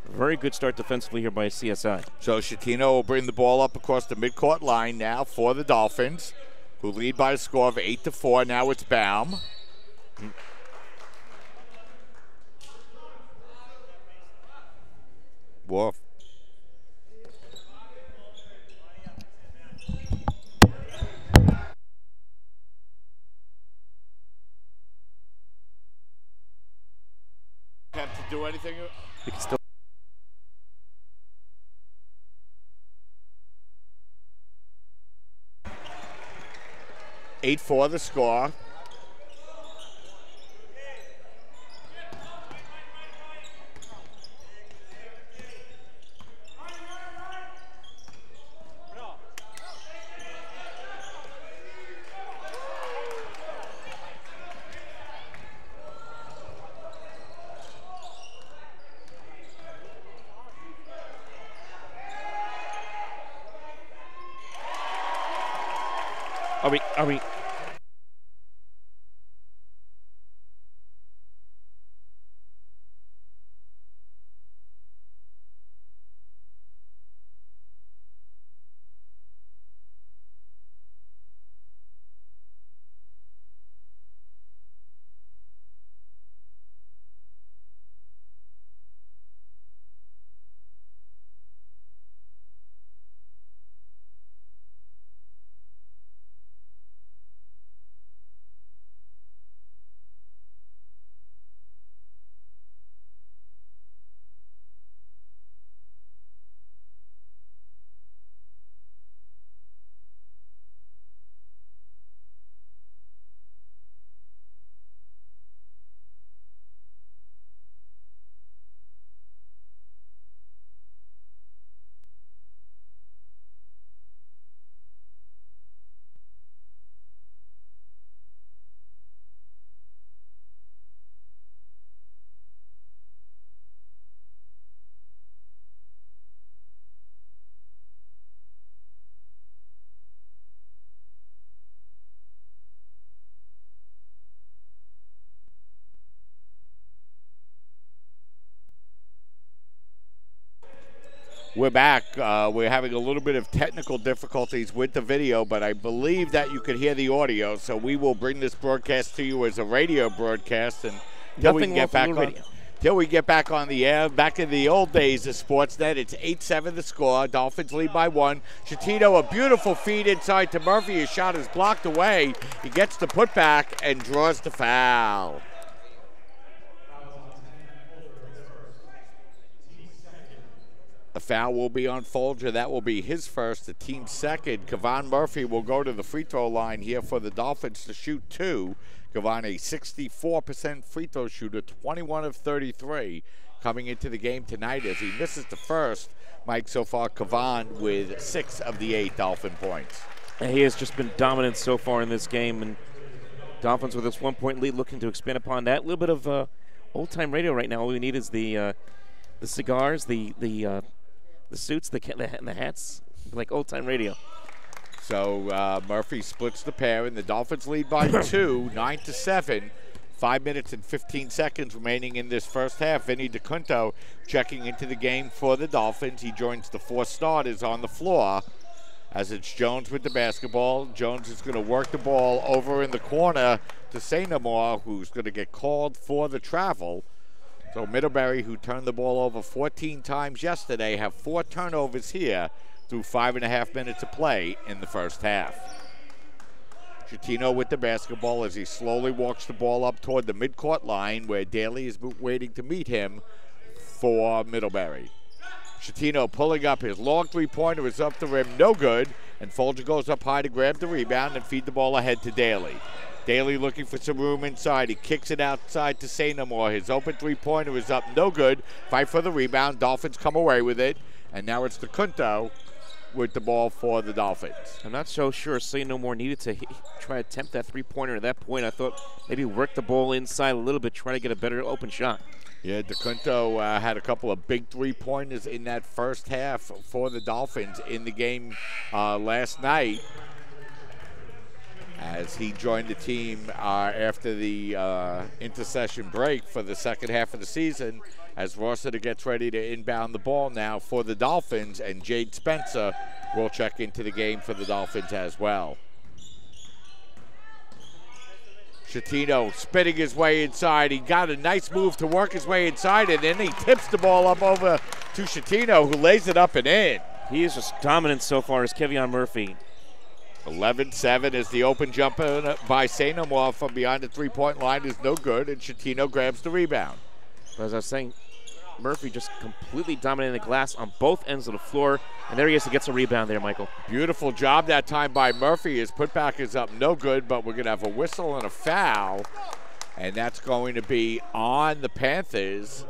Very good start defensively here by CSI. So Schettino will bring the ball up across the midcourt line now for the Dolphins, who lead by a score of 8-4. Now it's Baum. Wolf. Have to do anything? We can still. 8-4 the score. Are we? We're back. We're having a little bit of technical difficulties with the video, but I believe that you could hear the audio, so we will bring this broadcast to you as a radio broadcast until we can get back on. Till we get back on the air. Back in the old days of Sportsnet, it's 8-7 the score. Dolphins lead by 1. Chatino, a beautiful feed inside to Murphy. His shot is blocked away. He gets the putback and draws the foul. The foul will be on Folger. That will be his first, the team's second. Kevon Murphy will go to the free throw line here for the Dolphins to shoot 2. Kevon, a 64% free throw shooter, 21 of 33 coming into the game tonight. As he misses the first, Mike, so far Kevon with 6 of the 8 Dolphin points. And he has just been dominant so far in this game. And Dolphins with this 1-point lead looking to expand upon that. A little bit of old-time radio right now. All we need is the cigars, the suits, the hats, like old-time radio. So Murphy splits the pair, and the Dolphins lead by 2, 9-7. 5 minutes and 15 seconds remaining in this first half. Vinny DeCunto checking into the game for the Dolphins. He joins the 4 starters on the floor as it's Jones with the basketball. Jones is going to work the ball over in the corner to Sainamore, who's going to get called for the travel. So Middlebury, who turned the ball over 14 times yesterday, have 4 turnovers here through 5.5 minutes of play in the first half. Chatino with the basketball as he slowly walks the ball up toward the midcourt line where Daly is waiting to meet him for Middlebury. Chatino pulling up his long three-pointer is up the rim, no good, and Folger goes up high to grab the rebound and feed the ball ahead to Daly. Daly looking for some room inside. He kicks it outside to Sainamore. His open three-pointer is up, no good. Fight for the rebound. Dolphins come away with it. And now it's DeCunto with the ball for the Dolphins. I'm not so sure Sainamore needed to try to attempt that three-pointer at that point. I thought maybe work the ball inside a little bit, try to get a better open shot. Yeah, DeCunto had a couple of big three-pointers in that first half for the Dolphins in the game last night, as he joined the team after the intercession break for the second half of the season, as Rossiter gets ready to inbound the ball now for the Dolphins, and Jade Spencer will check into the game for the Dolphins as well. Chatino spinning his way inside. He got a nice move to work his way inside, and then he tips the ball up over to Chatino, who lays it up and in. He is just dominant so far as Kevion Murphy. 11-7 as the open jumper by Sainamore from behind the three-point line is no good, and Chatino grabs the rebound. As I was saying, Murphy just completely dominating the glass on both ends of the floor, and there he is. He gets a rebound there, Michael. Beautiful job that time by Murphy. His putback is up, no good, but we're going to have a whistle and a foul, and that's going to be on the Panthers,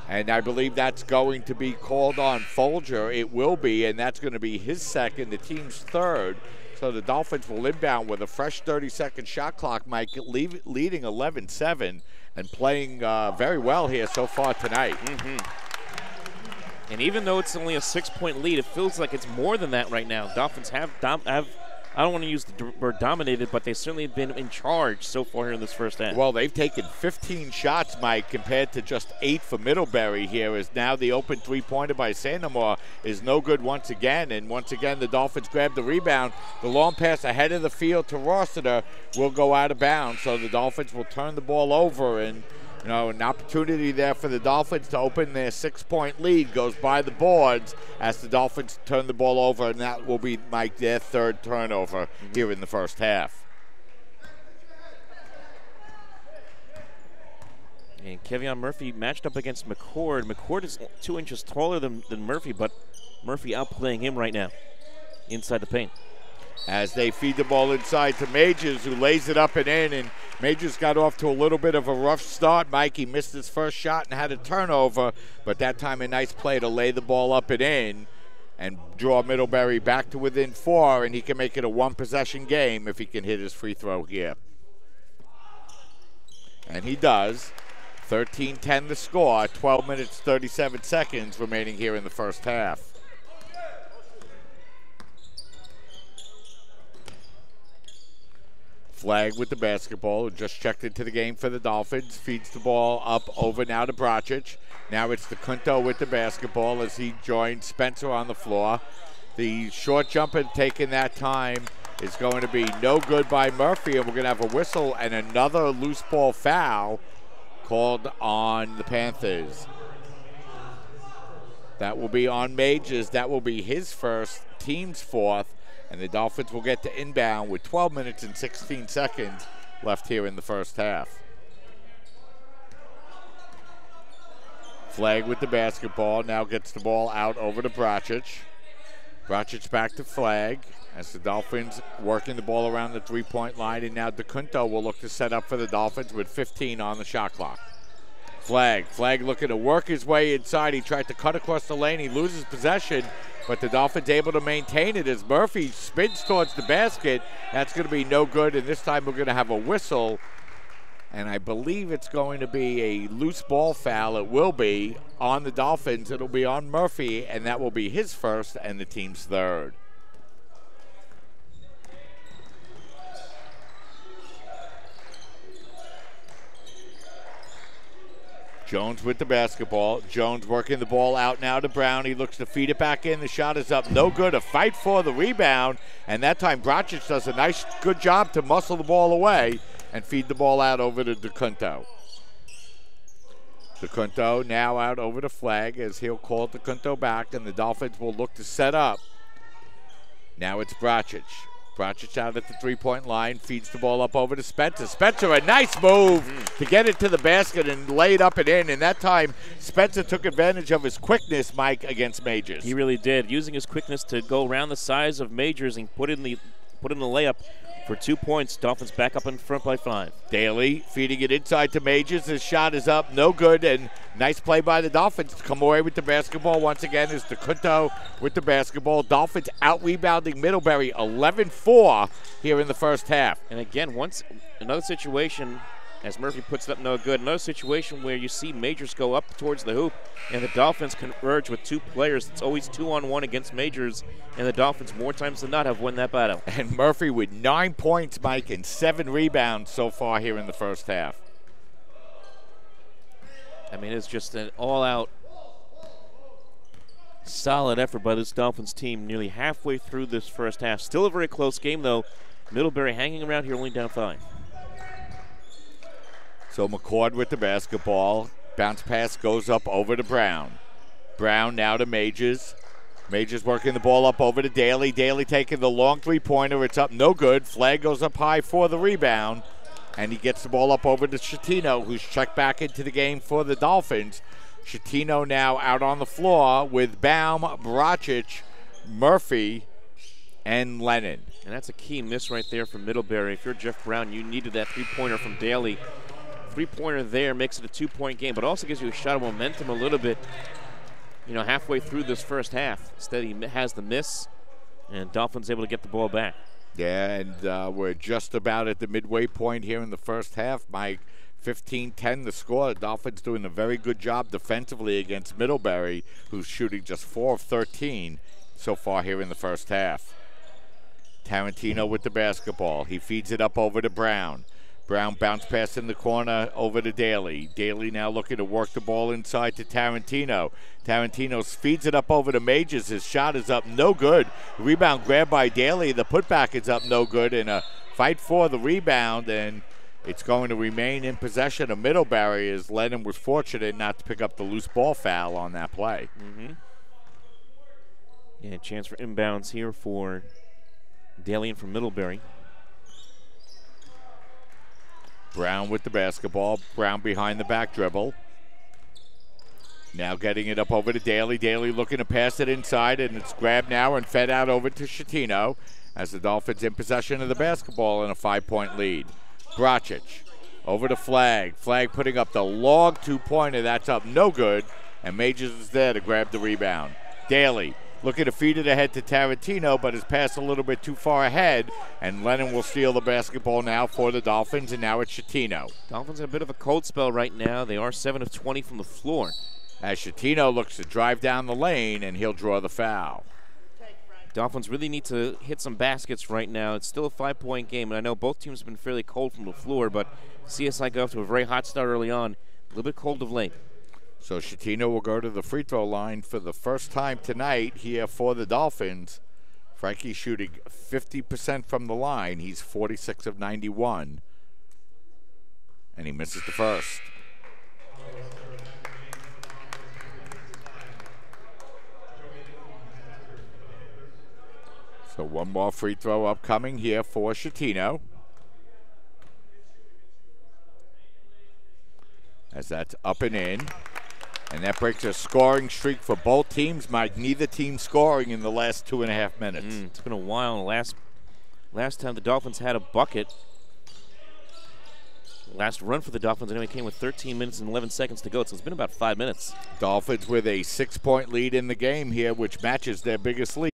and I believe that's going to be called on Folger. It will be, and that's going to be his second, the team's third. So the Dolphins will inbound with a fresh 30-second shot clock, Mike, leading 11-7 and playing very well here so far tonight. And even though it's only a 6-point lead, it feels like it's more than that right now. Dolphins have I don't want to use the word dominated, but they certainly have been in charge so far here in this first half. Well, they've taken 15 shots, Mike, compared to just 8 for Middlebury here, as now the open three-pointer by Sandomar is no good once again. And once again, the Dolphins grab the rebound. The long pass ahead of the field to Rossiter will go out of bounds, so the Dolphins will turn the ball over. And, you know, an opportunity there for the Dolphins to open their 6-point lead goes by the boards as the Dolphins turn the ball over, and that will be, Mike, their third turnover here in the first half. And Kevion Murphy matched up against McCord. McCord is 2 inches taller than Murphy, but Murphy outplaying him right now inside the paint. As they feed the ball inside to Majors, who lays it up and in, and Majors got off to a little bit of a rough start. Mike, he missed his first shot and had a turnover, but that time a nice play to lay the ball up and in and draw Middlebury back to within 4, and he can make it a one-possession game if he can hit his free throw here. And he does. 13-10 the score, 12 minutes, 37 seconds remaining here in the first half. Flag with the basketball, who just checked into the game for the Dolphins. Feeds the ball up over now to Bracic. Now it's DeCunto with the basketball as he joins Spencer on the floor. The short jumper taken that time is going to be no good by Murphy, and we're going to have a whistle and another loose ball foul called on the Panthers. That will be on Majors. That will be his first, team's fourth. And the Dolphins will get to inbound with 12 minutes and 16 seconds left here in the first half. Flag with the basketball, now gets the ball out over to Bracic. Bracic back to Flag as the Dolphins working the ball around the three-point line, and now DeCunto will look to set up for the Dolphins with 15 on the shot clock. Flag looking to work his way inside. He tried to cut across the lane. He loses possession, but the Dolphins able to maintain it as Murphy spins towards the basket. That's going to be no good, and this time we're going to have a whistle, and I believe it's going to be a loose ball foul. It will be on the Dolphins. It'll be on Murphy, and that will be his first and the team's third. Jones with the basketball. Jones working the ball out now to Brown. He looks to feed it back in. The shot is up. No good. A fight for the rebound. And that time Bracic does a good job to muscle the ball away and feed the ball out over to DeCunto. DeCunto now out over to Flag as he'll call DeCunto back, and the Dolphins will look to set up. Now it's Bracic. Bracic out at the three-point line, feeds the ball up over to Spencer. Spencer, a nice move to get it to the basket and lay it up and in. And that time, Spencer took advantage of his quickness, Mike, against Majors. He really did, using his quickness to go around the size of Majors and put in the layup for 2 points. Dolphins back up in front by 5. Daly feeding it inside to Majors. His shot is up, no good, and nice play by the Dolphins to come away with the basketball. Once again is DeCunto with the basketball. Dolphins out-rebounding Middlebury 11-4 here in the first half. And again, once another situation, as Murphy puts it up, no good. Another situation where you see Majors go up towards the hoop, and the Dolphins converge with 2 players. It's always 2-on-1 against Majors, and the Dolphins more times than not have won that battle. And Murphy with 9 points, Mike, and 7 rebounds so far here in the first half. I mean, it's just an all-out solid effort by this Dolphins team nearly halfway through this first half. Still a very close game, though. Middlebury hanging around here, only down 5. So McCord with the basketball. Bounce pass goes up over to Brown. Brown now to Majors. Majors working the ball up over to Daly. Daly taking the long three-pointer. It's up, no good. Flag goes up high for the rebound. And he gets the ball up over to Schettino, who's checked back into the game for the Dolphins. Schettino now out on the floor with Baum, Bracic, Murphy, and Lennon. And that's a key miss right there from Middlebury. If you're Jeff Brown, you needed that three-pointer from Daly. Three-pointer there makes it a 2-point game, but also gives you a shot of momentum a little bit, you know, halfway through this first half. Instead, he has the miss, and Dolphins able to get the ball back. Yeah, and we're just about at the midway point here in the first half. Mike, 15-10 the score. The Dolphins doing a very good job defensively against Middlebury, who's shooting just 4 of 13 so far here in the first half. Tarantino with the basketball. He feeds it up over to Brown. Brown bounce pass in the corner over to Daly. Daly now looking to work the ball inside to Tarantino. Tarantino feeds it up over to Majors. His shot is up, no good. Rebound grabbed by Daly. The putback is up, no good. And a fight for the rebound, and it's going to remain in possession of Middlebury, as Lennon was fortunate not to pick up the loose ball foul on that play. Yeah, chance for inbounds here for Daly and for Middlebury. Brown with the basketball. Brown behind the back dribble. Now getting it up over to Daly. Daly looking to pass it inside, and it's grabbed now and fed out over to Schettino as the Dolphins in possession of the basketball in a 5-point lead. Bracic over to Flagg. Flagg putting up the long two-pointer. That's up, no good. And Majors is there to grab the rebound. Daly looking to feed it ahead to Tarantino, but has passed a little bit too far ahead. And Lennon will steal the basketball now for the Dolphins, and now it's Schettino. Dolphins in a bit of a cold spell right now. They are 7 of 20 from the floor. As Schettino looks to drive down the lane, and he'll draw the foul. Dolphins really need to hit some baskets right now. It's still a 5-point game, and I know both teams have been fairly cold from the floor, but CSI got off to a very hot start early on. A little bit cold of late. So Schettino will go to the free throw line for the first time tonight here for the Dolphins. Frankie shooting 50% from the line. He's 46 of 91. And he misses the first. So one more free throw upcoming here for Schettino. As that's up and in. And that breaks a scoring streak for both teams, Mike. Neither team scoring in the last 2.5 minutes. It's been a while. Last time the Dolphins had a bucket. Last run for the Dolphins anyway came with 13 minutes and 11 seconds to go, so it's been about 5 minutes. Dolphins with a 6-point lead in the game here, which matches their biggest lead.